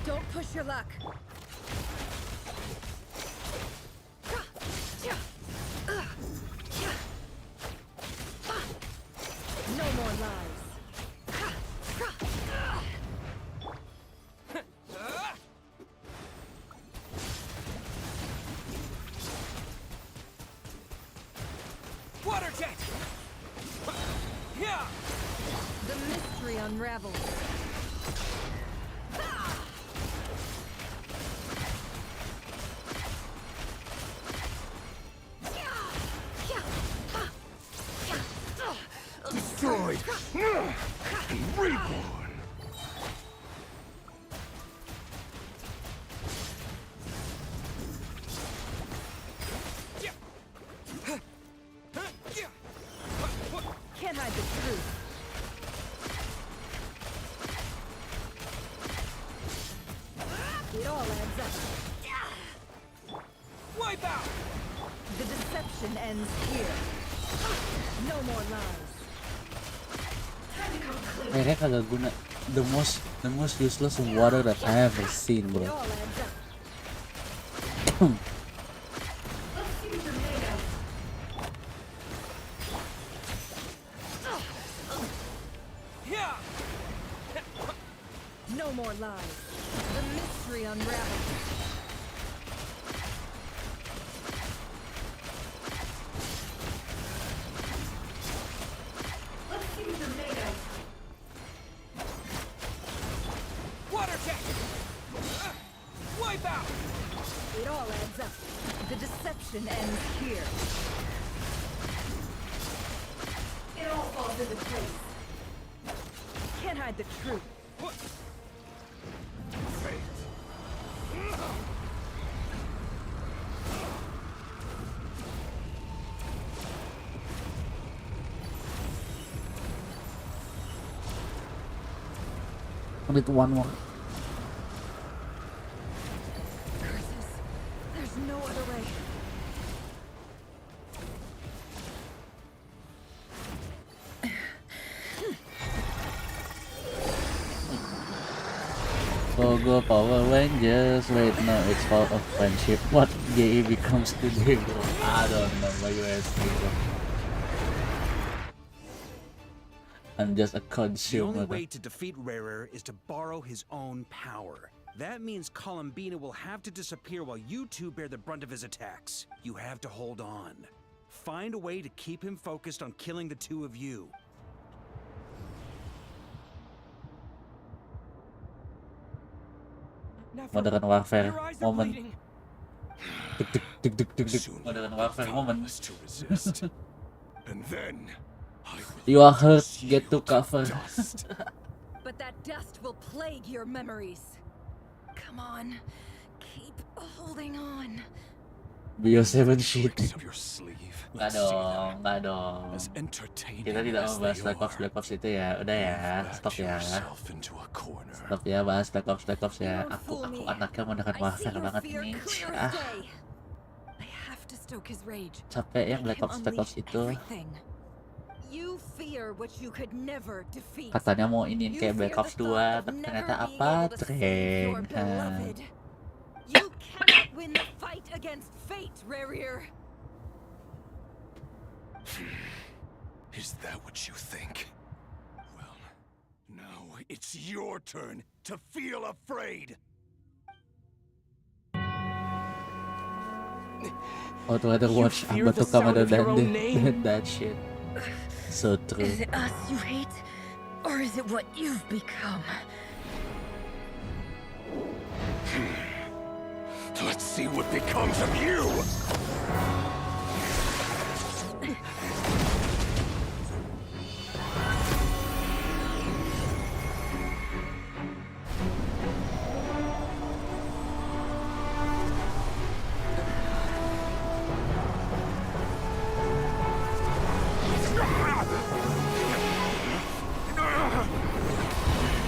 Don't push your luck. No more lies. Water jet. Yeah. The mystery unravels. It all adds up. Wipe out! The deception ends here. No more lies. Akhirnya kagak guna. The most useless water that I ever seen, bro. It all adds up. No more lies. The mystery unravels. Let's see what they're made of. Water check! Wipe out! It all adds up. The deception ends here. It all falls into place. Can't hide the truth. I need one more. Curses. There's no other way. Go Power Rangers. Wait, no, it's Power of Friendship. What GE becomes today, bro? I don't know why you ask me, bro. I'm just a The consumer. only way to defeat Rarer is to borrow his own power. That means Columbina will have to disappear while you two bear the brunt of his attacks. You have to hold on. Find a way to keep him focused on killing the two of you. Modern Warfare moment. Modern Warfare moment. And then You are hurt, get to cover. But that dust will plague your memories. Come on, keep holding on. Bio 7 shit. your sleeve. Nggak dong. As entertaining Kita tidak as membahas they Black Ops itu ya. Udah ya, stop ya. Stop ya, bahas Black Ops ya. Aku anaknya Modern Warfare banget ini. Capek yang Black Ops itu. You fear what you could never defeat. Katanya mau iniin kayak Black Ops 2, tapi ternyata apa? Tren. You cannot win the fight against fate, Rarer. Is that what you think? Well, now it's your turn to feel afraid. I'd rather watch Ambato Kamada than that shit. So true. Is it us you hate, or is it what you've become? Let's see what becomes of you!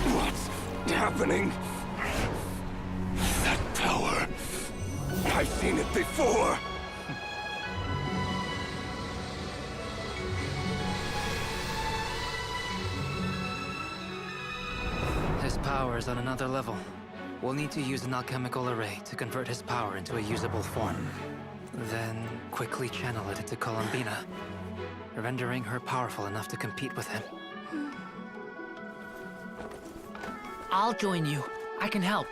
What's happening? That power. I've seen it before. His power is on another level. We'll need to use an alchemical array to convert his power into a usable form. Then quickly channel it into Columbina, rendering her powerful enough to compete with him. I'll join you. I can help.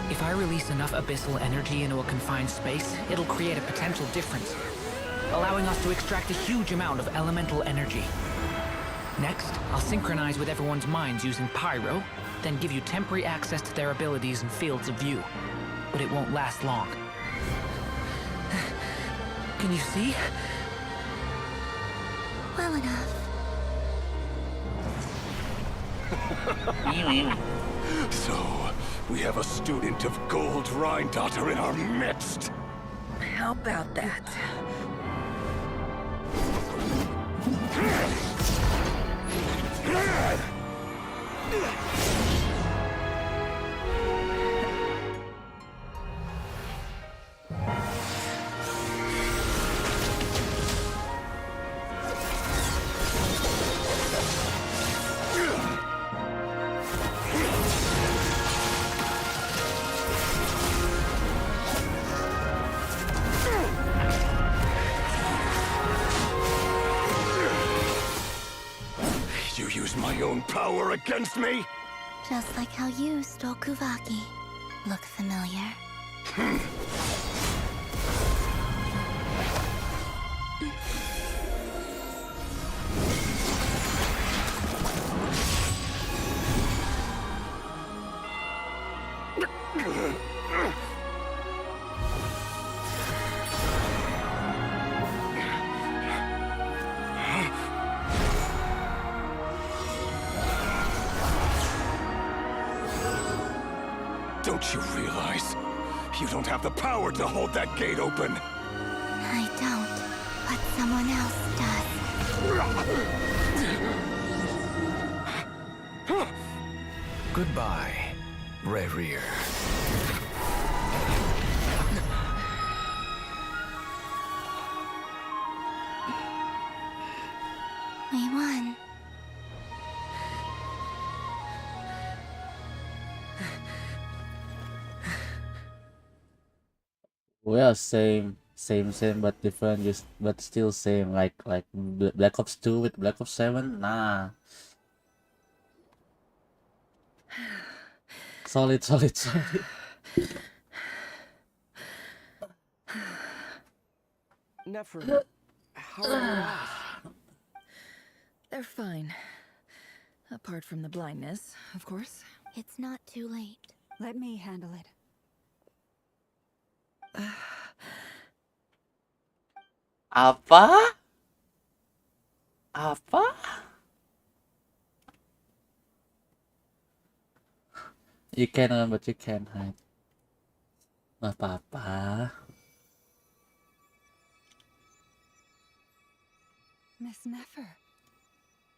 If I release enough abyssal energy into a confined space, it'll create a potential difference, allowing us to extract a huge amount of elemental energy. Next, I'll synchronize with everyone's minds using pyro, then give you temporary access to their abilities and fields of view. But it won't last long. Can you see? Well enough. So, we have a student of Gold Rhine-Daughter in our midst. How about that? own power against me? Just like how you stole Kuvaki. Look familiar? Don't you realize you don't have the power to hold that gate open? I don't, but someone else does. Goodbye, Rerir. We won. Well, same, but different. Just but still same. Like Black Ops 2 with Black Ops 7. Nah, solid. Nefer, how are your eyes? They're fine. Apart from the blindness, of course. It's not too late. Let me handle it. Apa? You can run, but you can't hide. Nggak apa-apa. Miss Nefer,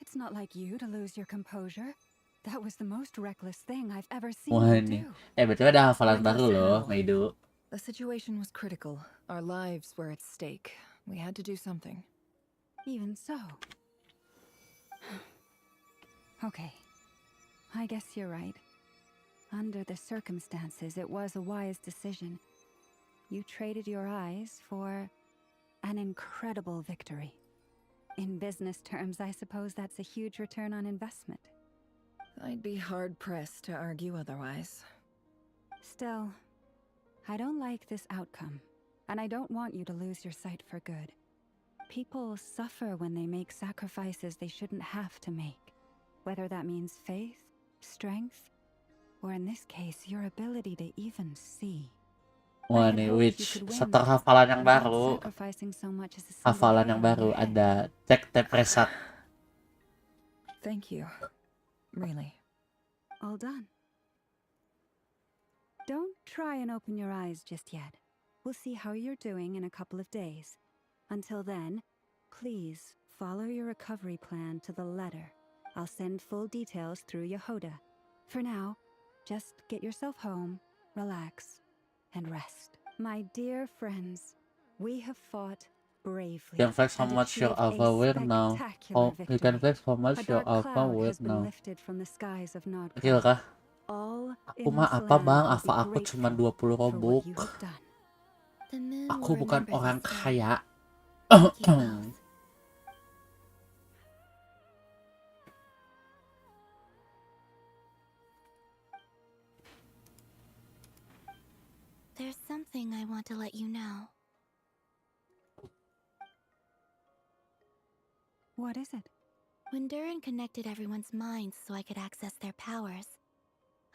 it's not like you to lose your composure. That was the most reckless thing I've ever seen Wah you ini. do. Betul ada hafalan Like baru us loh, how? Meidu. The situation was critical. Our lives were at stake. We had to do something. Even so. Okay. I guess you're right. Under the circumstances, it was a wise decision. You traded your eyes for an incredible victory. In business terms, I suppose that's a huge return on investment. I'd be hard-pressed to argue otherwise. Still, I don't like this outcome, and I don't want you to lose your sight for good. People suffer when they make sacrifices they shouldn't have to make, whether that means faith, strength, or in this case, your ability to even see. Wah nih, which setelah hafalan yang baru, ada cek tep reset. Thank you. Really. All done. Don't try and open your eyes just yet. We'll see how you're doing in a couple of days. Until then, please follow your recovery plan to the letter. I'll send full details through Yehoda. For now, just get yourself home, relax, and rest. My dear friends, we have fought bravely. You can flex how much you're overweight now. Oh, you can flex how much you're overweight now. Real kah? Aku mah apa bang? Apa aku cuma 20 robux? Aku bukan orang kaya. There's something I want to let you know. What is it? When Durin connected everyone's minds so I could access their powers,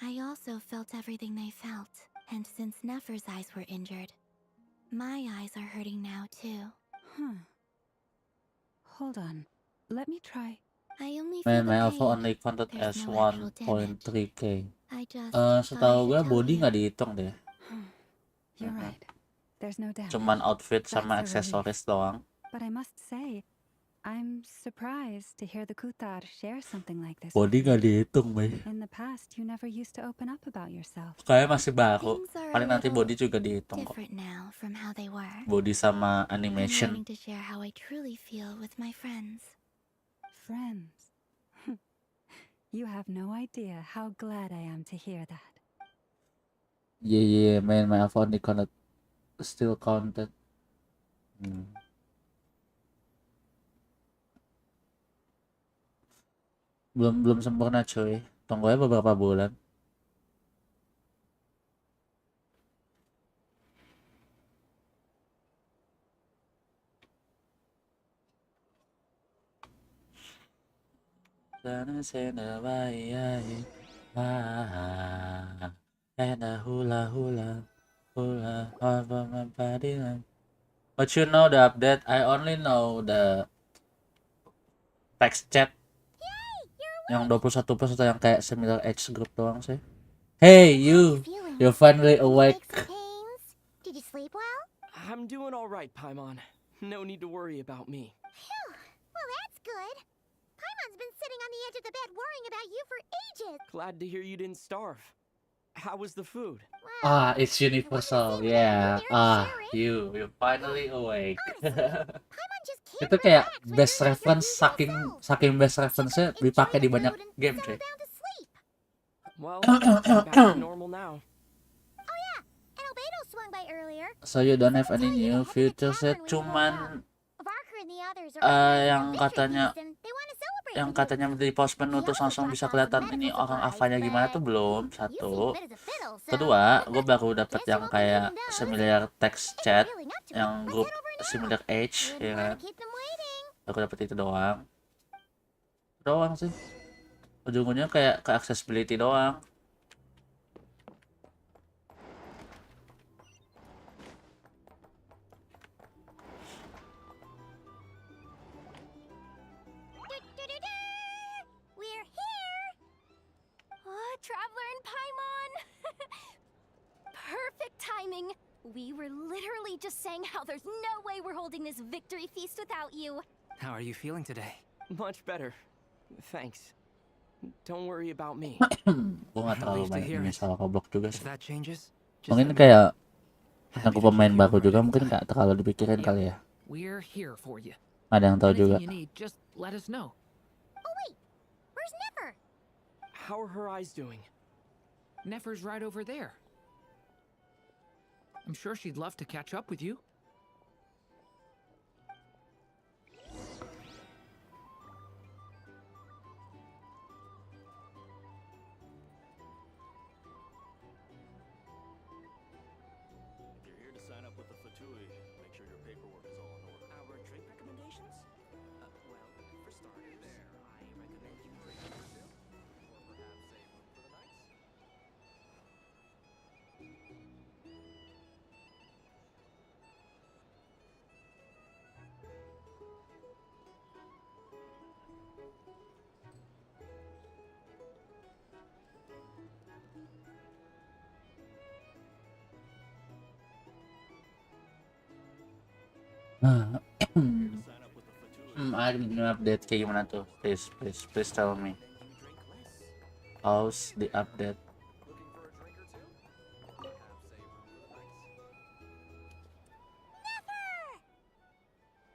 I also felt everything they felt. And since Nefer's eyes were injured, my eyes are hurting now too. Hold on. Let me try. I only Man, feel my the alpha pain. only counted There's as no actual 1.3k. I just thought I Setahu gue should tell body you. nggak dihitung deh. You're right. There's no doubt. Cuman outfit sama That's a relief. aksesoris doang. But I must say, I'm surprised to hear the Kutar share something like this. Body nggak dihitung, Mei. In the past, you never used to open up about yourself. Kayaknya masih baru. Things are Paling a nanti little body juga dihitung kok. different now from how they were. Body sama I'm animation. learning to share how I truly feel with my friends. Friends. You have no idea how glad I am to hear that. Yeah, man, my alpha only counted, still counted. belum sempurna cuy. Tunggu ya beberapa bulan. Sana sana bayai. Hula hula hula hula padilan. But you know the update? I only know the text chat yang 21+ atau yang kayak similar age group doang sih. Hey you, you're finally awake. Did you sleep well? I'm doing all right, Paimon. No need to worry about me. Phew. Well, that's good. Paimon's been sitting on the edge of the bed worrying about you for ages. Glad to hear you didn't starve. How was the food? It's universal. Yeah. You're finally awake. Itu kayak best reference saking best reference-nya dipakai di banyak game, cuy. Well, I'm back to normal now. Oh yeah, and Albedo swung by earlier. So you don't have any new features yet, cuman yang katanya di pause menu terus langsung bisa kelihatan ini orang Avanya gimana tuh belum. Satu. Kedua, gue baru dapet yang kayak similar text chat yang grup similar age, ya kan. Aku dapet itu doang sih. Ujung-ujungnya kayak ke accessibility doang. We're here. Traveler and Paimon! Perfect timing. We were literally just saying how there's no way we're holding this victory feast without you. How are you feeling today? Much better. Thanks. Don't worry about me. Gue gak terlalu banyak ini salah Roblox juga sih. That changes, Mungkin kayak aku pemain baru juga mungkin gak terlalu dipikirin kali ya. We're here for you. Ada yang tahu juga. Anything you need, just let us know. Oh wait, where's Nefer? How are her eyes doing? Nefer's right over there. I'm sure she'd love to catch up with you. Ada new update kayak gimana tuh? Please tell me. How's the update?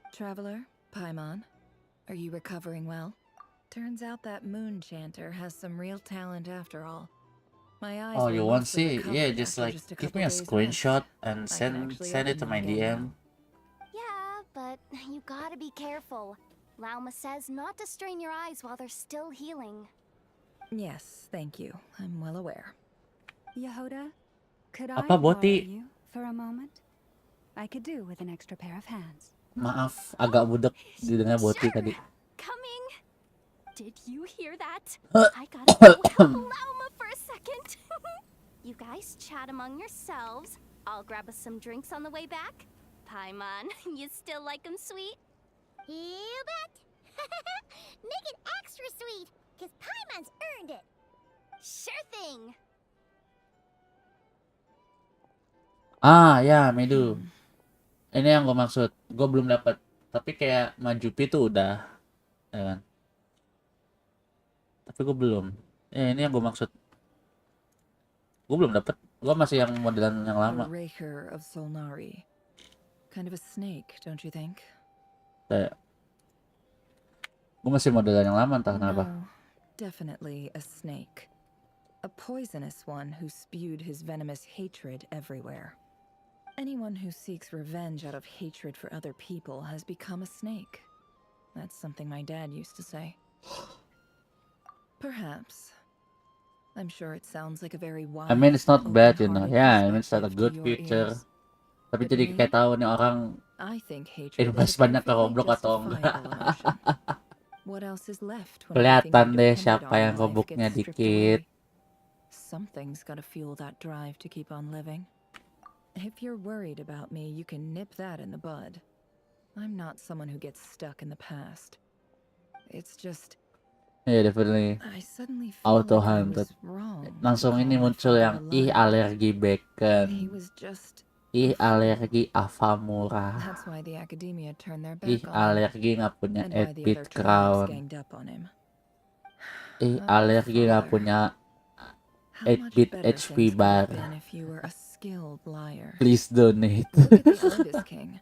Traveler, Paimon, are you recovering well? Turns out that moon chanter has some real talent after all. My eyes Oh, you want see? recovered Yeah, just after like a give couple me a days rest. screenshot and I can send it to my DM. Yeah, but you gotta be careful. Lauma says not to strain your eyes while they're still healing. Yes, thank you. I'm well aware. Yehuda, could I Apa, borrow Boti? you for a moment? I could do with an extra pair of hands. Maaf, agak budek didengar Boti tadi. Coming. Did you hear that? I gotta go help Lauma for a second. You guys chat among yourselves. I'll grab us some drinks on the way back. Paimon, you still like 'em sweet? You bet. Make it extra sweet, cause Paimon's earned it. Sure thing. Ya, Medu. Ini yang gue maksud. Gue belum dapat. Tapi kayak Majupi tuh udah, ya kan? Tapi gue belum. Ini yang gue maksud. Gue belum dapat. Gue masih yang modelan yang lama. A raker of Solnari. Kind of a snake, don't you think? Kayak gue masih modelan yang lama entah kenapa. No, definitely a snake. A poisonous one who spewed his venomous hatred everywhere. Anyone who seeks revenge out of hatred for other people has become a snake. That's something my dad used to say. Perhaps. I'm sure it sounds like a very wise, I mean, it's not bad, you know. open-hearted Yeah, I mean, it's not a perspective to good your future. ears. Tapi But jadi me, kayak tahu nih orang I think hatred is invest a banyak ke perfectly Roblox atau enggak. justifiable emotion. What else is left when everything Kelihatan you deh depended siapa on yang in life Robloxnya gets stripped dikit. away? Something's gotta fuel that drive to keep on living. If you're worried about me, you can nip that in the bud. I'm not someone who gets stuck in the past. It's just Yeah, definitely I suddenly feel auto like I hunted. was wrong to Langsung call ini my muncul father yang a ih liar. alergi He bacon, was just ih a fool. alergi Avamura, That's why the academia turned their ih back on him, alergi nggak punya and why the 8-bit other tribes crown, ganged up on him. ih Oh, alergi nggak father. punya How much 8-bit better HP things could bar. have been if you were a skilled liar. Please donate. Look at the Ibis King.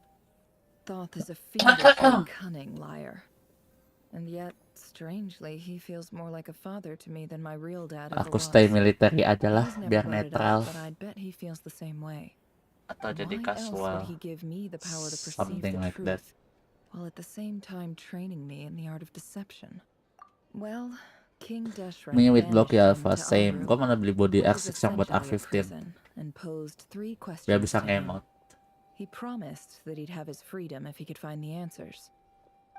Thoth is a fiendishly cunning liar. And yet, strangely, he feels more like a father to me than my real dad ever Aku was. stay military aja lah He's never biar brought it netral. up, but I'd bet he feels the same way. Atau jadi Why else would casual, he give me the power to perceive something the like truth, that. while at the same time training me in the art of deception? Well, King Deshret Me with Blocky banished him Alpha to same. Aru, Gua mana beli body which is access yang buat essentially a A15 prison, and posed 3 biar questions bisa to him. ngemot. He promised that he'd have his freedom if he could find the answers.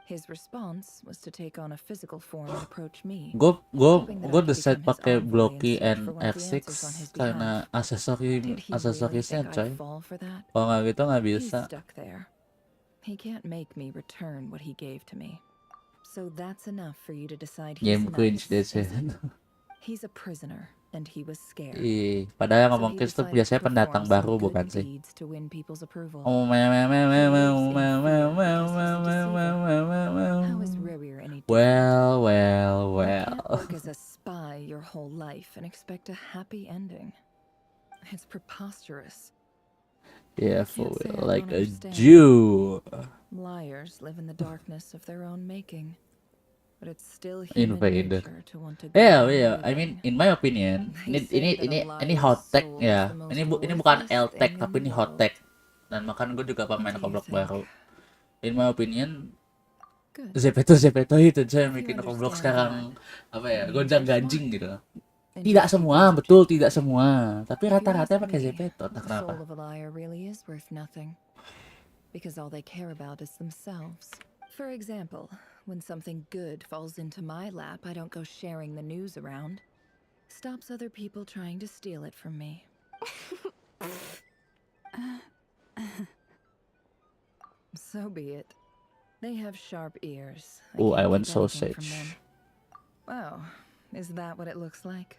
His response was to take on a physical form and approach me, hoping that I could Decide become his pakai envoy Blocky and search and for one of the X6 answers on his karena behalf. Did he really aksesorisnya think coy. I'd fall for that? Kalau nggak gitu nggak He's bisa. stuck there. He can't make me return what he gave to me. So that's enough for you to decide he's Game cringe deh nice, sih. is it? He's a prisoner, and he was scared. Ih, padahal yang So ngomong he cringe tuh decided to biasanya pendatang perform some baru good bukan sih? deeds to win people's approval. Oh, He lives in fear because he's a deceiver. How is Rerir any different? Well. You can't work as a spy your whole life and expect a happy ending. It's preposterous. Yeah, I for can't say real, I like don't a understand. Jew. Liars live in the darkness of their own making. But it's still human Invaded. nature to want to go Yeah, on yeah. I mean, living. in my opinion, They say that a ini liar's hot tech soul is ya. the most Ini bukan worthless L tech thing in tapi the ini hot world. tech. Dan makan gue juga pemain What do you Roblox think? baru. In my opinion, Good. Zepeto itu saya If you bikin Roblox understand sekarang that, apa ya, means gonjang you're ganjing smart. gitu. And Tidak you see semua, things betul objectively. tidak semua. Tapi If you rata-rata ask pakai me, Zepeto, entah the kenapa. soul of a liar really is worth nothing. Because all they care about is themselves. For example, when something good falls into my lap, I don't go sharing the news around. Stops other people trying to steal it from me. So be it. They have sharp ears. Oh, I can't want keep anything from sausage. them. Wow, is that what it looks like?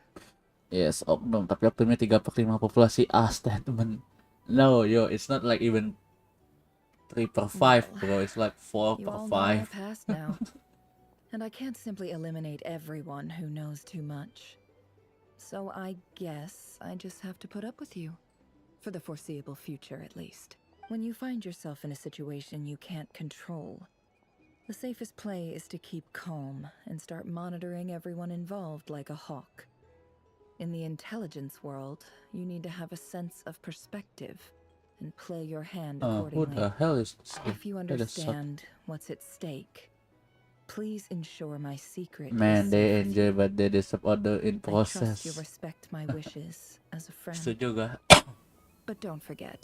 Yes, oknum. Tapi oknumnya 3/5 populasi A statement. No, yo, it's not like even 3/5, bro. It's like You all know my 4/5. past now. And I can't simply eliminate everyone who knows too much. So I guess I just have to put up with you. For the foreseeable future, at least. When you find yourself in a situation you can't control, the safest play is to keep calm and start monitoring everyone involved like a hawk. In the intelligence world, you need to have a sense of perspective and play your hand Who accordingly. the hell is this? If you That is so- understand what's at stake, please ensure my secret Man, is they safe with enjoy you. but they disturb other in I trust you process. respect my wishes as a friend. Setuju gak? But don't forget,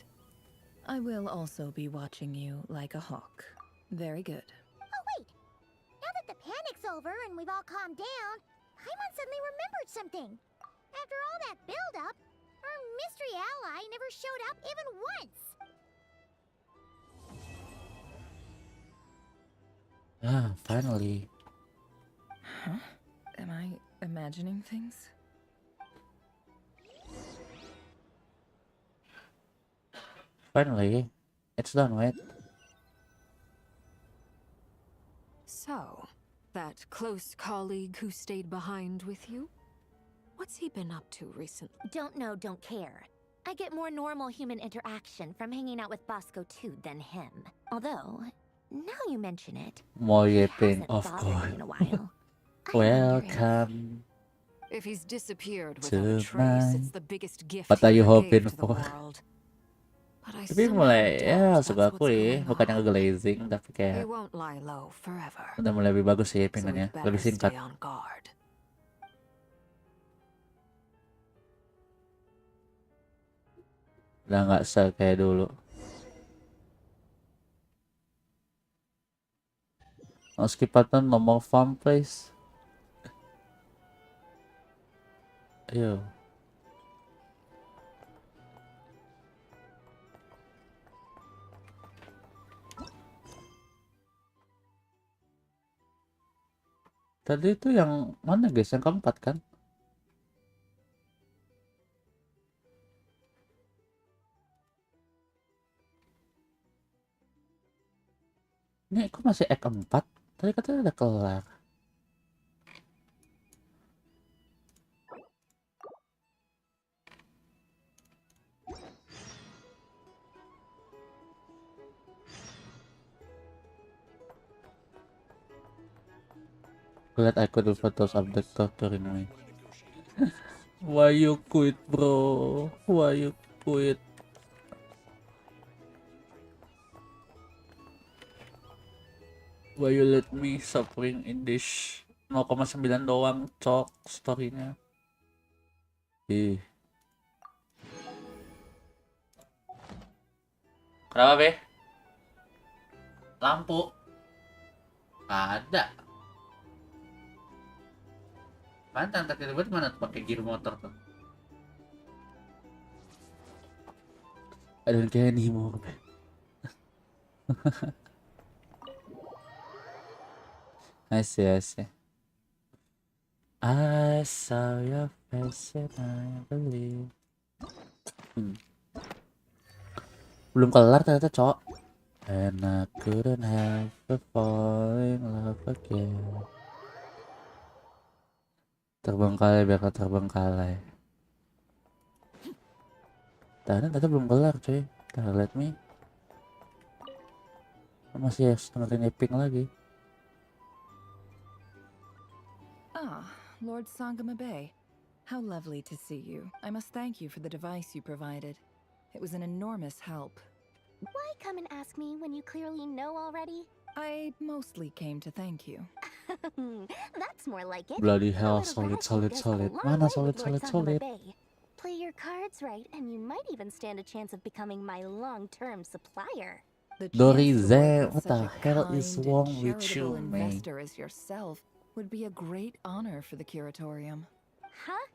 I will also be watching you like a hawk. Very good. Oh, wait! Now that the panic's over and we've all calmed down, Paimon suddenly remembered something. After all that build-up, our mystery ally never showed up even once. Ah, finally. Huh? Am I imagining things? Finally. It's done, right? So, that close colleague who stayed behind with you? What's he been up to recently? Don't know, don't care. I get more normal human interaction from hanging out with Bosco too than him. Although, now you mention it, More he yipping, hasn't of bothered me in a course. while. I wonder if- Welcome If he's disappeared to without a trace, my... it's the biggest gift What he are you ever gave hoping to the for? world. But I Tapi somehow mulai doubt ya that's suka what's aku going bukannya on. nge-glazing tapi He kayak won't lie low forever. udah mulai lebih bagus sih So pengennya, we'd better lebih singkat. stay on guard. Udah nggak kayak dulu. Mau skip button, no more farm place. Ayo. Tadi itu yang mana guys? Yang keempat kan? Ini aku masih Act 4. Tadi katanya udah kelar. Glad I could do photos of the torturing me. Why you quit, bro? Why you quit? Why you let me suffering in this 0,9 doang cok storynya. Ih. Kenapa be? Lampu? Ada. Pantang tak tiba mana tuh pakai gear motor tuh. I don't care anymore. I see. I saw your face and I believe. Belum kelar ternyata cok. And I couldn't help but fall in love again. Terbengkalai bakal terbengkalai. Ternyata belum kelar cuy. Let me. Masih setengah ping lagi. Ah, Lord Sangamabe. How lovely to see you. I must thank you for the device you provided. It was an enormous help. Why come and ask me when you clearly know already? I mostly came to thank you. That's more like it. Bloody hell, A little solid. gratitude goes a long Mana way with Lord solid. Sangamabe. Play your cards right, and you might even stand a chance of becoming my long-term supplier. Dorizen, what the hell is wrong with you, man? Investor as yourself would be a great honor for the curatorium. Huh?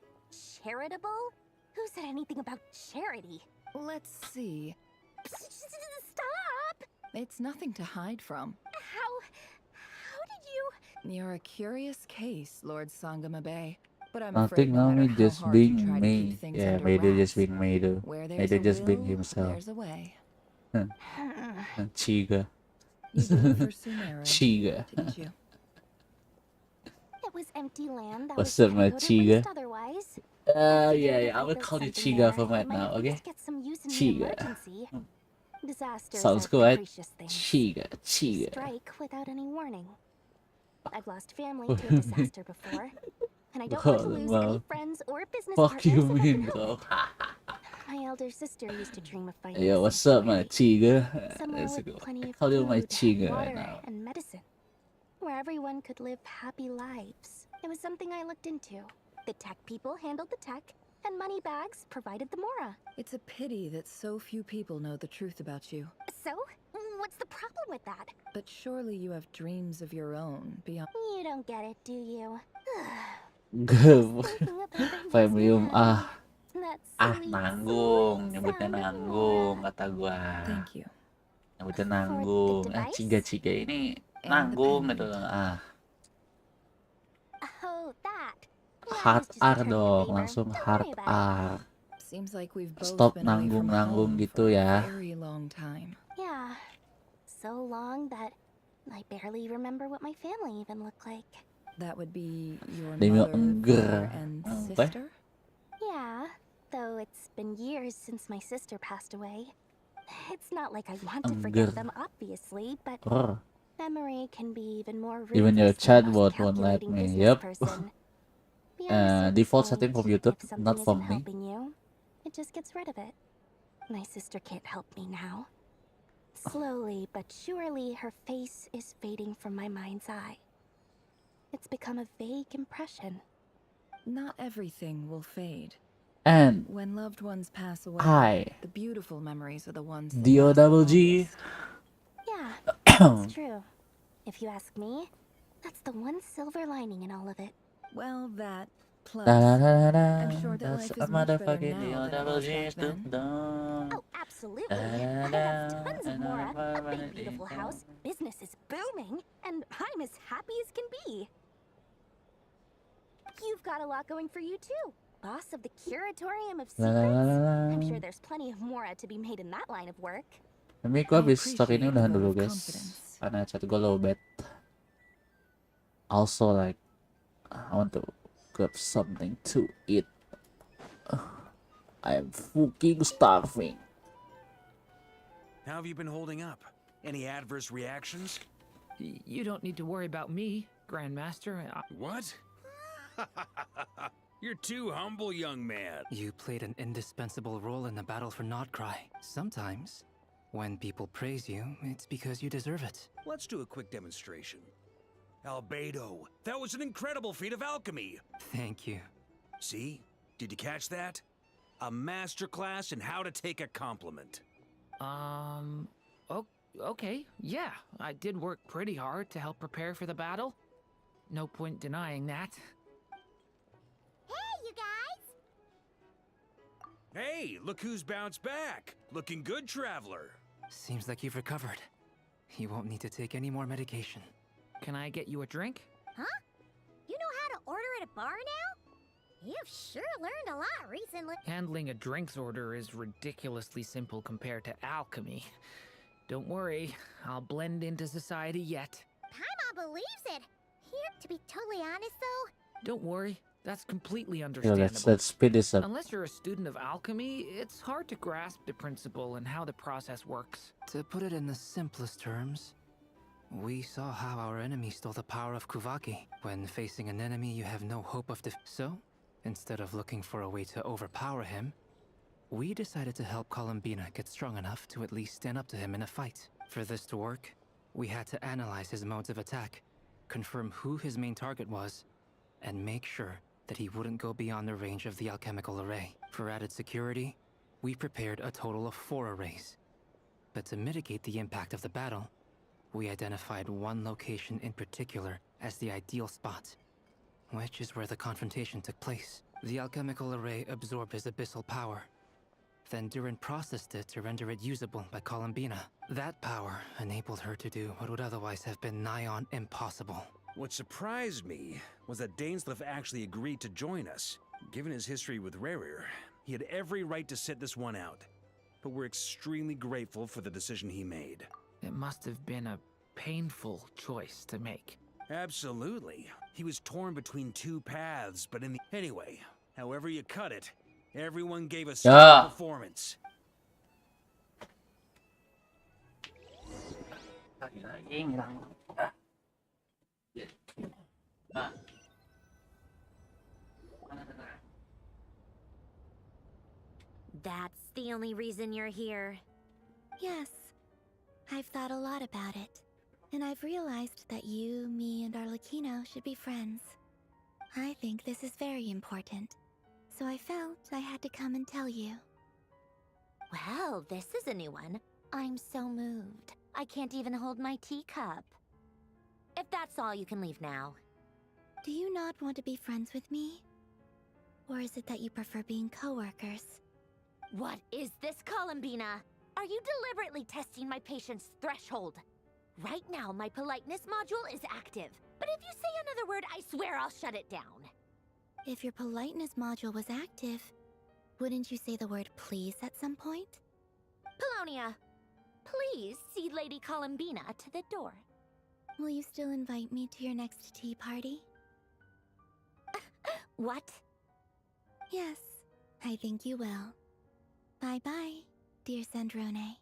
Charitable? Who said anything about charity? Let's see. Stop! It's nothing to hide from. How did you? You're a curious case, Lord Sangamabe. But I'm Nothing, afraid no matter how just hard you being try to keep me. things Yeah, under maybe wraps, just being me too. where there's Maybe a just being will, himself. there's a way. Chiga. You did for Sumero, Chiga. didn't you? It was empty land that What's was up, my shadowed or Chiga? waste otherwise. Yeah, I will call you Chiga from right now, okay? Chiga. Disasters Sounds are good, right? capricious things. Chiga. Strike without any warning. I've lost family to a disaster before, and I don't want to lose any friends or business Fuck partners you if I mean, can bro? help it. My elder sister used to dream of fighting Yo, a what's up, my Chiga? somewhere Let's with go. plenty I of call you my food, Chiga right water, now. and medicine, where everyone could live happy lives. It was something I looked into. The tech people handled the tech, and money bags provided the mora. It's a pity that so few people know the truth about you. So, what's the problem with that? But surely you have dreams of your own beyond. You don't get it, do you? Premium That nanggung, nyebutnya nanggung kata gua. Thank you. Nyebutnya nanggung. Ciga ini nanggung gitu. Oh, that. Hard R dong, langsung hard R. Seems like we've both Stop been away from nanggung home gitu for ya. a very long time. Yeah. So long that I barely remember what my family even looked like. That would be your Demi mother, engger. father, and sister? Yeah, though it's been years since my sister passed away. It's not like I want to forget them, obviously, but memory can be even more Even your ruthless than chatbot most won't let calculating me. business Yep. person. Beyond a certain Default point, setting from YouTube, if something not from isn't me. helping you, it just gets rid of it. My sister can't help me now. Slowly but surely, her face is fading from my mind's eye. It's become a vague impression. Not everything will fade. And When loved ones pass away, I, the beautiful memories are the ones that D O last the double G. longest. Yeah, that's true. If you ask me, that's the one silver lining in all of it. Well, that plus Da, da, da, da, I'm sure that that's life a is much better motherfucking D now O than it double was G. back then. Oh, absolutely. I have tons of Mora, a big beautiful house, business is booming, and I'm as happy as can be. You've got a lot going for you too. Boss of the Curatorium of La, la, la, Secrets? la, la. I'm sure there's plenty of Mora to be made in that line of work. Tapi gue habis stock ini udahan dulu guys, karena chat gue lowbat. Also like, I want to grab something to eat. I'm fucking starving. How have you been holding up? Any adverse reactions? You don't need to worry about me, Grandmaster. What? You're too humble, young man. You played an indispensable role in the battle for Notcry. Sometimes, when people praise you, it's because you deserve it. Let's do a quick demonstration. Albedo, that was an incredible feat of alchemy. Thank you. See? Did you catch that? A masterclass in how to take a compliment. Okay, yeah. I did work pretty hard to help prepare for the battle. No point denying that. Hey, you guys! Hey, look who's bounced back. Looking good, traveler. Seems like you've recovered. You won't need to take any more medication. Can I get you a drink? Huh? You know how to order at a bar now? You've sure learned a lot recently. Handling a drinks order is ridiculously simple compared to alchemy. Don't worry, I'll blend into society yet. Paimon believes it. Here, to be totally honest though, Don't worry, that's completely Yo, understandable. let's speed this up. Unless you're a student of alchemy, it's hard to grasp the principle and how the process works. To put it in the simplest terms, we saw how our enemy stole the power of Kuvaki. When facing an enemy you have no hope of So, instead of looking for a way to overpower him, we decided to help Columbina get strong enough to at least stand up to him in a fight. For this to work, we had to analyze his modes of attack, confirm who his main target was, and make sure that he wouldn't go beyond the range of the alchemical array. For added security, we prepared a total of 4 arrays. But to mitigate the impact of the battle, we identified one location in particular as the ideal spot, which is where the confrontation took place. The alchemical array absorbed his abyssal power. Then Durin processed it to render it usable by Columbina. That power enabled her to do what would otherwise have been nigh on impossible. What surprised me was that Dainsleif actually agreed to join us. Given his history with Rerir, he had every right to sit this one out. But we're extremely grateful for the decision he made. It must have been a painful choice to make. Absolutely. He was torn between 2 paths, but Anyway, however you cut it, everyone gave a stellar performance. That's the only reason you're here. Yes. I've thought a lot about it. And I've realized that you, me, and Arlecchino should be friends. I think this is very important. So I felt I had to come and tell you. well, this is a new one. I'm so moved. I can't even hold my teacup. If that's all, you can leave now. Do you not want to be friends with me? Or is it that you prefer being co-workers? What is this, Columbina? Are you deliberately testing my patience threshold? Right now, my politeness module is active. But if you say another word, I swear I'll shut it down. If your politeness module was active, wouldn't you say the word please at some point? Polonia, please see Lady Columbina to the door. Will you still invite me to your next tea party? What? Yes, I think you will. Bye-bye, dear Sandrone.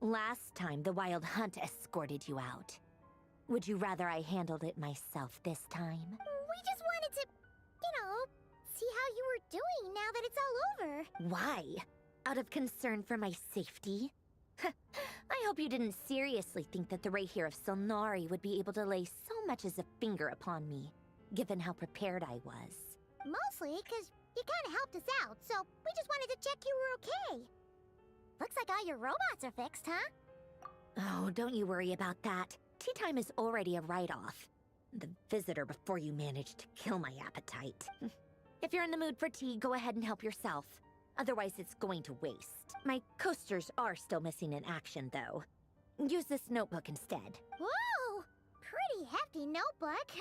Last time, the Wild Hunt escorted you out. Would you rather I handled it myself this time? We just wanted to, see how you were doing now that it's all over. Why? Out of concern for my safety? I hope you didn't seriously think that the Rayhir of Solnari would be able to lay so much as a finger upon me, given how prepared I was. Mostly because you kind of helped us out, so we just wanted to check you were okay. Looks like all your robots are fixed, huh? Oh, don't you worry about that. Tea time is already a write-off. The visitor before you managed to kill my appetite. If you're in the mood for tea, go ahead and help yourself. Otherwise, it's going to waste. My coasters are still missing in action, though. Use this notebook instead. Whoa! Pretty hefty notebook.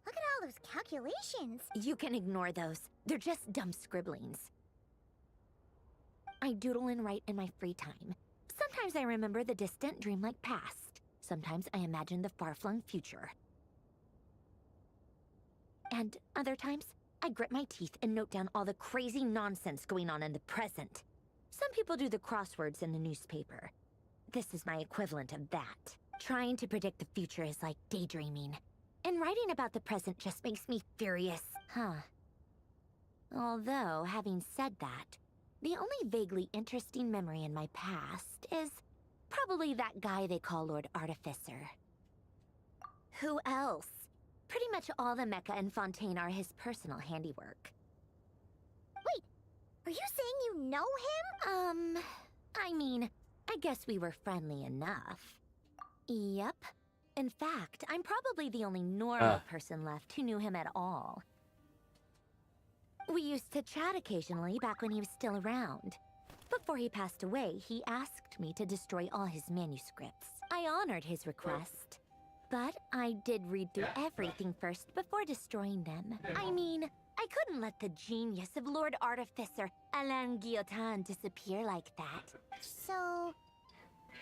Look at all those calculations. You can ignore those. They're just dumb scribblings. I doodle and write in my free time. Sometimes I remember the distant dreamlike past. Sometimes I imagine the far-flung future. And other times, I grit my teeth and note down all the crazy nonsense going on in the present. Some people do the crosswords in the newspaper. This is my equivalent of that. Trying to predict the future is like daydreaming. And writing about the present just makes me furious. Although, having said that, the only vaguely interesting memory in my past is probably that guy they call Lord Artificer. Who else? Pretty much all the mecha and Fontaine are his personal handiwork. Wait, are you saying you know him? I mean, I guess we were friendly enough. Yep. In fact, I'm probably the only normal person left who knew him at all. We used to chat occasionally back when he was still around. Before he passed away, he asked me to destroy all his manuscripts. I honored his request. But I did read through everything first before destroying them. I mean, I couldn't let the genius of Lord Artificer Alain Guillotin disappear like that. So,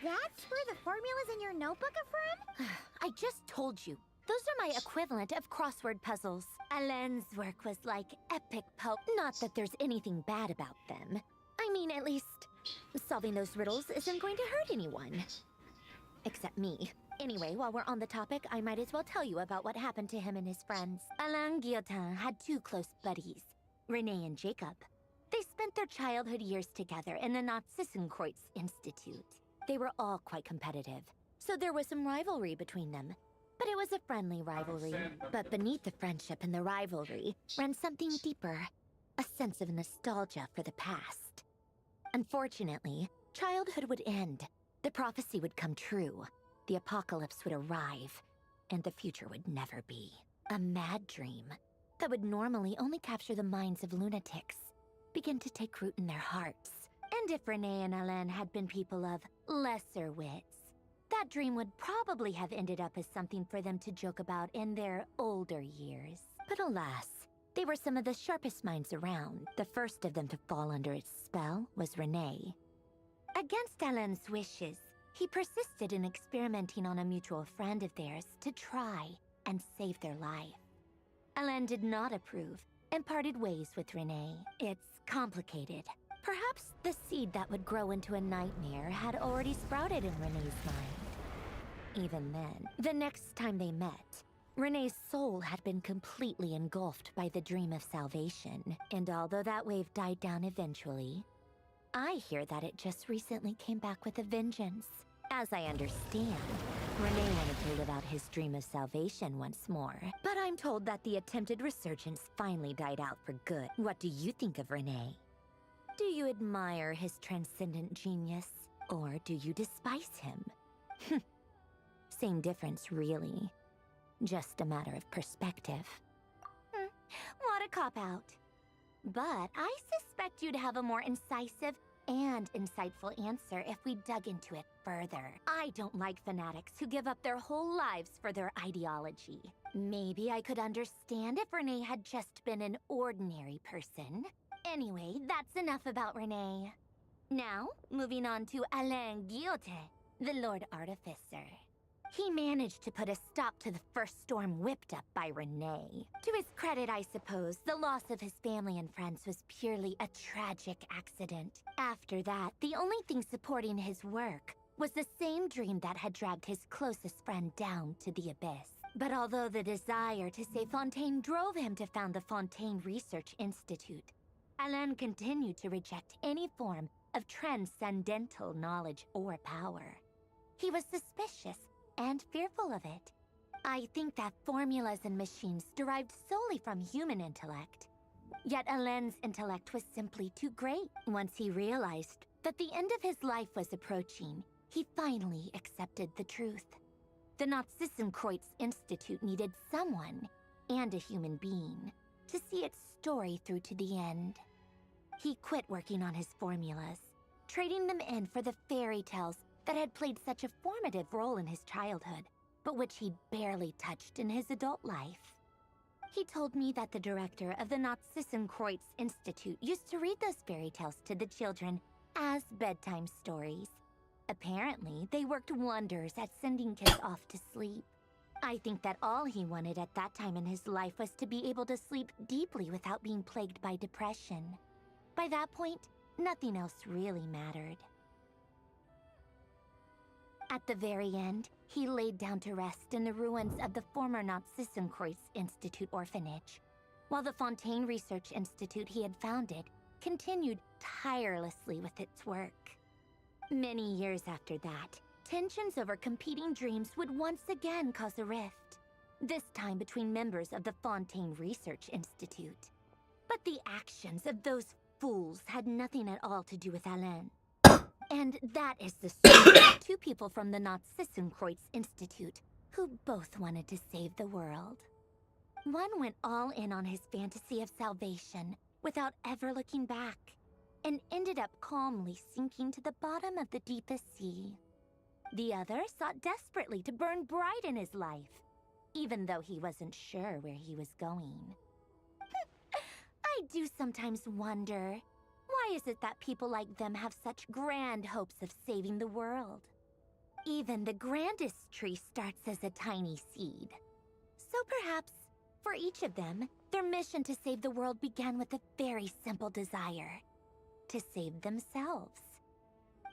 that's where the formulas in your notebook are from? I just told you. Those are my equivalent of crossword puzzles. Alain's work was like epic pope. Not that there's anything bad about them. I mean, at least, solving those riddles isn't going to hurt anyone. Except me. Anyway, while we're on the topic, I might as well tell you about what happened to him and his friends. Alain Guillotin had two close buddies, Renee and Jacob. They spent their childhood years together in the Narzissenkreuz Institute. They were all quite competitive, so there was some rivalry between them. But it was a friendly rivalry. But beneath the friendship and the rivalry ran something deeper, a sense of nostalgia for the past. Unfortunately, childhood would end. The prophecy would come true. The apocalypse would arrive, and the future would never be. A mad dream that would normally only capture the minds of lunatics begin to take root in their hearts. And if Renee and Alain had been people of lesser wits, that dream would probably have ended up as something for them to joke about in their older years. But alas, they were some of the sharpest minds around. The first of them to fall under its spell was Renee. Against Alain's wishes, he persisted in experimenting on a mutual friend of theirs to try and save their life. Alain did not approve and parted ways with Renee. It's complicated. Perhaps the seed that would grow into a nightmare had already sprouted in Renee's mind. Even then, the next time they met, Renee's soul had been completely engulfed by the dream of salvation. And although that wave died down eventually, I hear that it just recently came back with a vengeance. As I understand, Renee wanted to live out his dream of salvation once more. But I'm told that the attempted resurgence finally died out for good. What do you think of Renee? Do you admire his transcendent genius, or do you despise him? Same difference, really. Just a matter of perspective. What a cop-out. But I suspect you'd have a more incisive and insightful answer if we dug into it further. I don't like fanatics who give up their whole lives for their ideology. Maybe I could understand if Renee had just been an ordinary person. Anyway, that's enough about Renee. Now, moving on to Alain Guillotin, the Lord Artificer. He managed to put a stop to the first storm whipped up by Renee. To his credit, I suppose, the loss of his family and friends was purely a tragic accident. After that, the only thing supporting his work was the same dream that had dragged his closest friend down to the abyss. But although the desire to save Fontaine drove him to found the Fontaine Research Institute, Alain continued to reject any form of transcendental knowledge or power. He was suspicious and fearful of it. I think that formulas and machines derived solely from human intellect. Yet Alain's intellect was simply too great. Once he realized that the end of his life was approaching, he finally accepted the truth. The Nazissenkreuz Institute needed someone, and a human being, to see its story through to the end. He quit working on his formulas, trading them in for the fairy tales that had played such a formative role in his childhood, but which he barely touched in his adult life. He told me that the director of the Nazissenkreuz Institute used to read those fairy tales to the children as bedtime stories. Apparently, they worked wonders at sending kids off to sleep. I think that all he wanted at that time in his life was to be able to sleep deeply without being plagued by depression. By that point, nothing else really mattered. At the very end, he laid down to rest in the ruins of the former Nazissenkreuz Institute orphanage, while the Fontaine Research Institute he had founded continued tirelessly with its work. Many years after that, tensions over competing dreams would once again cause a rift, this time between members of the Fontaine Research Institute. But the actions of those fools had nothing at all to do with Alain. And that is the story of two people from the Nazissenkreuz Institute who both wanted to save the world. One went all in on his fantasy of salvation without ever looking back, and ended up calmly sinking to the bottom of the deepest sea. The other sought desperately to burn bright in his life, even though he wasn't sure where he was going. I do sometimes wonder, why is it that people like them have such grand hopes of saving the world? Even the grandest tree starts as a tiny seed. So perhaps, for each of them, their mission to save the world began with a very simple desire: to save themselves.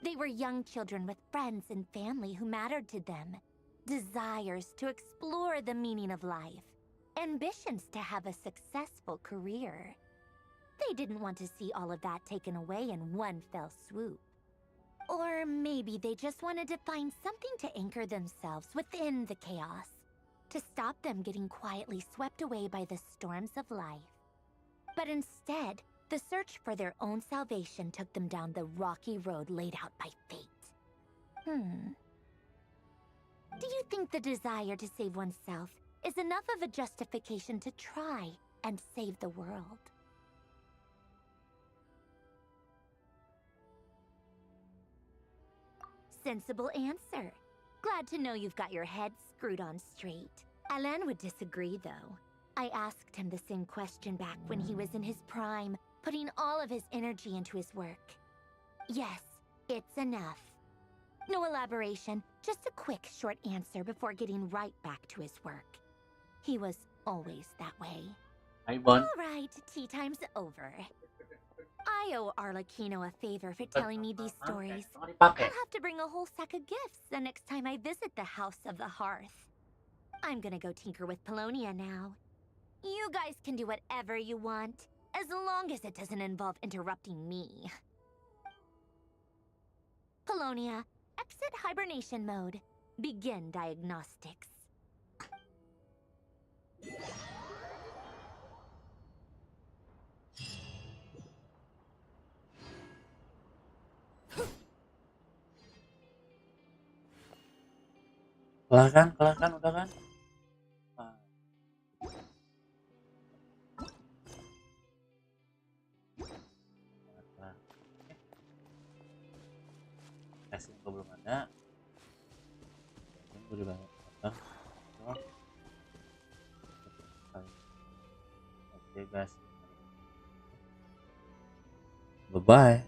They were young children with friends and family who mattered to them, desires to explore the meaning of life, ambitions to have a successful career. They didn't want to see all of that taken away in one fell swoop. Or maybe they just wanted to find something to anchor themselves within the chaos, to stop them getting quietly swept away by the storms of life. But instead, the search for their own salvation took them down the rocky road laid out by fate. Do you think the desire to save oneself is enough of a justification to try and save the world? Sensible answer. Glad to know you've got your head screwed on straight. Alain would disagree, though. I asked him the same question back when he was in his prime, putting all of his energy into his work. Yes, it's enough. No elaboration, just a quick, short answer before getting right back to his work. He was always that way. All right, tea time's over. I owe Arlecchino a favor for telling me these stories. I'll have to bring a whole sack of gifts the next time I visit the House of the Hearth. I'm gonna go tinker with Polonia now. You guys can do whatever you want, as long as it doesn't involve interrupting me. Polonia, exit hibernation mode. Begin diagnostics. Kelar kan, udah kan? Kasih belum ada. Udah banyak. Oke guys. Bye bye.